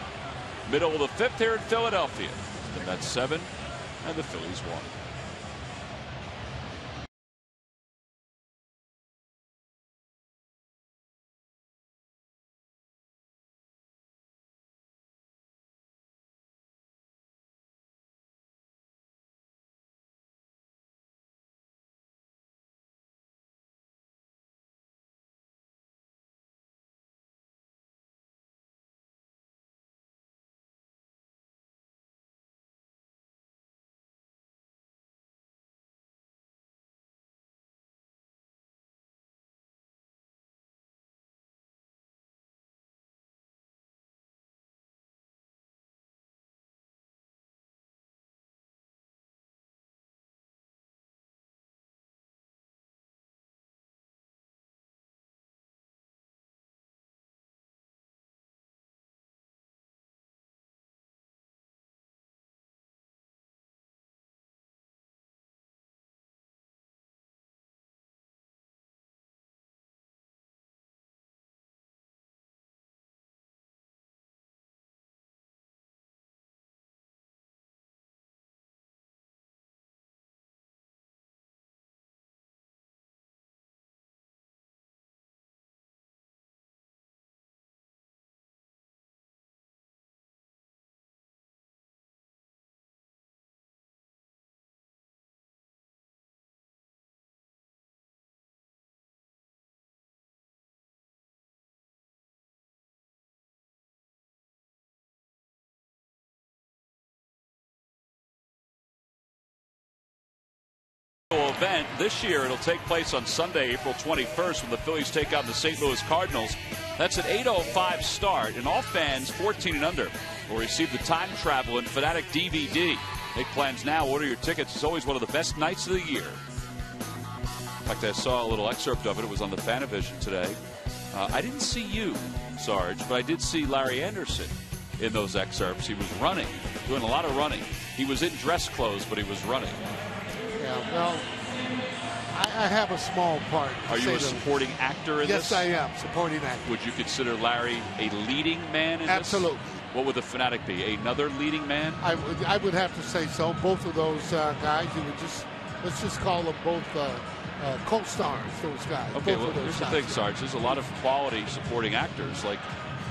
Middle of the 5th here in Philadelphia. The Mets 7 and the Phillies 1. Event this year. It'll take place on Sunday, April 21st, when the Phillies take on the St. Louis Cardinals. That's an 8:05 start, and all fans 14 and under will receive the Time Travel and Fanatic DVD. Make plans now. Order your tickets. It's always one of the best nights of the year. In fact, I saw a little excerpt of it. It was on the Fanavision today. I didn't see you, Sarge, but I did see Larry Anderson in those excerpts. He was running, doing a lot of running. He was in dress clothes, but he was running. Yeah, well, I have a small part. Are you a supporting actor in this? Yes, I am. Supporting actor. Would you consider Larry a leading man in Absolutely. this? What would the Fanatic be? Another leading man? I would have to say so. Both of those guys, you would let's just call them both co-stars, those guys. Okay, both well, here's the thing, Sarge. There's a lot of quality supporting actors like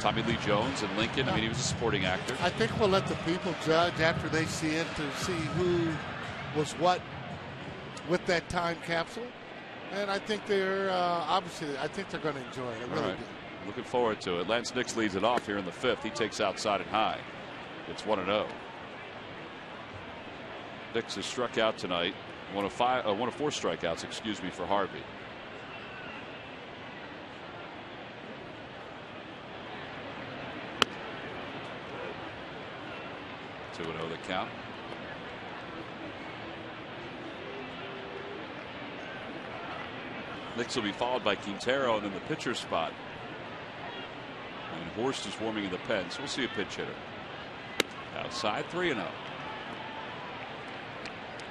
Tommy Lee Jones and Lincoln. I mean, he was a supporting actor. I think we'll let the people judge after they see it to see who was what with that time capsule. And I think they're obviously, I think they're going to enjoy it. I really do. Looking forward to it. Lance Nix leads it off here in the 5th. He takes outside and high. It's 1-0. Nix has struck out tonight. One of 4 strikeouts, excuse me, for Harvey. Two 2-0 the count. Nix will be followed by Quintero and then the pitcher spot. And Horst is warming in the pen, so we'll see a pinch hitter. Outside, 3-0.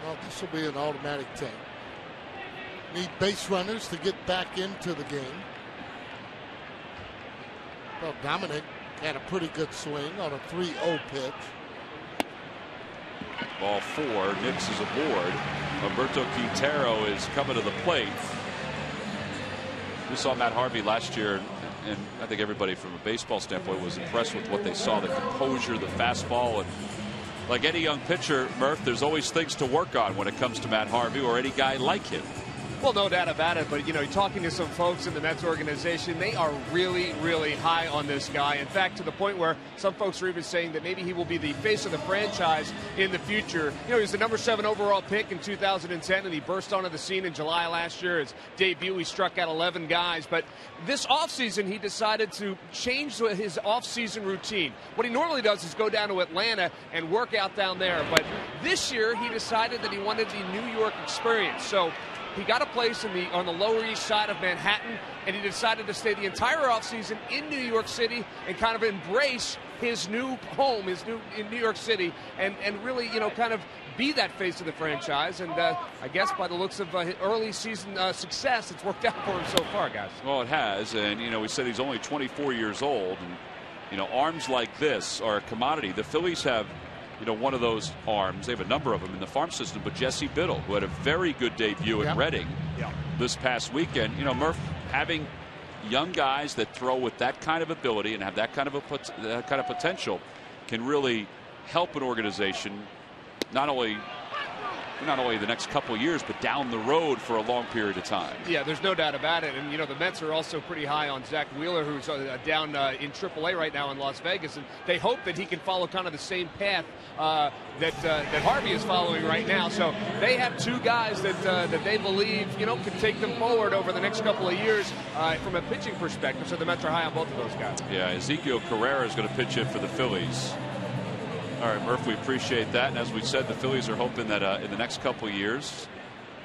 Well, this will be an automatic take. Need base runners to get back into the game. Well, Dominic had a pretty good swing on a 3-0 pitch. Ball 4. Nix is aboard. Humberto Quintero is coming to the plate. We saw Matt Harvey last year, and I think everybody from a baseball standpoint was impressed with what they saw, the composure, the fastball. And like any young pitcher, Murph, there's always things to work on when it comes to Matt Harvey or any guy like him. Well, no doubt about it, but, talking to some folks in the Mets organization, they are really, really high on this guy. In fact, to the point where some folks are even saying that maybe he will be the face of the franchise in the future. He was the number 7 overall pick in 2010, and he burst onto the scene in July last year. His debut, he struck out 11 guys. But this offseason, he decided to change his offseason routine. What he normally does is go down to Atlanta and work out down there. But this year, he decided that he wanted the New York experience. So he got a place on the Lower East Side of Manhattan, and he decided to stay the entire offseason in New York City and kind of embrace his new home, in New York City, and really, kind of be that face of the franchise. And I guess by the looks of early season success, it's worked out for him so far, guys. Well, it has, and we said he's only 24 years old, and arms like this are a commodity. The Phillies have one of those arms. They have a number of them in the farm system, but Jesse Biddle, who had a very good debut at Reading this past weekend. Murph, having young guys that throw with that kind of ability and have that kind of potential can really help an organization not only the next couple of years, but down the road for a long period of time. Yeah, there's no doubt about it. And, the Mets are also pretty high on Zach Wheeler, who's down in AAA right now in Las Vegas. And they hope that he can follow kind of the same path that Harvey is following right now. So they have 2 guys that they believe, can take them forward over the next couple of years from a pitching perspective. So the Mets are high on both of those guys. Yeah, Ezekiel Carrera is going to pitch in for the Phillies. All right, Murph, we appreciate that. And as we said, the Phillies are hoping that in the next couple of years,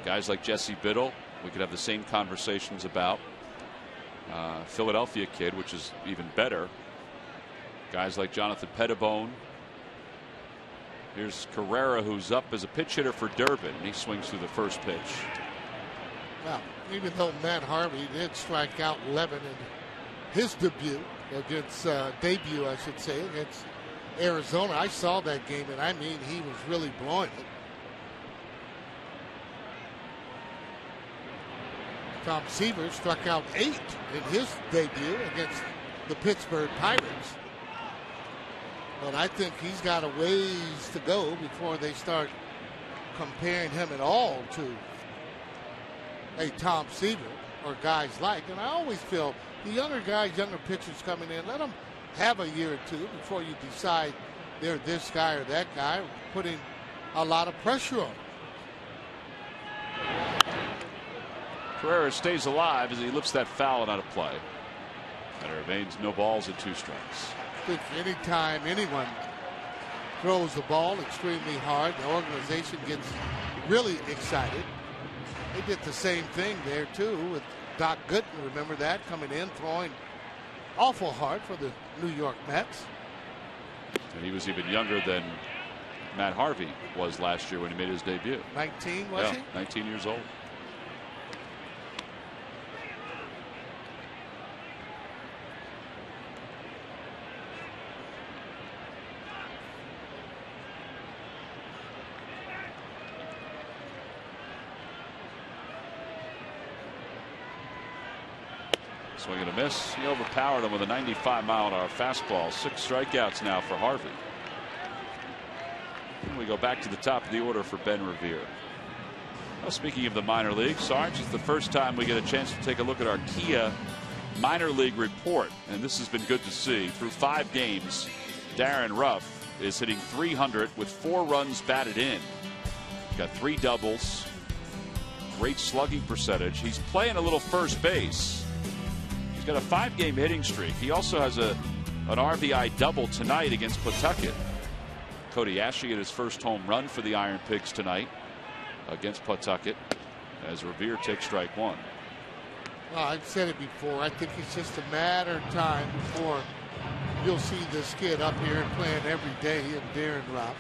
guys like Jesse Biddle, we could have the same conversations about. Philadelphia kid, which is even better. Guys like Jonathan Pettibone. Here's Carrera, who's up as a pitch hitter for Durbin. He swings through the first pitch. Well, even though Matt Harvey did strike out 11 in his debut against against Arizona, I saw that game, and he was really blowing it. Tom Seaver struck out 8 in his debut against the Pittsburgh Pirates. But I think he's got a ways to go before they start comparing him at all to a Tom Seaver or guys like. And I always feel the younger guys, younger pitchers coming in, let them have a year or 2 before you decide they're this guy or that guy, putting a lot of pressure on them. Carrera stays alive as he lifts that foul and out of play. And it remains no balls and 2 strikes. I think anytime anyone throws the ball extremely hard, the organization gets really excited. They did the same thing there too with Doc Gooden. Remember that, coming in throwing awful hard for the New York Mets. And he was even younger than Matt Harvey was last year when he made his debut. 19 was he? 19 years old. Swing and a miss. He overpowered him with a 95-mile-an-hour fastball. 6 strikeouts now for Harvey. And we go back to the top of the order for Ben Revere. Well, speaking of the minor league, Sarge, it's the first time we get a chance to take a look at our Kia minor league report, and this has been good to see. Through 5 games, Darren Ruff is hitting .300 with 4 runs batted in. Got 3 doubles. Great slugging percentage. He's playing a little first base. He's got a 5-game hitting streak. He also has an RBI double tonight against Pawtucket. Cody Ashley hit his first home run for the Iron Pigs tonight against Pawtucket as Revere takes strike 1. Well, I've said it before. I think it's just a matter of time before you'll see this kid up here playing every day in Darren Ruff.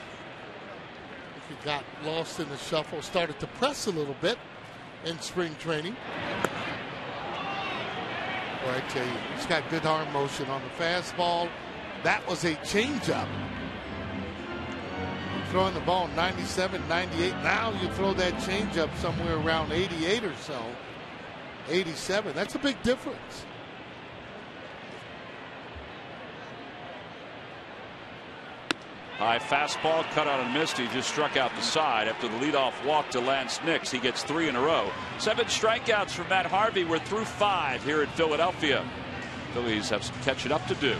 If he got lost in the shuffle, started to press a little bit in spring training. Well, I tell you, he's got good arm motion on the fastball. That was a changeup. Throwing the ball 97, 98. Now you throw that changeup somewhere around 88 or so. 87. That's a big difference. High fastball, cut out and missed. He just struck out the side after the leadoff walk to Lance Nix. He gets 3 in a row. 7 strikeouts from Matt Harvey. We're through 5 here in Philadelphia. Phillies have some catching up to do.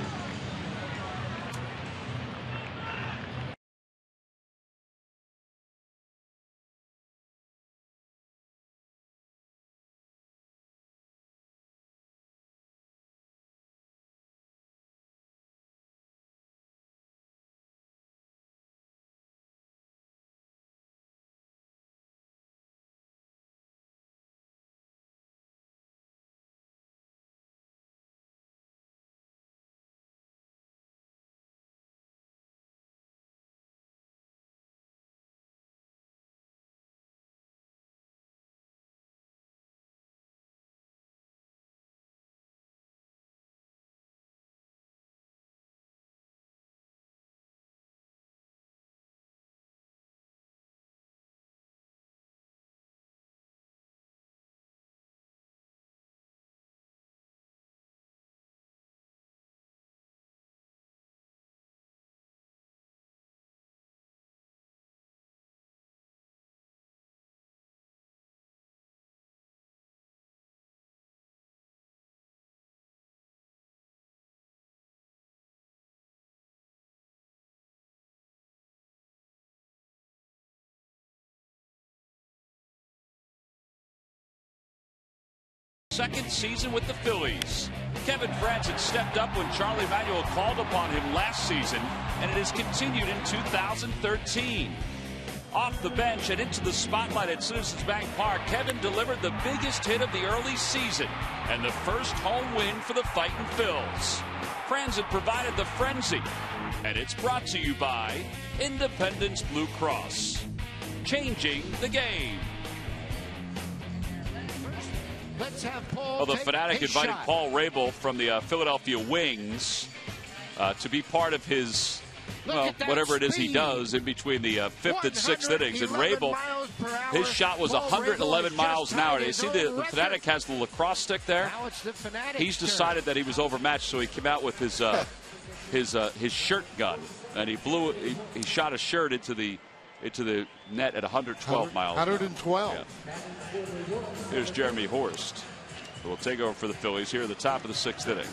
Second season with the Phillies. Kevin Frandsen stepped up when Charlie Manuel called upon him last season, and it has continued in 2013. Off the bench and into the spotlight at Citizens Bank Park, Kevin delivered the biggest hit of the early season and the first home win for the Fightin' Phils. Frandsen provided the frenzy, and it's brought to you by Independence Blue Cross. Changing the game. Well, the Fanatic invited Paul Rabel from the Philadelphia Wings to be part of his, well, whatever it is he does in between the 5th and 6th innings. And Rabel, his shot was 111 miles an hour. You see the Fanatic has the lacrosse stick there? He's decided that he was overmatched, so he came out with his shirt gun, and he shot a shirt into the net at 112 miles. 112. Yeah. Here's Jeremy Horst, who will take over for the Phillies here at the top of the 6th inning.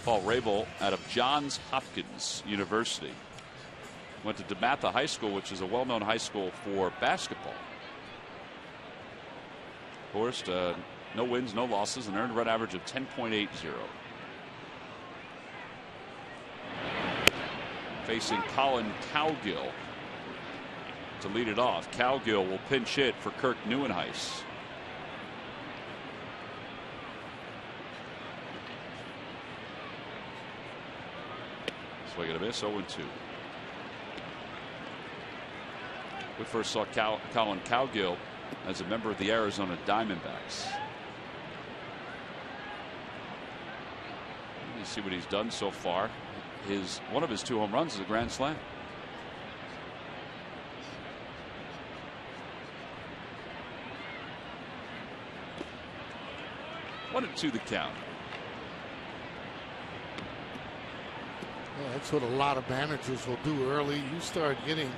Paul Rabel out of Johns Hopkins University. Went to DeMatha High School, which is a well-known high school for basketball. Horst, no wins, no losses, an earned run average of 10.80. Facing Colin Cowgill to lead it off. Cowgill will pinch hit for Kirk Neuenhuis. Swing and a miss, 0-2. We first saw Colin Cowgill as a member of the Arizona Diamondbacks. You see what he's done so far. One of his 2 home runs is a grand slam. One and 2 the count. Yeah, that's what a lot of managers will do early. You start getting,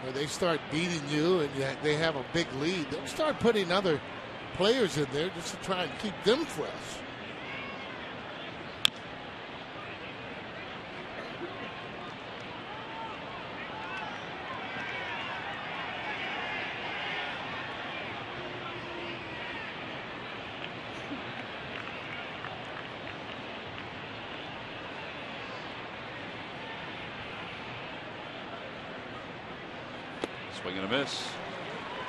or they start beating you, and they have a big lead. They'll start putting other players in there just to try and keep them fresh. Swing and a miss.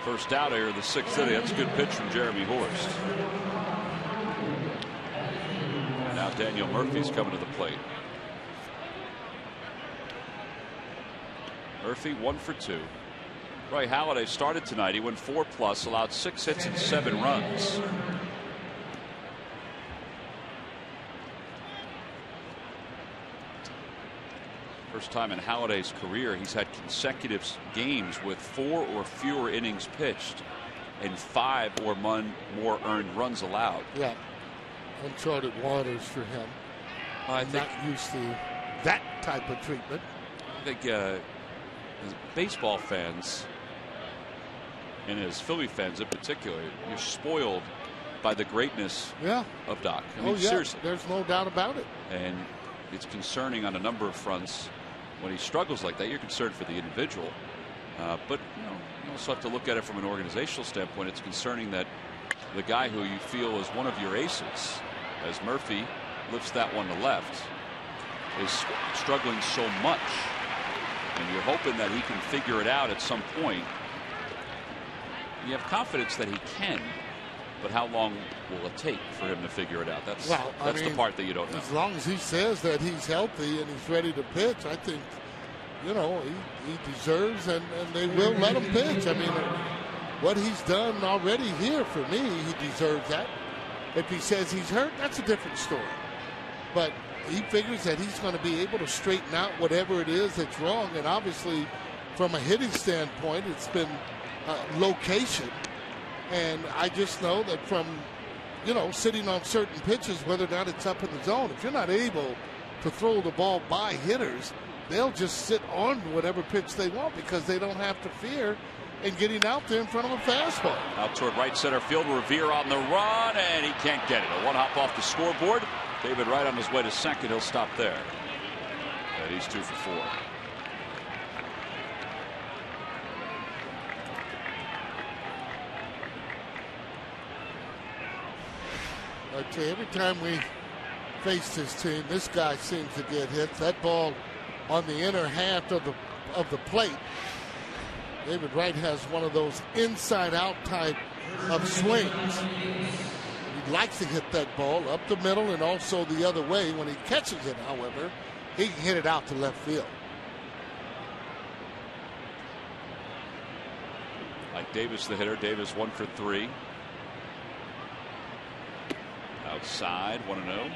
First out here in the 6th inning. That's a good pitch from Jeremy Horst. Now Daniel Murphy's coming to the plate. Murphy 1 for 2. Roy Halladay started tonight. He went 4+, allowed 6 hits and 7 runs. First time in Halladay's career he's had consecutive games with 4 or fewer innings pitched and 5 or more earned runs allowed. Yeah, uncharted waters for him. I'm not used to that type of treatment. I think as baseball fans, and as Philly fans in particular, you're spoiled by the greatness of Doc. I mean, seriously. There's no doubt about it. And it's concerning on a number of fronts. When he struggles like that, you're concerned for the individual. But you also have to look at it from an organizational standpoint. It's concerning that the guy who you feel is one of your aces, as Murphy lifts that one to left, is struggling so much. And you're hoping that he can figure it out at some point. You have confidence that he can, but how long will it take for him to figure it out? That's the part that you don't know. As long as he says that he's healthy and he's ready to pitch, I think, he deserves and they will let him pitch. I mean, what he's done already here, for me, he deserves that. If he says he's hurt, that's a different story. But he figures that he's going to be able to straighten out whatever it is that's wrong. And obviously, from a hitting standpoint, it's been location. And I just know that from, sitting on certain pitches, whether or not it's up in the zone, if you're not able to throw the ball by hitters, they'll just sit on whatever pitch they want because they don't have to fear in getting out there in front of a fastball. Out toward right center field, Revere on the run, and he can't get it. A one hop off the scoreboard. David Wright on his way to second. He'll stop there. And he's 2 for 4. I tell you, every time we face this team, this guy seems to get hit. That ball on the inner half of the plate. David Wright has one of those inside-out type of swings. He likes to hit that ball up the middle and also the other way. When he catches it, however, he can hit it out to left field. Like Davis, the hitter. Davis 1 for 3. Outside, 1-0.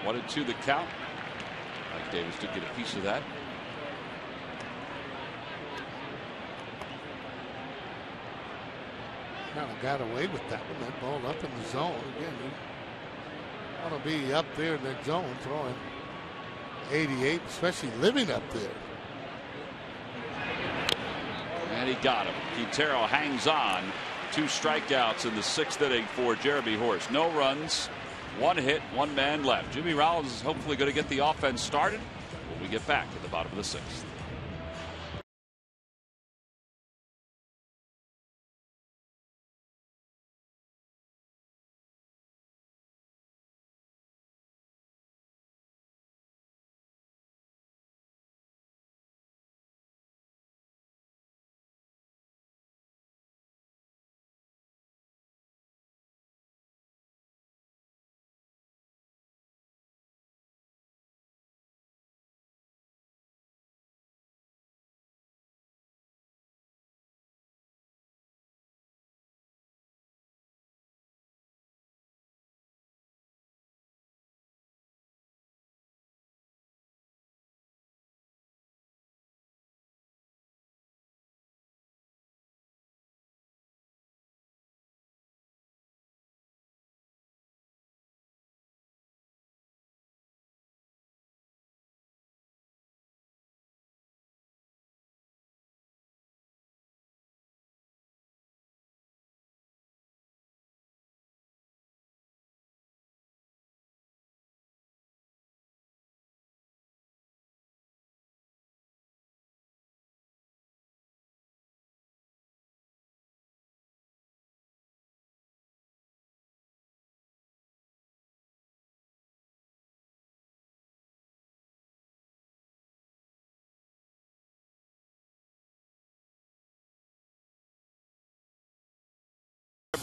One and 2 the count. Mike Davis did get a piece of that. Kind of got away with that one. That ball up in the zone. Again, you want to be up there in that zone throwing 88, especially living up there. And he got him. Quintero hangs on. 2 strikeouts in the 6th inning for Jeremy Horst. No runs. 1 hit, 1 man left. Jimmy Rollins is hopefully going to get the offense started when we get back at the bottom of the 6th.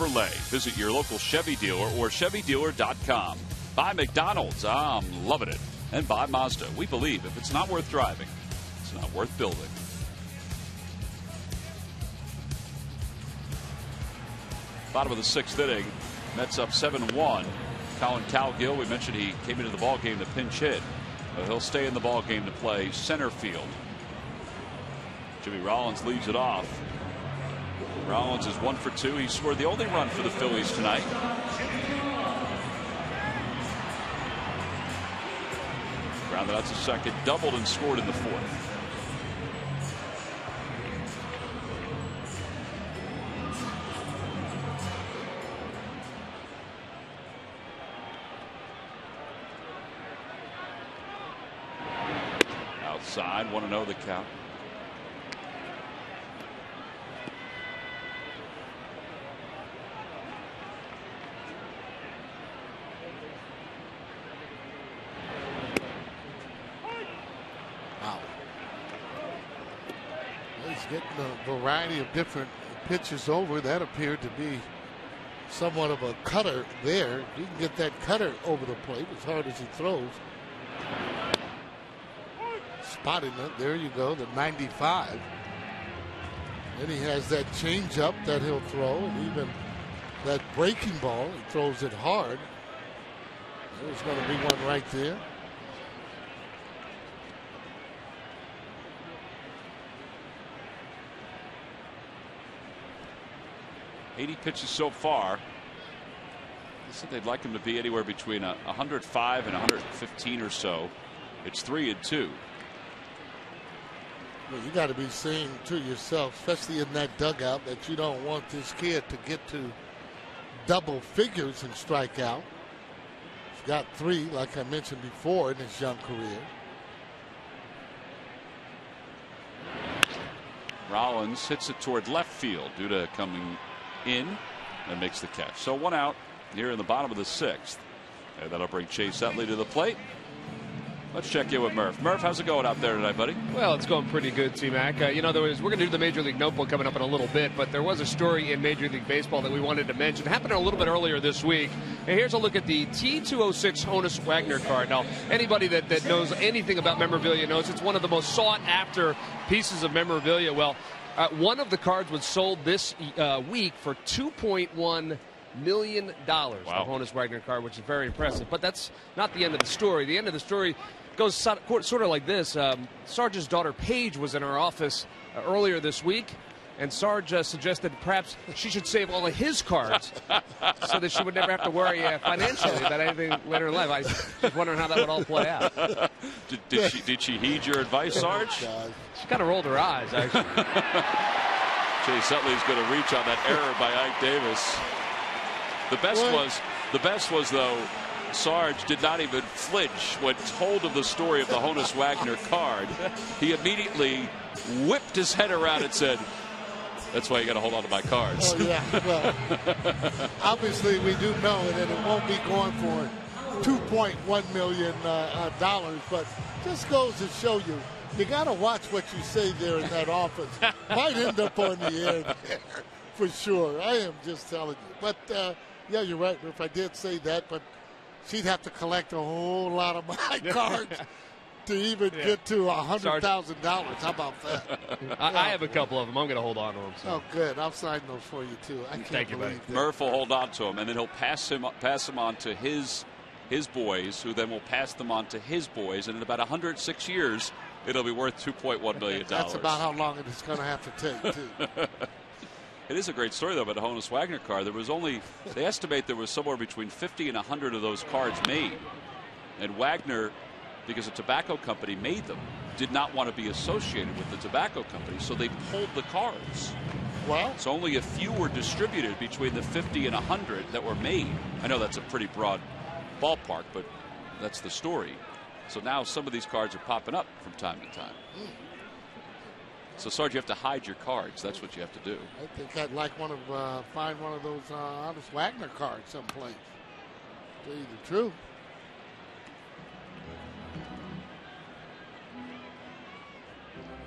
Chevrolet. Visit your local Chevy dealer or ChevyDealer.com. By McDonald's, I'm loving it. And by Mazda, we believe if it's not worth driving, it's not worth building. Bottom of the 6th inning, Mets up 7-1. Colin Cowgill, we mentioned he came into the ball game to pinch hit. But he'll stay in the ball game to play center field. Jimmy Rollins leads it off. Rollins is 1 for 2. He scored the only run for the Phillies tonight. Grounded out to second, doubled and scored in the 4th. Outside, 1-0 the count. Getting a variety of different pitches over. That appeared to be somewhat of a cutter there. You can get that cutter over the plate as hard as he throws. Spotting it. There you go, the 95. Then he has that changeup that he'll throw, and even that breaking ball. He throws it hard. There's going to be one right there. 80 pitches so far. They said they'd like him to be anywhere between 105 and 115 or so. It's 3-2. Well, you got to be saying to yourself, especially in that dugout, that you don't want this kid to get to double figures and strike out. He's got 3, like I mentioned before, in his young career. Rollins hits it toward left field due to coming in and makes the catch. So 1 out here in the bottom of the 6th. And that'll bring Chase Utley to the plate. Let's check in with Murph. Murph, how's it going out there tonight, buddy? Well, it's going pretty good, T-Mac. We're going to do the Major League Notebook coming up in a little bit, but there was a story in Major League Baseball that we wanted to mention. It happened a little bit earlier this week. And here's a look at the T206 Honus Wagner card. Now, anybody that knows anything about memorabilia knows it's one of the most sought-after pieces of memorabilia. Well, one of the cards was sold this week for $2.1 million. Wow. The Honus Wagner card, which is very impressive. But that's not the end of the story. The end of the story goes sort of like this. Sarge's daughter Paige was in our office earlier this week, and Sarge suggested perhaps she should save all of his cards so that she would never have to worry financially about anything later in life. I was wondering how that would all play out. Did she heed your advice, Sarge? She kind of rolled her eyes, actually. Chase Utley's going to reach on that error by Ike Davis. The best was though, Sarge did not even flinch when told of the story of the Honus Wagner card. He immediately whipped his head around and said, "That's why you got to hold on to my cards." Oh, yeah. Well, obviously we do know that it won't be going for $2.1 million, but just goes to show you, you got to watch what you say there in that office. Might end up on the air there, for sure. I am just telling you. But, yeah, you're right, if I did say that, but she'd have to collect a whole lot of my cards to even get to $100,000. How about that? I have a couple of them. I'm going to hold on to them. So. Oh, good. I'll sign those for you, too. I can't believe that. Murph will hold on to them, and then he'll pass them on to his boys, who then will pass them on to his boys, and in about 106 years, it'll be worth $2.1 million. That's about how long it is going to have to take, too. It is a great story, though, about the Honus Wagner card. There was they estimate there was somewhere between 50 and 100 of those cards made. And Wagner, because a tobacco company made them, did not want to be associated with the tobacco company, so they pulled the cards. Well, so only a few were distributed between the 50 and 100 that were made. I know that's a pretty broad ballpark, but that's the story. So now some of these cards are popping up from time to time. So, Sarge, you have to hide your cards. That's what you have to do. I think I'd like find one of those Honus Wagner cards someplace. To tell you the truth.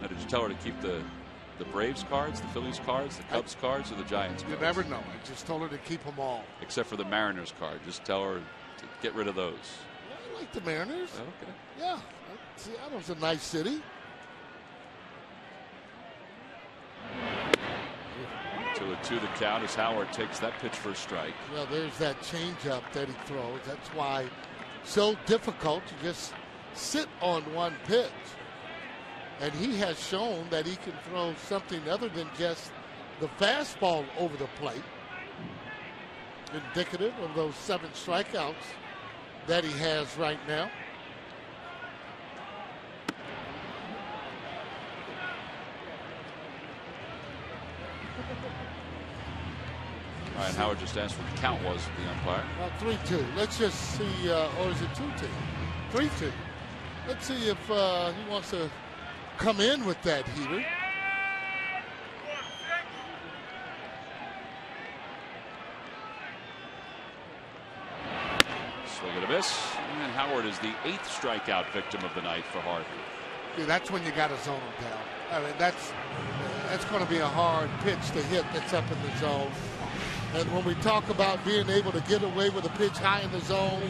Now, did you tell her to keep the the Braves cards, the Phillies cards, the Cubs cards, or the Giants cards? You never know. I just told her to keep them all. Except for the Mariners card. Just tell her to get rid of those. I like the Mariners. Okay. Yeah. Seattle's a nice city. 2-2 the count as Howard takes that pitch for a strike. Well, there's that changeup that he throws. That's why so difficult to just sit on one pitch. And he has shown that he can throw something other than just the fastball over the plate. Indicative of those 7 strikeouts that he has right now. Ryan Howard just asked what the count was for the umpire. 3-2. Let's just see, or is it 2-2? 3-2. Let's see if he wants to come in with that heater. Swing and a miss. And Howard is the 8th strikeout victim of the night for Harvey. Yeah, that's when you got to zone him down. I mean, that's going to be a hard pitch to hit that's up in the zone. And when we talk about being able to get away with a pitch high in the zone,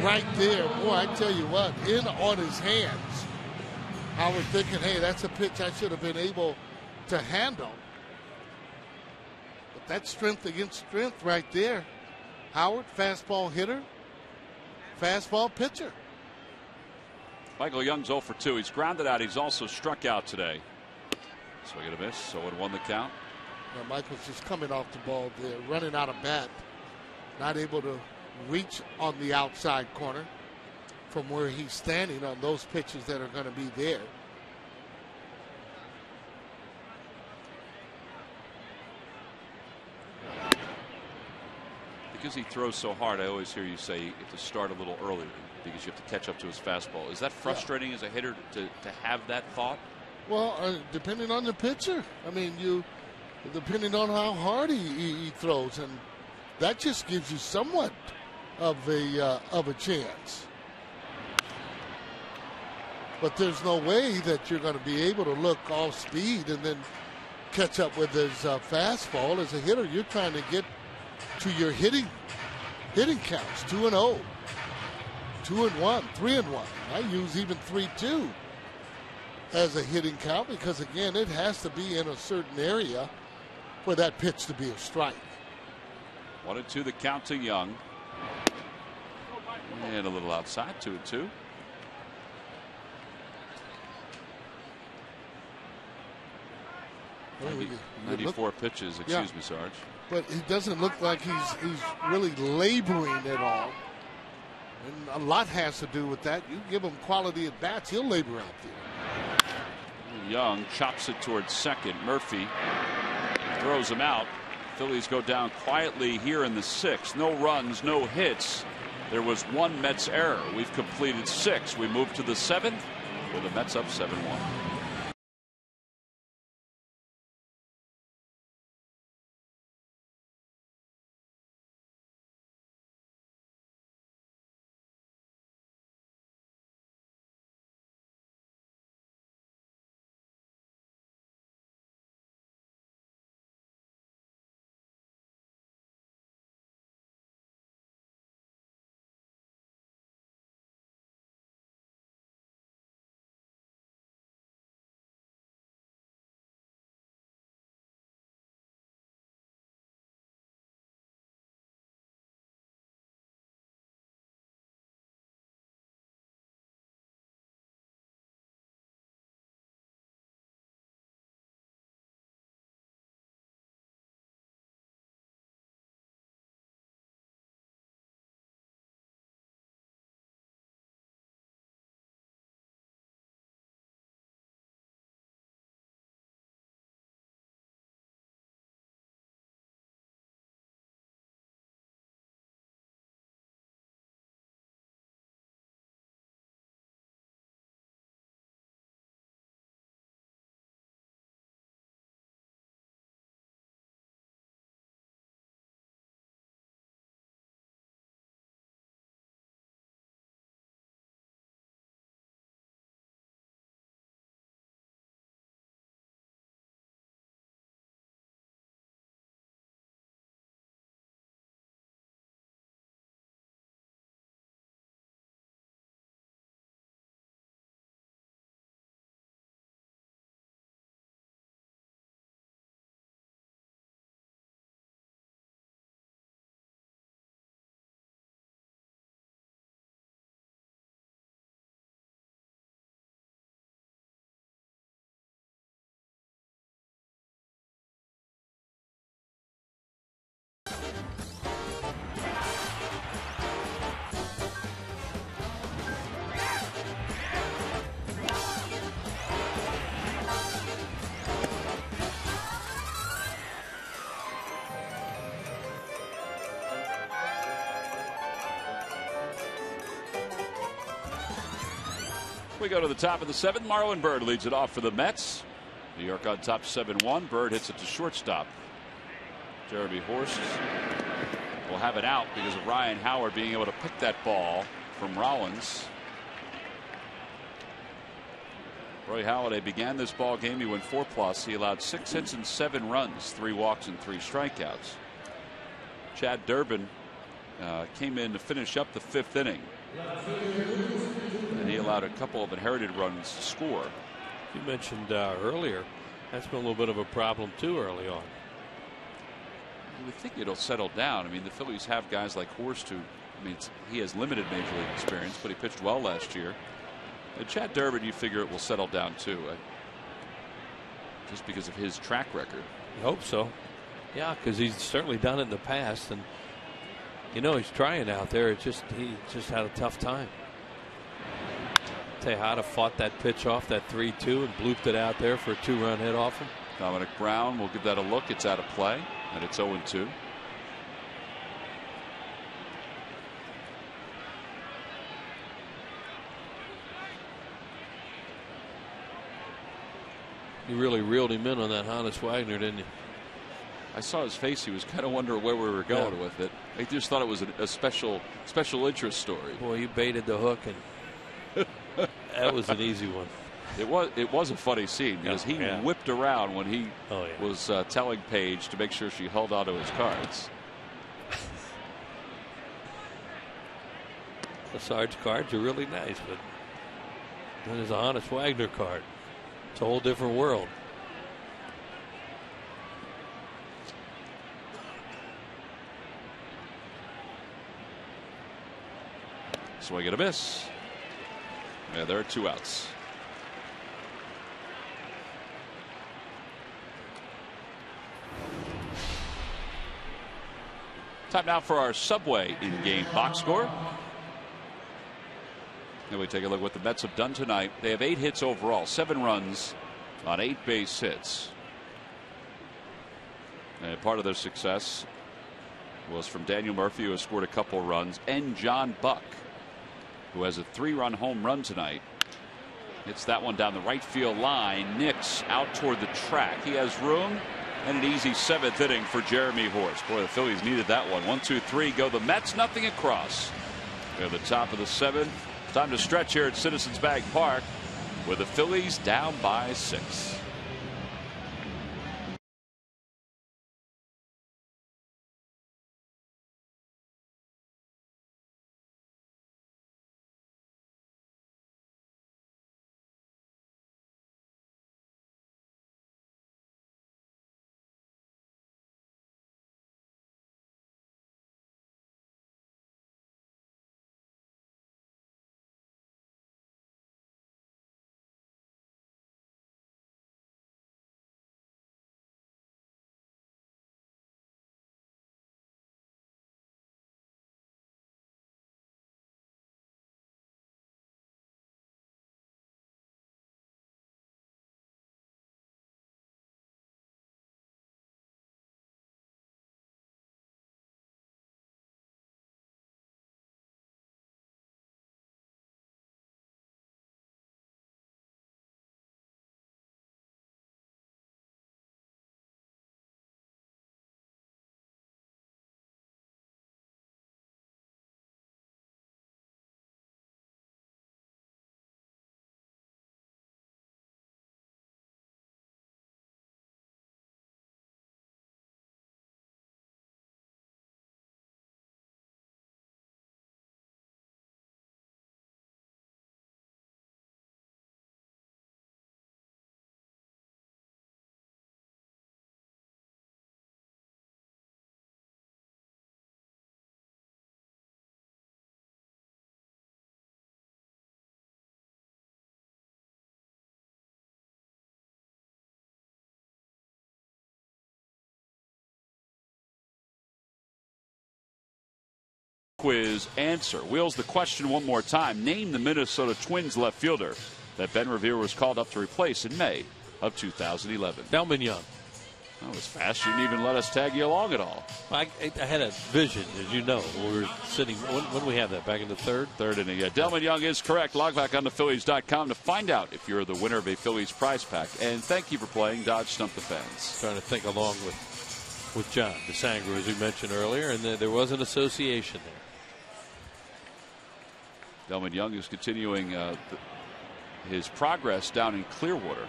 right there, boy, I tell you what, in on his hands, Howard thinking, hey, that's a pitch I should have been able to handle. But that's strength against strength right there. Howard, fastball hitter, fastball pitcher. Michael Young's 0 for 2. He's grounded out. He's also struck out today. Swing and a miss. 0-1 the count. Now Michael's just coming off the ball there, running out of bat. Not able to reach on the outside corner from where he's standing on those pitches that are going to be there. Because he throws so hard, I always hear you say you have to start a little earlier because you have to catch up to his fastball. Is that frustrating as a hitter to have that thought? Well, depending on the pitcher. I mean, depending on how hard he throws, and that just gives you somewhat of a chance. But there's no way that you're going to be able to look off speed and then catch up with his fastball. As a hitter, you're trying to get to your hitting counts. 2-0, 2-1, 3-1. I use even 3-2 as a hitting count because, again, it has to be in a certain area for that pitch to be a strike. 1-2 the count to Young. And a little outside, 2-2. Well, 94 pitches, excuse me, Sarge. But he doesn't look like he's really laboring at all. And a lot has to do with that. You give him quality at bats, he'll labor out there. Young chops it towards second. Murphy throws him out. Phillies go down quietly here in the 6th. No runs, no hits. There was 1 Mets error. We've completed 6. We move to the 7th with the Mets up 7-1. We go to the top of the 7th. Marlon Byrd leads it off for the Mets. New York on top 7-1. Byrd hits it to shortstop. Jeremy Horst will have it out because of Ryan Howard being able to pick that ball from Rollins. Roy Halladay began this ball game. He went 4+. He allowed 6 hits and 7 runs, 3 walks and 3 strikeouts. Chad Durbin came in to finish up the 5th inning. And he allowed a couple of inherited runs to score. You mentioned earlier that's been a little bit of a problem too early on. You would think it'll settle down. I mean, the Phillies have guys like Horst who, I mean, he has limited major league experience, but he pitched well last year. And Chad Durbin, you figure it will settle down too, just because of his track record. I hope so. Yeah, because he's certainly done it in the past, and you know he's trying out there. He just had a tough time. Tejada fought that pitch off, that 3-2, and blooped it out there for a 2-run hit off him. Dominic Brown will give that a look. It's out of play, and it's 0-2. You really reeled him in on that Honus Wagner, didn't you? I saw his face. He was kind of wondering where we were going with it. I just thought it was a special interest story. Boy, you baited the hook, and that was an easy one. It was a funny scene because he whipped around when he was telling Paige to make sure she held onto his cards. The Sarge cards are really nice, but then there's a Honus Wagner card. It's a whole different world. Swing and a miss. Yeah, there are 2 outs. Time now for our Subway in-game box score. And we take a look at what the Mets have done tonight. They have 8 hits overall, 7 runs on 8 base hits. And part of their success was from Daniel Murphy, who has scored a couple runs, and John Buck, who has a 3-run home run tonight. Hits that one down the right field line. Nix out toward the track. He has room, and an easy 7th inning for Jeremy Horst. Boy, the Phillies needed that one. 1, 2, 3 go the Mets, nothing across. They're at the top of the 7th. Time to stretch here at Citizens Bank Park, with the Phillies down by 6. Quiz answer. Wheels the question one more time. Name the Minnesota Twins left fielder that Ben Revere was called up to replace in May of 2011. Delman Young. That was fast. You didn't even let us tag you along at all. I had a vision, as you know. We were sitting. When we have that? Back in the third? Third inning. Yeah. Delman Young is correct. Log back on to Phillies.com to find out if you're the winner of a Phillies prize pack. And thank you for playing Dodge Stump the Fence. Trying to think along with John DeSangro, as we mentioned earlier, and there was an association there. Delman Young is continuing his progress down in Clearwater.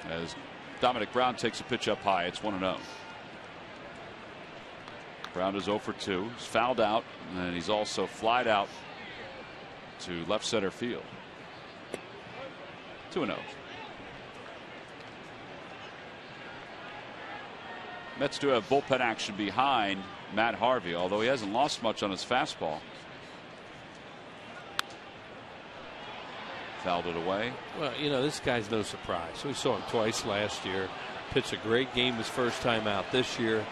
As Dominic Brown takes a pitch up high, it's 1-0. Brown is 0 for 2. He's fouled out, and he's also flied out to left center field. 2-0. Mets do have bullpen action behind Matt Harvey, although he hasn't lost much on his fastball. Fouled it away. Well, you know, this guy's no surprise. We saw him twice last year. Pitched a great game his first time out this year.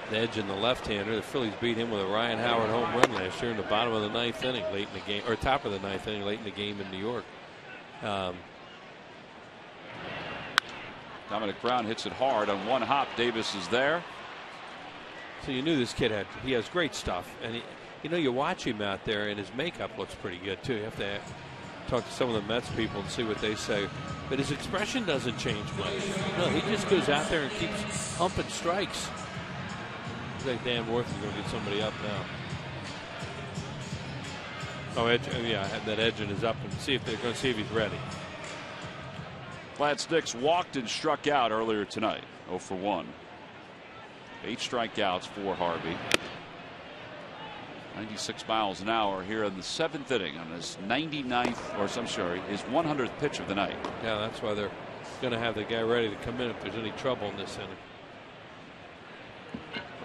The edge in the left-hander. The Phillies beat him with a Ryan Howard home run last year in the bottom of the ninth inning, late in the game, or top of the ninth inning, late in the game in New York. Dominic Brown hits it hard on one hop. Davis is there. So you knew this kid he has great stuff, and you know, you watch him out there, and his makeup looks pretty good too. You have to talk to some of the Mets people and see what they say. But his expression doesn't change much. No, he just goes out there and keeps humping strikes. Looks like Dan Worth is going to get somebody up now. Oh, yeah, that Edgin is up, and see if they're going to see if he's ready. Vlad Sticks walked and struck out earlier tonight. 0 for 1. 8 strikeouts for Harvey. 96 miles an hour here in the 7th inning on his 99th, or I'm sorry, his 100th pitch of the night. Yeah, that's why they're going to have the guy ready to come in if there's any trouble in this inning.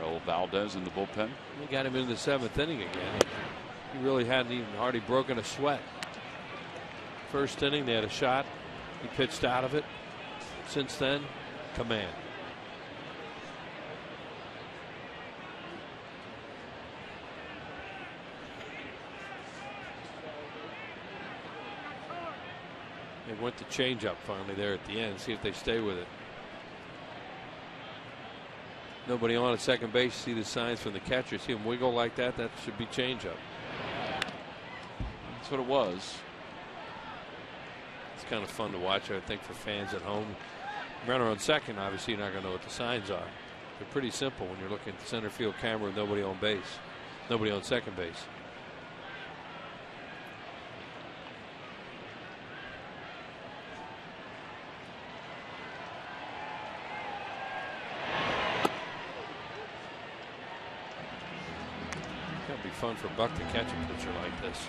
Raul Valdez in the bullpen. We got him in the 7th inning again. He really hadn't even hardly broken a sweat. First inning, they had a shot. He pitched out of it. Since then, command. They went to change up finally there at the end. See if they stay with it. Nobody on at second base. See the signs from the catcher. See him wiggle like that. That should be change up. That's what it was. It's kind of fun to watch, I think, for fans at home. Runner on second, obviously, you're not going to know what the signs are. They're pretty simple when you're looking at the center field camera with nobody on base, nobody on second base. It'd be fun for Buck to catch a pitcher like this.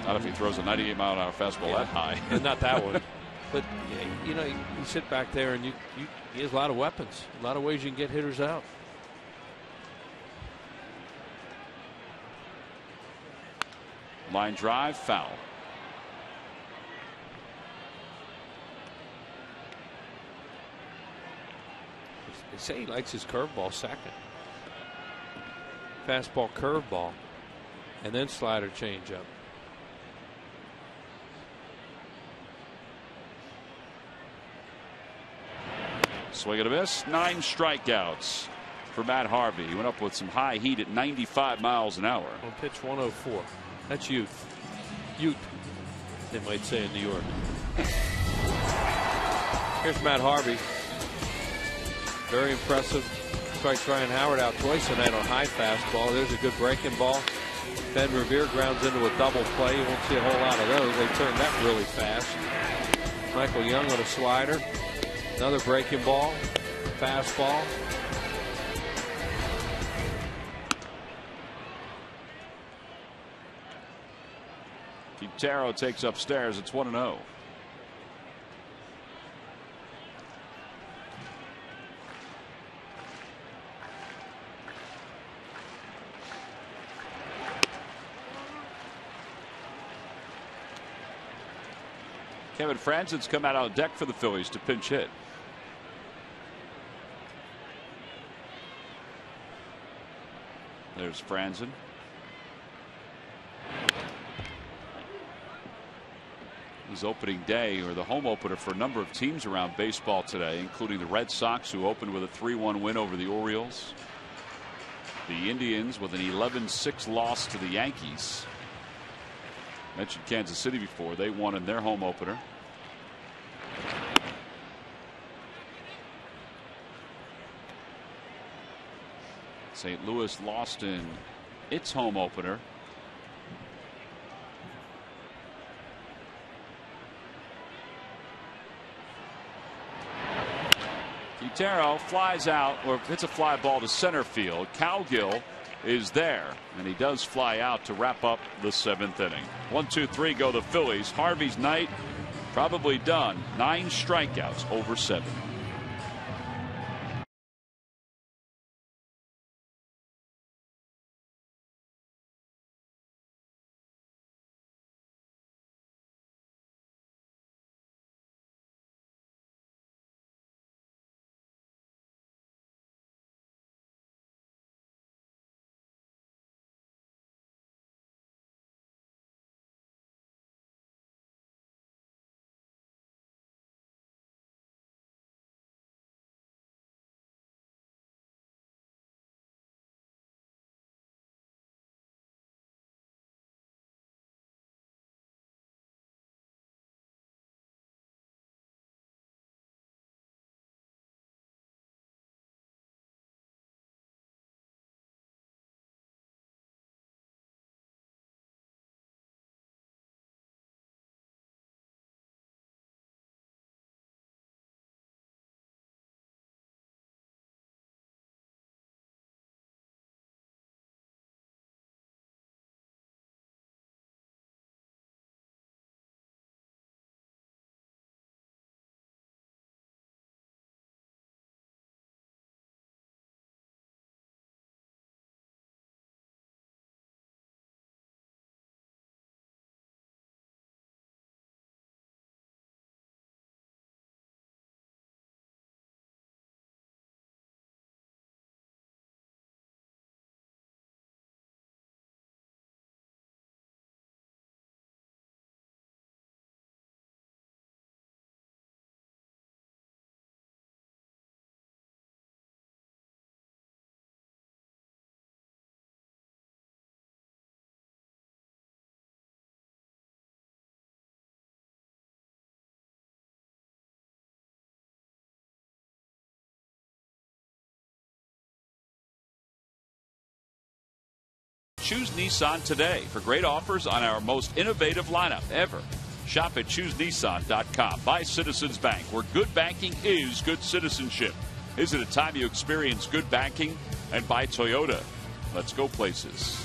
Not if he throws a 98-mile-an-hour fastball that high. And not that one. But, you know, you sit back there and he has a lot of weapons, a lot of ways you can get hitters out. Line drive, foul. They say he likes his curveball second. Fastball, curveball, and then slider changeup. Swing and a miss. 9 strikeouts for Matt Harvey. He went up with some high heat at 95 miles an hour. On pitch 104. That's youth. Ute, they might say in New York. Here's Matt Harvey. Very impressive. Strikes Ryan Howard out twice tonight on high fastball. There's a good breaking ball. Ben Revere grounds into a double play. You won't see a whole lot of those. They turned that really fast. Michael Young with a slider. Another breaking ball. Fastball. Quintero takes upstairs. It's 1-0. Kevin Franzen's come out on deck for the Phillies to pinch hit. There's Franzen. was opening day, or the home opener, for a number of teams around baseball today, including the Red Sox, who opened with a 3-1 win over the Orioles. The Indians with an 11-6 loss to the Yankees. Mentioned Kansas City before. They won in their home opener. St. Louis lost in its home opener. Quintero flies out, or hits a fly ball to center field. Cowgill is there, and he does fly out to wrap up the 7th inning. 1, 2, 3 go the Phillies. Harvey's night probably done. 9 strikeouts over 7. Choose Nissan today for great offers on our most innovative lineup ever. Shop at ChooseNissan.com. By Citizens Bank, where good banking is good citizenship. Is it a time you experience good banking? And by Toyota. Let's go places.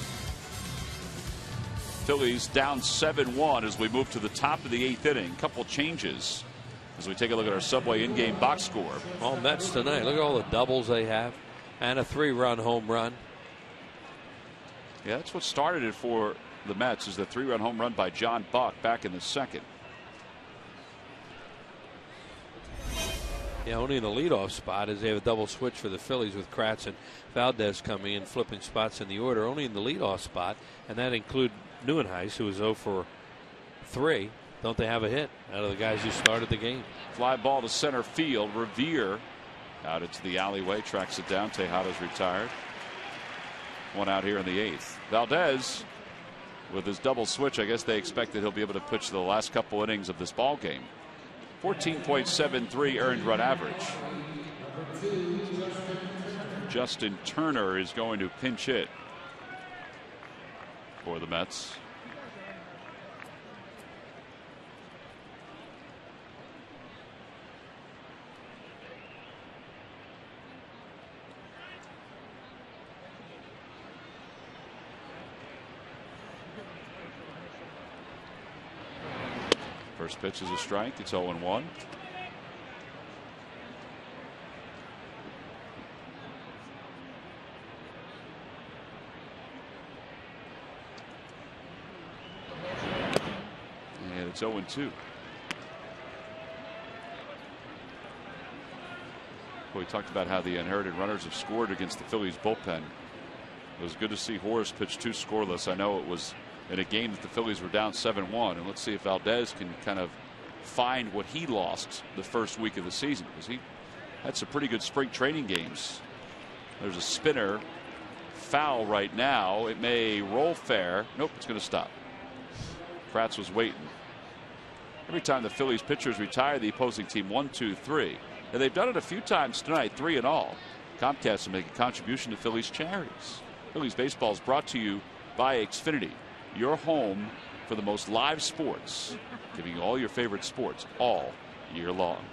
Phillies down 7-1 as we move to the top of the 8th inning. Couple changes as we take a look at our Subway in-game box score. All Mets tonight. Look at all the doubles they have, and a 3-run home run. Yeah, that's what started it for the Mets, is the 3-run home run by John Buck back in the 2nd. Yeah, only in the leadoff spot, as they have a double switch for the Phillies with Kratz and Valdez coming in, flipping spots in the order. Only in the leadoff spot, and that include Neuenhuis, who was 0 for 3. Don't they have a hit out of the guys who started the game? Fly ball to center field. Revere out into the alleyway, tracks it down. Tejada's retired. One out here in the 8th. Valdez with his double switch. I guess they expect that he'll be able to pitch the last couple innings of this ball game. 14.73 earned run average. Justin Turner is going to pinch hit for the Mets. First pitch is a strike. It's 0-1. And it's 0-2. We talked about how the inherited runners have scored against the Phillies bullpen. It was good to see Horace pitch 2 scoreless. I know it was in a game that the Phillies were down 7-1. And let's see if Valdez can kind of find what he lost the first week of the season, because he had some pretty good spring training games. There's a spinner, foul right now. It may roll fair. Nope, it's going to stop. Kratz was waiting. Every time the Phillies pitchers retire, the opposing team 1, 2, 3. And they've done it a few times tonight, 3 in all. Comcast will make a contribution to Phillies charities. Phillies baseball is brought to you by Xfinity, your home for the most live sports, giving you all your favorite sports all year long.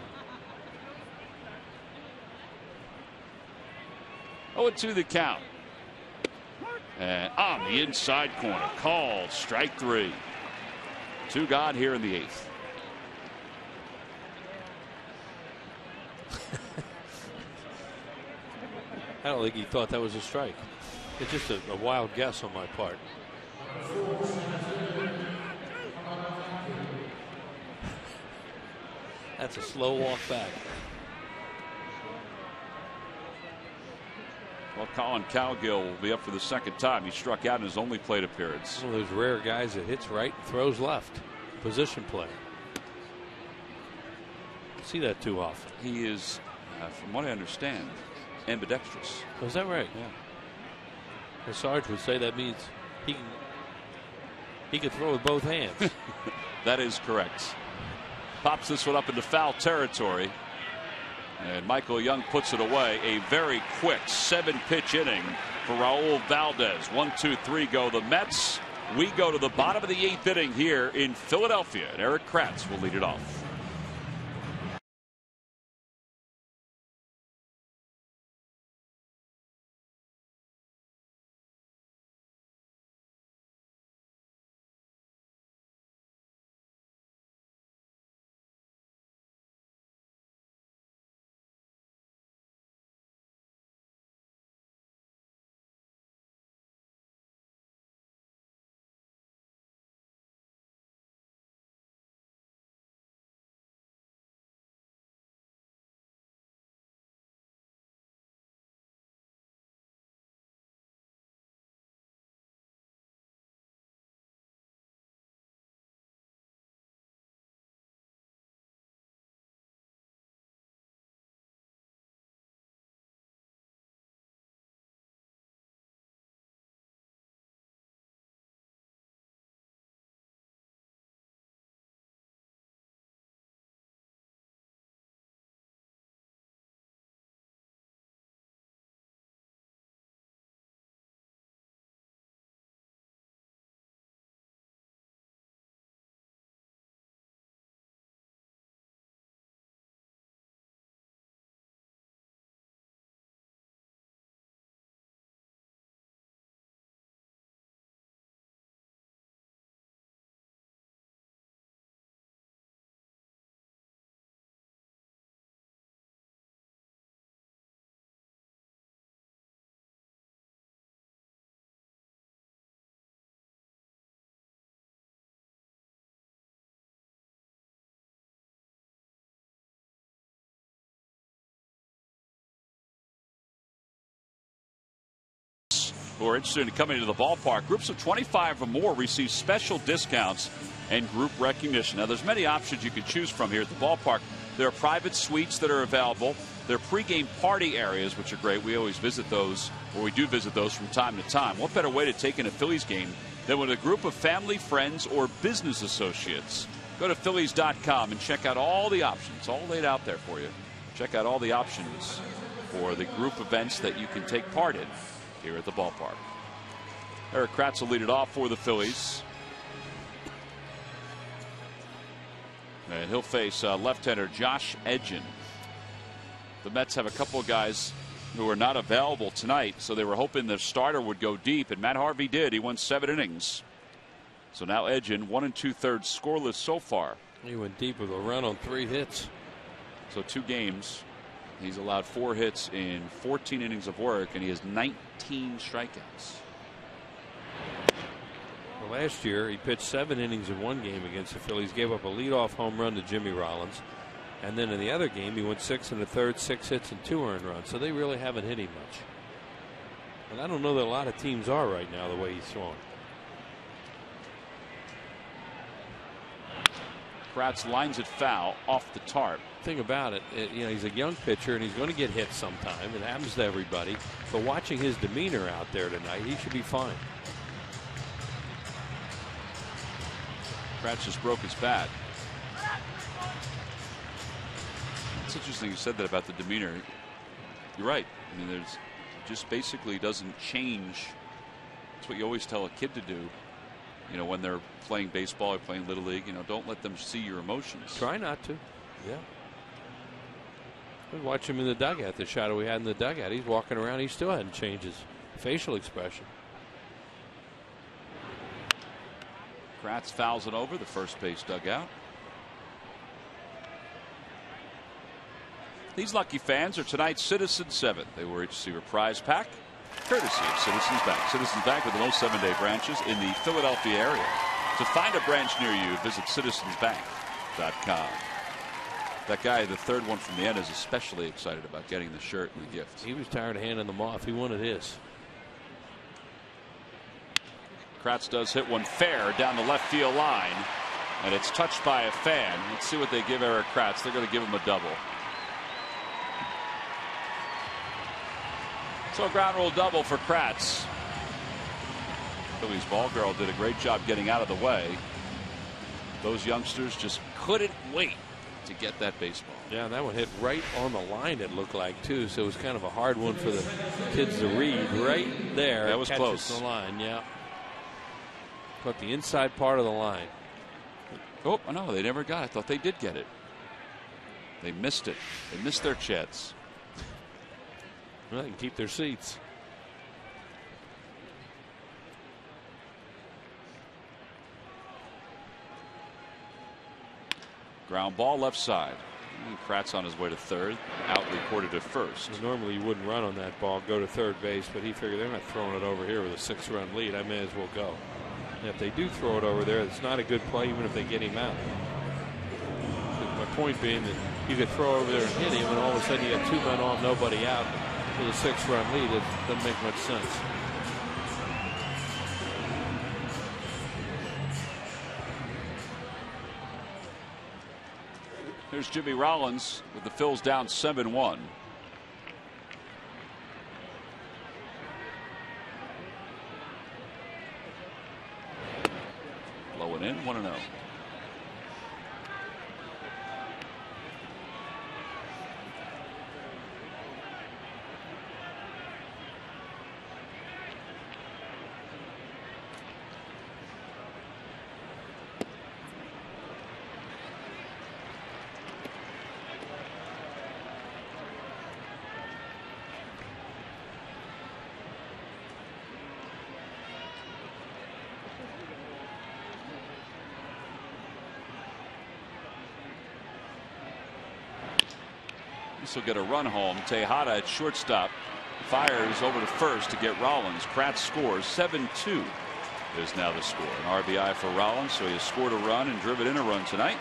0-2 the count. And on the inside corner, called strike 3. 2 gone here in the 8th. I don't think he thought that was a strike. It's just a wild guess on my part. That's a slow walk back. Well, Colin Cowgill will be up for the second time. He struck out in his only plate appearance. One of those rare guys that hits right, throws left. Position play. See that too often. He is, from what I understand, ambidextrous. Oh, is that right? Yeah. As Sarge would say, that means he can throw with both hands. That is correct. Pops this one up into foul territory. And Michael Young puts it away. A very quick 7-pitch inning for Raul Valdez. 1, 2, 3 go the Mets. We go to the bottom of the 8th inning here in Philadelphia. And Eric Kratz will lead it off. Who are interested in coming to the ballpark. Groups of 25 or more receive special discounts and group recognition. Now, there's many options you can choose from here at the ballpark. There are private suites that are available. There are pregame party areas, which are great. We always visit those, or we do visit those from time to time. What better way to take in a Phillies game than with a group of family, friends, or business associates? Go to Phillies.com and check out all the options, all laid out there for you. Check out all the options for the group events that you can take part in here at the ballpark. Eric Kratz will lead it off for the Phillies. And he'll face left-hander Josh Edgin. The Mets have a couple of guys who are not available tonight, so they were hoping their starter would go deep, and Matt Harvey did. He won 7 innings. So now Edgin, 1 2/3 scoreless so far. He went deep with a run on 3 hits. So 2 games. He's allowed 4 hits in 14 innings of work, and he has 19 strikeouts. Well, last year he pitched 7 innings in one game against the Phillies, gave up a leadoff home run to Jimmy Rollins, and then in the other game he went 6 1/3, 6 hits and 2 earned runs. So they really haven't hit him much. And I don't know that a lot of teams are right now the way he's throwing. Kratz lines it foul off the tarp. Thing about it, you know, he's a young pitcher and he's going to get hit sometime. It happens to everybody. But watching his demeanor out there tonight, he should be fine. Kratz just broke his bat. It's interesting you said that about the demeanor. You're right. I mean, there's just basically doesn't change. It's what you always tell a kid to do. You know, when they're playing baseball or playing Little League, you know, don't let them see your emotions. Try not to. Yeah. Watch him in the dugout. The shadow we had in the dugout. He's walking around. He still hadn't changed his facial expression. Kratz fouls it over the first base dugout. These lucky fans are tonight's Citizens 7. They will receive a prize pack courtesy of Citizens Bank. Citizens Bank with the most 7-day branches in the Philadelphia area. To find a branch near you, visit citizensbank.com. That guy, the third one from the end, is especially excited about getting the shirt and the gift. He was tired of handing them off. He wanted his. Kratz does hit one fair down the left field line, and it's touched by a fan. Let's see what they give Eric Kratz. They're going to give him a double. So a ground rule double for Kratz. Phillies ball girl did a great job getting out of the way. Those youngsters just couldn't wait to get that baseball. Yeah, and that one hit right on the line, it looked like, too. So it was kind of a hard one for the kids to read. Right there. That was close. The line, yeah. Caught the inside part of the line. Oh, no, they never got it. I thought they did get it. They missed it. They missed their chance. Well, they can keep their seats. Ground ball left side. And Kratz on his way to third. Out recorded to first. Normally you wouldn't run on that ball, go to third base, but he figured they're not throwing it over here with a 6-run lead. I may as well go. And if they do throw it over there, it's not a good play even if they get him out. My point being that you could throw over there and hit him, and all of a sudden you got 2 men off, nobody out with a 6-run lead. It doesn't make much sense. Here's Jimmy Rollins with the Phils down 7-1. Low and in, 1-0. This will get a run home. Tejada at shortstop fires over to first to get Rollins. Kratz scores. 7-2 is now the score. An RBI for Rollins, so he has scored a run and driven in a run tonight.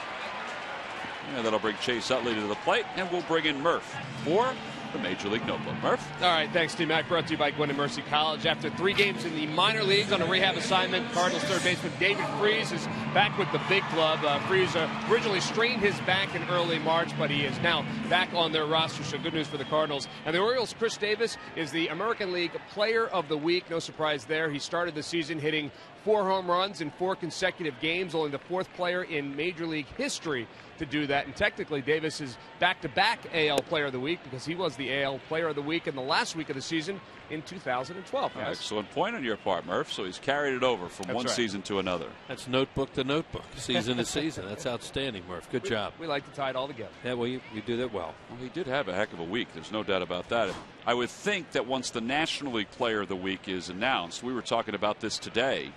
And that'll bring Chase Utley to the plate, and we'll bring in Murph for the Major League Notebook. Murph? All right, thanks, T-Mac. Brought to you by Gwynedd Mercy College. After 3 games in the minor leagues on a rehab assignment, Cardinals third baseman David Freese is back with the big club. Freese originally strained his back in early March, but he is now back on their roster, so good news for the Cardinals. And the Orioles' Chris Davis is the American League Player of the Week. No surprise there. He started the season hitting 4 home runs in 4 consecutive games, only the 4th player in Major League history to do that. And technically, Davis is back-to-back AL Player of the Week because he was the AL Player of the Week in the last week of the season in 2012. Guys. Excellent point on your part, Murph. So he's carried it over from one season to another. That's notebook to notebook, season to season. That's outstanding, Murph. Good job. We like to tie it all together. Yeah, well, you do that well. Well, he did have a heck of a week. There's no doubt about that. I would think that once the National League Player of the Week is announced, we were talking about this today,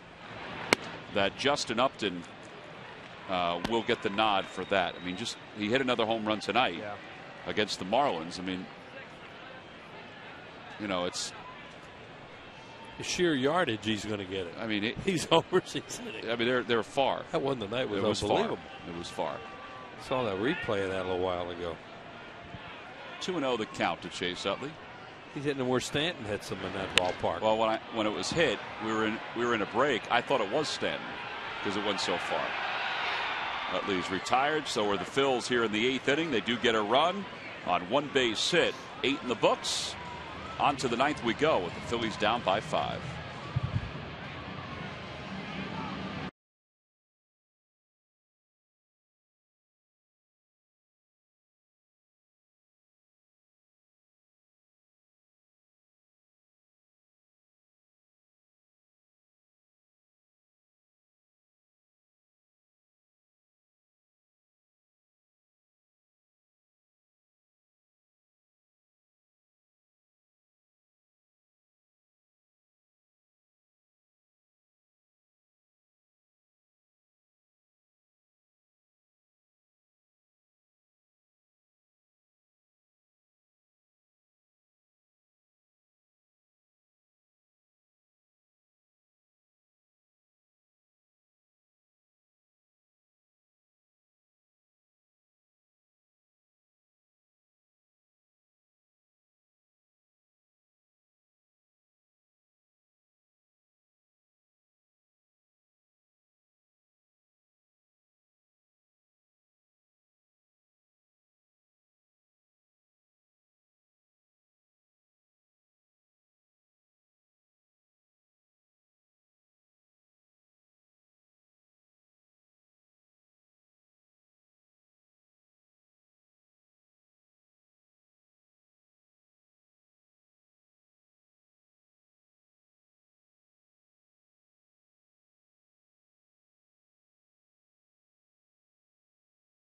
that Justin Upton will get the nod for that. I mean, just he hit another home run tonight against the Marlins. I mean, you know, it's the sheer yardage he's going to get it. I mean, he's overseas. I mean, they're far. That one tonight was unbelievable. Far. It was far. I saw that replay of that a little while ago. 2-0 the count to Chase Utley. He's hitting where Stanton hits him in that ballpark. Well, when it was hit, we were in a break. I thought it was Stanton because it went so far. Utley's retired, so are the Phils here in the 8th inning. They do get a run on one base hit. 8 in the books. On to the 9th we go with the Phillies down by 5.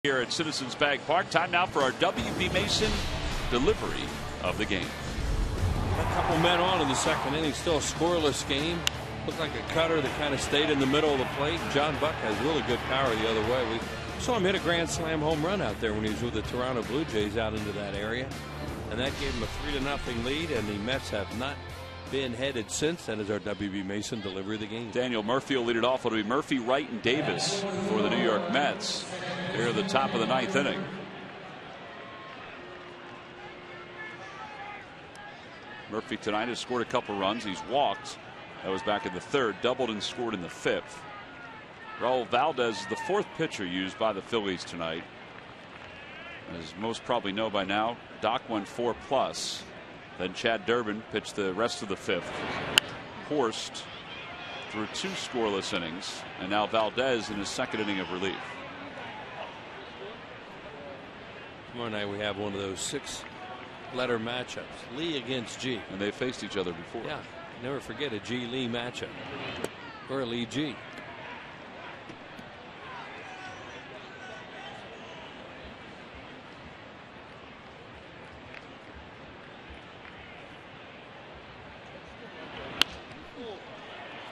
Here at Citizens Bank Park. Time now for our W.B. Mason delivery of the game. A couple men on in the second inning. Still a scoreless game. Looked like a cutter that kind of stayed in the middle of the plate. John Buck has really good power the other way. We saw him hit a grand slam home run out there when he was with the Toronto Blue Jays out into that area. And that gave him a 3-0 lead, and the Mets have not been headed since. That is our W.B. Mason delivery of the game. Daniel Murphy will lead it off. It'll be Murphy, Wright, and Davis for the New York Mets. Here at the top of the 9th inning. Murphy tonight has scored a couple runs. He's walked. That was back in the 3rd. Doubled and scored in the 5th. Raul Valdez is the 4th pitcher used by the Phillies tonight. As most probably know by now, Doc went 4+. Then Chad Durbin pitched the rest of the 5th. Horst through 2 scoreless innings. And now Valdez in his 2nd inning of relief. Tomorrow night we have one of those 6-letter matchups. Lee against G. And they faced each other before. Yeah. Never forget a G Lee matchup. Or a Lee G.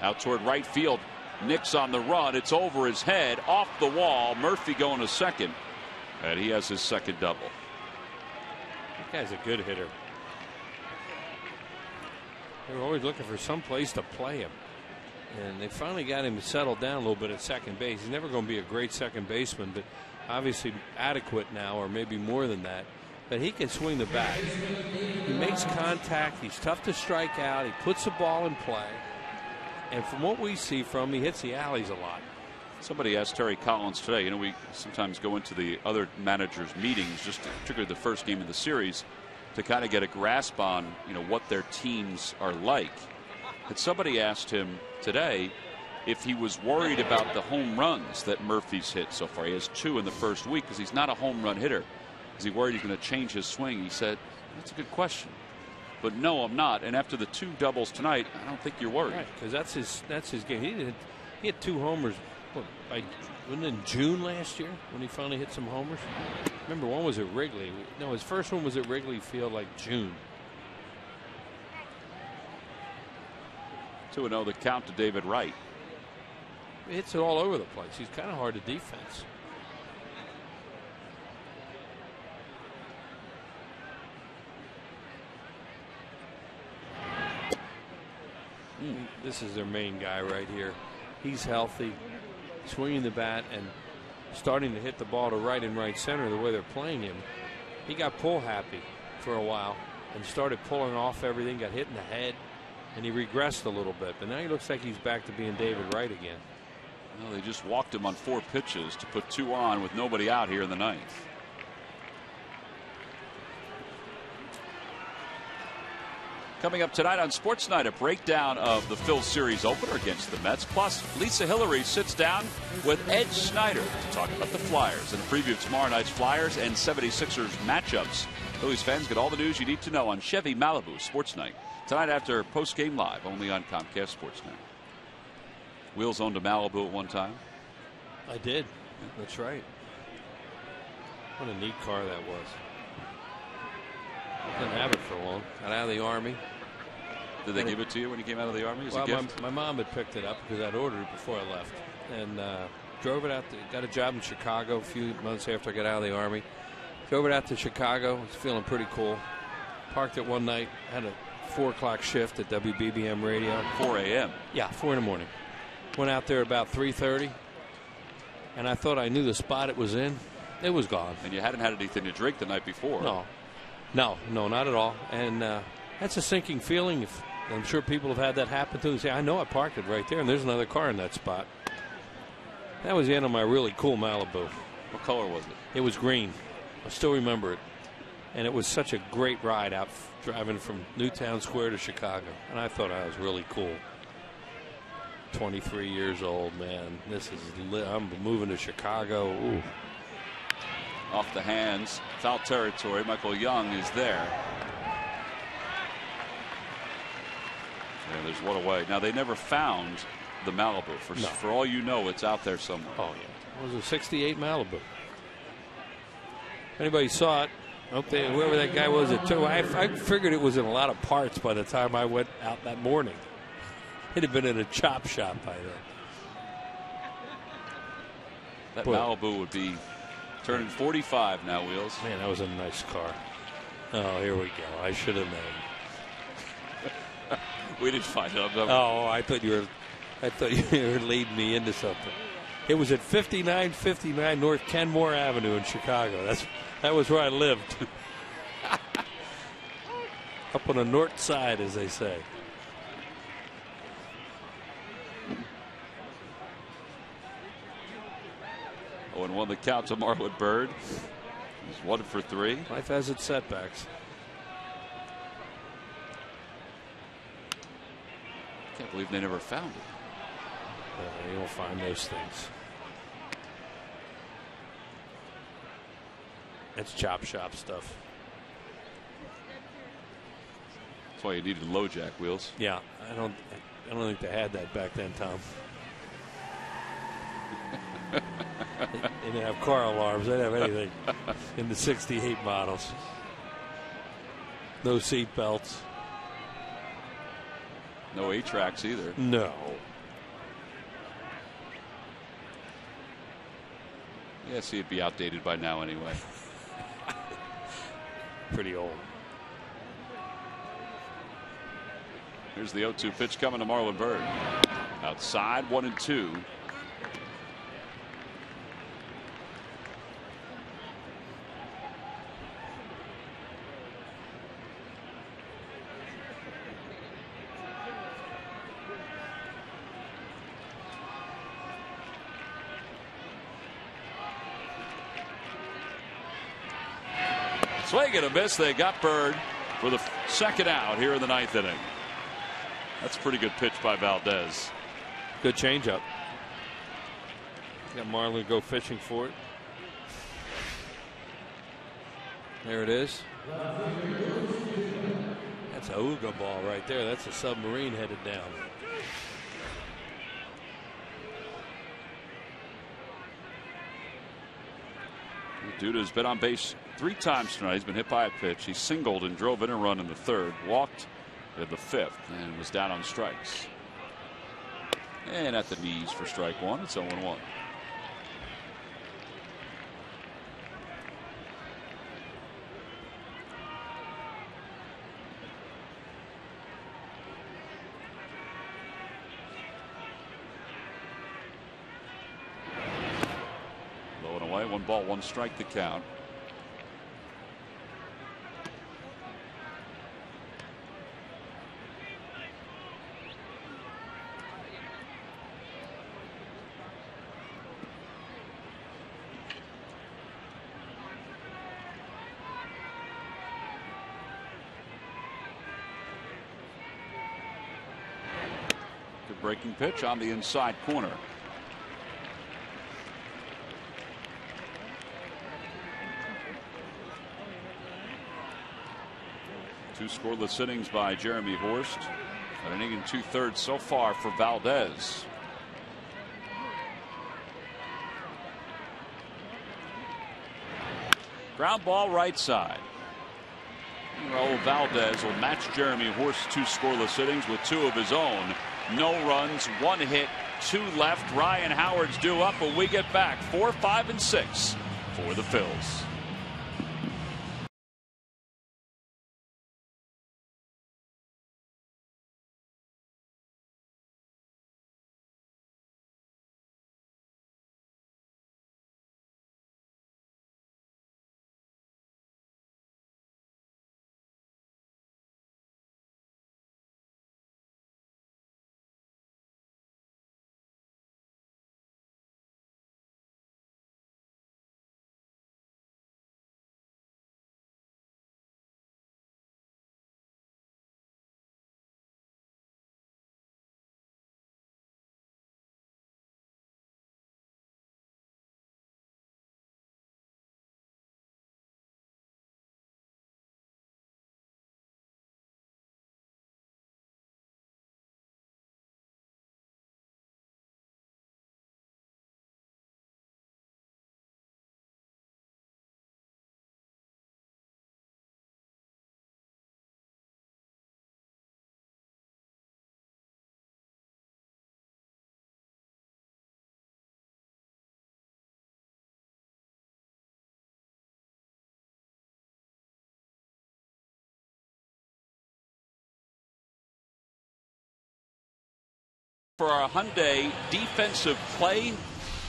Out toward right field. Nix on the run. It's over his head. Off the wall. Murphy going to second. And he has his 2nd double. That guy's a good hitter. They were always looking for some place to play him. And they finally got him to settle down a little bit at second base. He's never going to be a great second baseman, but obviously adequate now, or maybe more than that. But he can swing the bat. He makes contact. He's tough to strike out. He puts the ball in play. And from what we see from him, he hits the alleys a lot. Somebody asked Terry Collins today, you know, we sometimes go into the other managers' meetings, just particularly the first game of the series, to kind of get a grasp on, you know, what their teams are like. And somebody asked him today if he was worried about the home runs that Murphy's hit so far. He has 2 in the first week because he's not a home run hitter. Is he worried he's going to change his swing? He said, that's a good question. But no, I'm not. And after the 2 doubles tonight, I don't think you're worried. Right, because that's his game. He had 2 homers. Wasn't it in June last year when he finally hit some homers? Remember, one was at Wrigley. No, his first one was at Wrigley Field like June. 2-0 the count to David Wright. He hits it all over the place. He's kind of hard to defense. This is their main guy right here. He's healthy, swinging the bat and starting to hit the ball to right and right center the way they're playing him. He got pull happy for a while and started pulling off everything, got hit in the head, and he regressed a little bit. But now he looks like he's back to being David Wright again. Well, they just walked him on 4 pitches to put 2 on with nobody out here in the 9th. Coming up tonight on Sports Night, a breakdown of the Phil Series opener against the Mets. Plus, Lisa Hillary sits down with Ed Snyder to talk about the Flyers and a preview of tomorrow night's Flyers and 76ers matchups. Phillies fans get all the news you need to know on Chevy Malibu Sports Night. Tonight after post-game live, only on Comcast Sports Night. Wheels owned a Malibu at one time. I did. That's right. What a neat car that was. I didn't have it for long. Got out of the Army. Did they give it to you when you came out of the Army as a gift? My mom had picked it up because I'd ordered it before I left. And drove it out. Got a job in Chicago a few months after I got out of the Army. Drove it out to Chicago. Was feeling pretty cool. Parked it one night. Had a 4 o'clock shift at WBBM radio. 4 a.m. Yeah, 4 in the morning. Went out there about 3:30. And I thought I knew the spot it was in. It was gone. And you hadn't had anything to drink the night before. No, not at all. And that's a sinking feeling. I'm sure people have had that happen to them. Say, I know I parked it right there, and there's another car in that spot. That was the end of my really cool Malibu. What color was it? It was green. I still remember it. And it was such a great ride out driving from Newtown Square to Chicago. And I thought I was really cool. 23 years old, man. I'm moving to Chicago. Ooh. Off the hands, foul territory. Michael Young is there. And there's one away. Now, they never found the Malibu. For all you know, it's out there somewhere. Oh, yeah. It was a 68 Malibu. If anybody saw it, whoever that guy was, I figured it was in a lot of parts by the time I went out that morning. It had been in a chop shop by then. That Malibu would be turning 45 now, Wheels. Man, that was a nice car. Oh, here we go. I should have known. We didn't find out. Oh, I thought you were leading me into something. It was at 5959 North Kenmore Avenue in Chicago. That was where I lived. Up on the north side, as they say. Oh, and 1 the count to Marlon Byrd. He's 1 for 3. Life has its setbacks. Can't believe they never found it. You don't find those things. That's chop shop stuff. That's why you needed low jack, Wheels. Yeah, I don't think they had that back then, Tom. They didn't have car alarms. They didn't have anything in the 68 models. No seat belts. No 8-tracks either. No. Yeah, see, it'd be outdated by now anyway. Pretty old. Here's the 0-2 pitch coming to Marlon Byrd. Outside, 1-2. Swing and a miss. They got Byrd for the second out here in the 9th inning. That's a pretty good pitch by Valdez. Good changeup. Got Marlon go fishing for it. There it is. That's a Uga ball right there. That's a submarine headed down. Duda's been on base 3 times tonight. He's been hit by a pitch. He singled and drove in a run in the 3rd, walked in the 5th, and was down on strikes. And at the knees for strike 1. It's 0-1. Low and away. 1 ball, 1 strike to count. Breaking pitch on the inside corner. Two scoreless innings by Jeremy Horst. An inning and 2/3 so far for Valdez. Ground ball right side. Raul Valdez will match Jeremy Horst's 2 scoreless innings with 2 of his own. No runs, 1 hit, 2 left. Ryan Howard's due up, but we get back 4, 5, and 6 for the Phils. For our Hyundai defensive play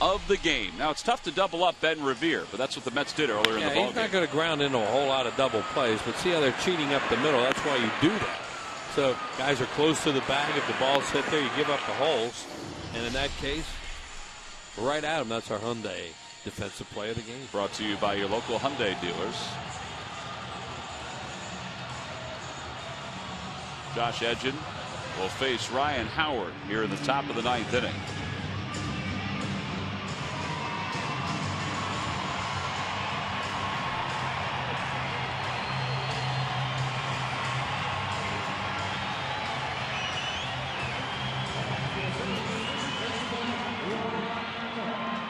of the game. Now it's tough to double up Ben Revere, but that's what the Mets did earlier in the ball he's not going to ground into a whole lot of double plays, but see how they're cheating up the middle. That's why you do that. So guys are close to the bag. If the ball's hit there, you give up the holes, and in that case, right at him. That's our Hyundai defensive play of the game. Brought to you by your local Hyundai dealers. Josh Edgin will face Ryan Howard here in the top of the 9th inning.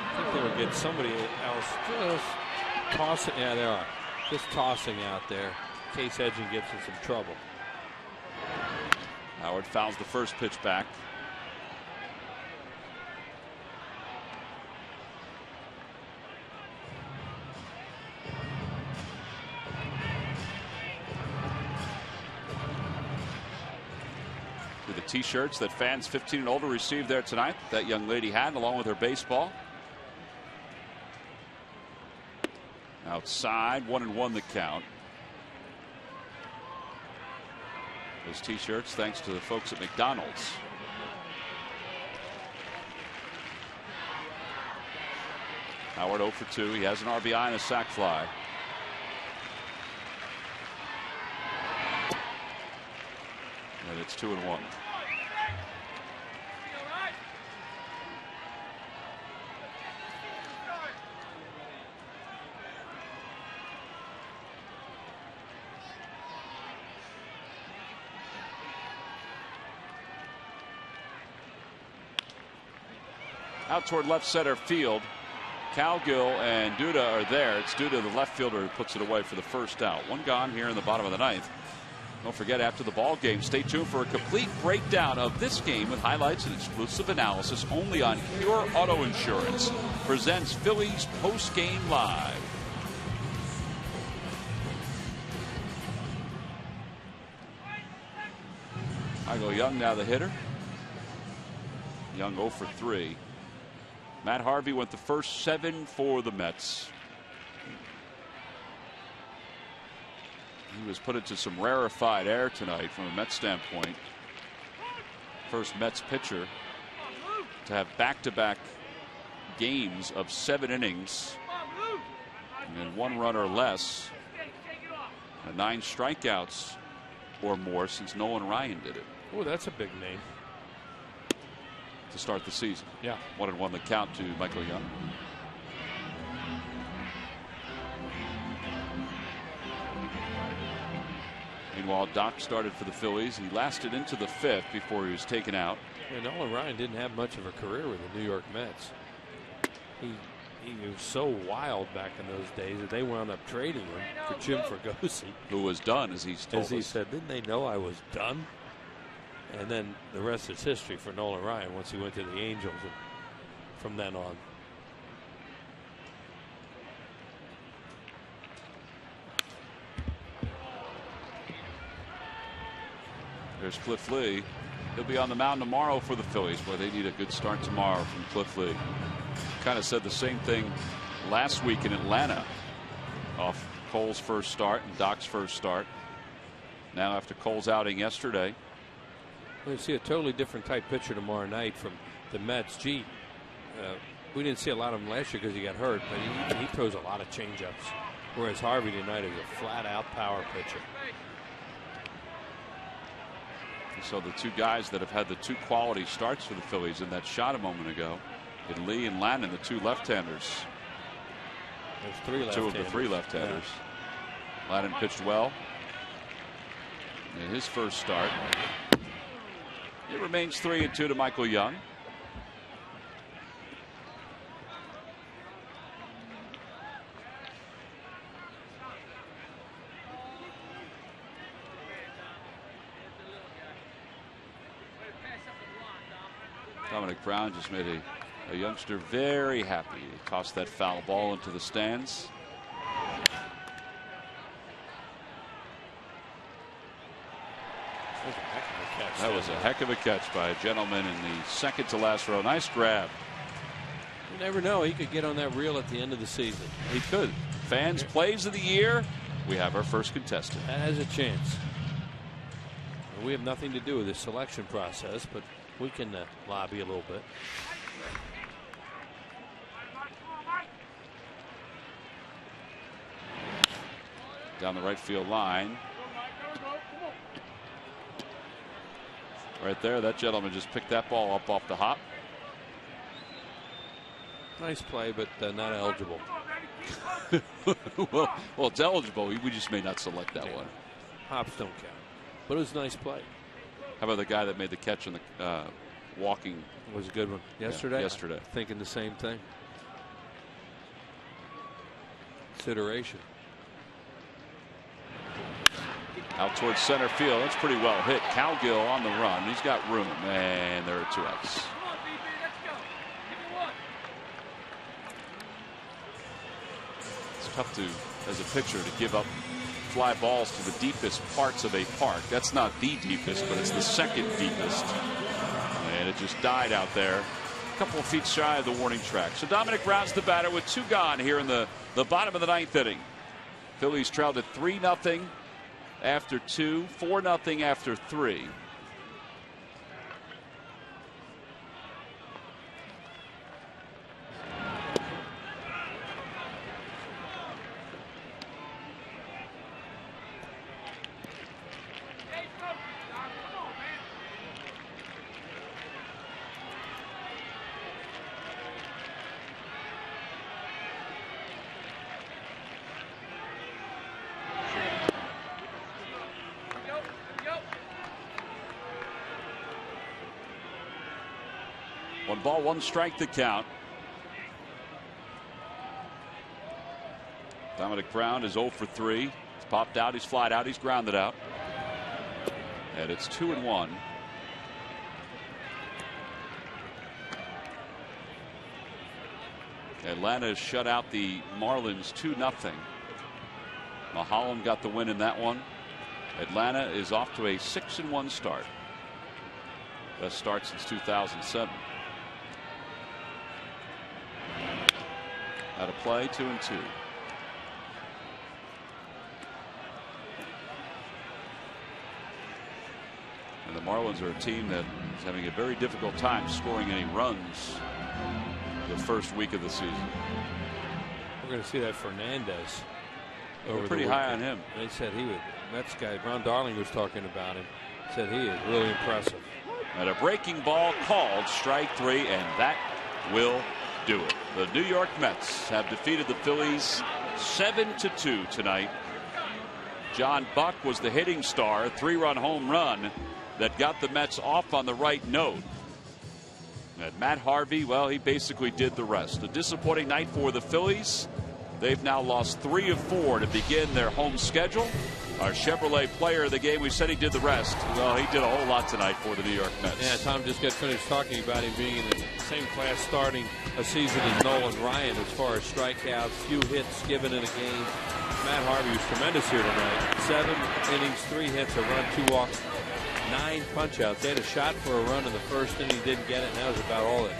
I think they would get somebody else just tossing. Yeah, they are. Just tossing out there in case Edgin gets in some trouble. Howard fouls the first pitch back. To the t-shirts that fans 15 and older received there tonight, that young lady had, along with her baseball. Outside, 1-1 the count. Those t-shirts thanks to the folks at McDonald's. Howard 0 for 2. He has an RBI and a sac fly. And it's 2-1. Out toward left center field. Cowgill and Duda are there. It's Duda, the left fielder, who puts it away for the first out. 1 gone here in the bottom of the 9th. Don't forget, after the ball game, stay tuned for a complete breakdown of this game with highlights and exclusive analysis only on Pure Auto Insurance. Presents Phillies Post Game Live. Michael Young now the hitter. Young 0 for 3. Matt Harvey went the first 7 for the Mets. He was put into some rarefied air tonight from a Mets standpoint. First Mets pitcher to have back-to-back games of 7 innings and 1 run or less, and 9 strikeouts or more since Nolan Ryan did it. Oh, that's a big name. to start the season. Yeah. 1-1 the count to Michael Young. Meanwhile, Doc started for the Phillies. He lasted into the 5th before he was taken out. And Nolan Ryan didn't have much of a career with the New York Mets. He was so wild back in those days that they wound up trading him for Jim Fregosi. Who was done, as he's told As he us. said, didn't they know I was done? And then the rest is history for Nolan Ryan once he went to the Angels and from then on. There's Cliff Lee. He'll be on the mound tomorrow for the Phillies, where they need a good start tomorrow from Cliff Lee. Kind of said the same thing last week in Atlanta off Cole's first start and Doc's first start. Now after Cole's outing yesterday. We'll see a totally different type pitcher tomorrow night from the Mets. Gee, we didn't see a lot of him last year because he got hurt, but he throws a lot of changeups, whereas Harvey tonight is a flat-out power pitcher. So the two guys that have had the two quality starts for the Phillies in that shot a moment ago, in Lee and Lannon, the two left-handers. There's three left-handers. Two of the three left-handers. Yeah. Lannon pitched well in his first start. It remains 3-2 to Michael Young. Dominic Brown just made a youngster very happy. He tossed that foul ball into the stands. That was a heck of a catch by a gentleman in the second to last row. Nice grab. You never know. He could get on that reel at the end of the season. He could. Fans plays of the year. We have our first contestant. That has a chance. We have nothing to do with the selection process, but we can lobby a little bit. Down the right field line. Right there, that gentleman just picked that ball up off the hop. Nice play, but not eligible. well, it's eligible. We just may not select that one. Hops don't count. But it was a nice play. How about the guy that made the catch on the walking? It was a good one. Yesterday? Yeah, yesterday. Thinking the same thing. Consideration. Out towards center field. That's pretty well hit. Cowgill on the run. He's got room. And there are 2 outs. It's tough to, as a pitcher, to give up fly balls to the deepest parts of a park. That's not the deepest, but it's the second deepest. And it just died out there. A couple of feet shy of the warning track. So Dominic Brown's the batter with 2 gone here in the bottom of the 9th inning. Phillies trailed at 3-0 after 2, 4-0 after 3. One ball, 1 strike to count. Dominic Brown is 0 for 3. He's popped out, he's flied out, he's grounded out. And it's 2-1. Atlanta has shut out the Marlins 2-0. Mulholland got the win in that one. Atlanta is off to a 6-1 start. Best start since 2007. Out of play, 2-2. And the Marlins are a team that is having a very difficult time scoring any runs the first week of the season. We're going to see that Fernandez. They're pretty high on him. They said he would. Mets guy Ron Darling was talking about him. Said he is really impressive. And a breaking ball called, strike 3, and that will do it. The New York Mets have defeated the Phillies 7-2 tonight. John Buck was the hitting star, 3-run home run that got the Mets off on the right note. And Matt Harvey, well, he basically did the rest. A disappointing night for the Phillies. They've now lost 3 of 4 to begin their home schedule. Our Chevrolet player of the game, we said he did the rest. Well, he did a whole lot tonight for the New York Mets. Yeah, Tom just got finished talking about him being in the same class starting a season as Nolan Ryan as far as strikeouts, few hits given in a game. Matt Harvey was tremendous here tonight. 7 innings, 3 hits, a run, 2 walks, 9 punch-outs. They had a shot for a run in the first inning, didn't get it, and that was about all it.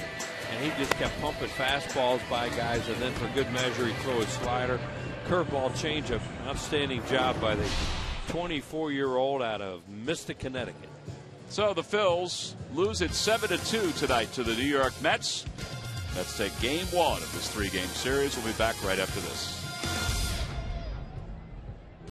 And he just kept pumping fastballs by guys, and then for good measure, he threw his slider. Curveball changeup. Outstanding job by the 24-year-old out of Mystic, Connecticut. So the Phils lose it 7-2 tonight to the New York Mets. Let's take game 1 of this 3-game series. We'll be back right after this.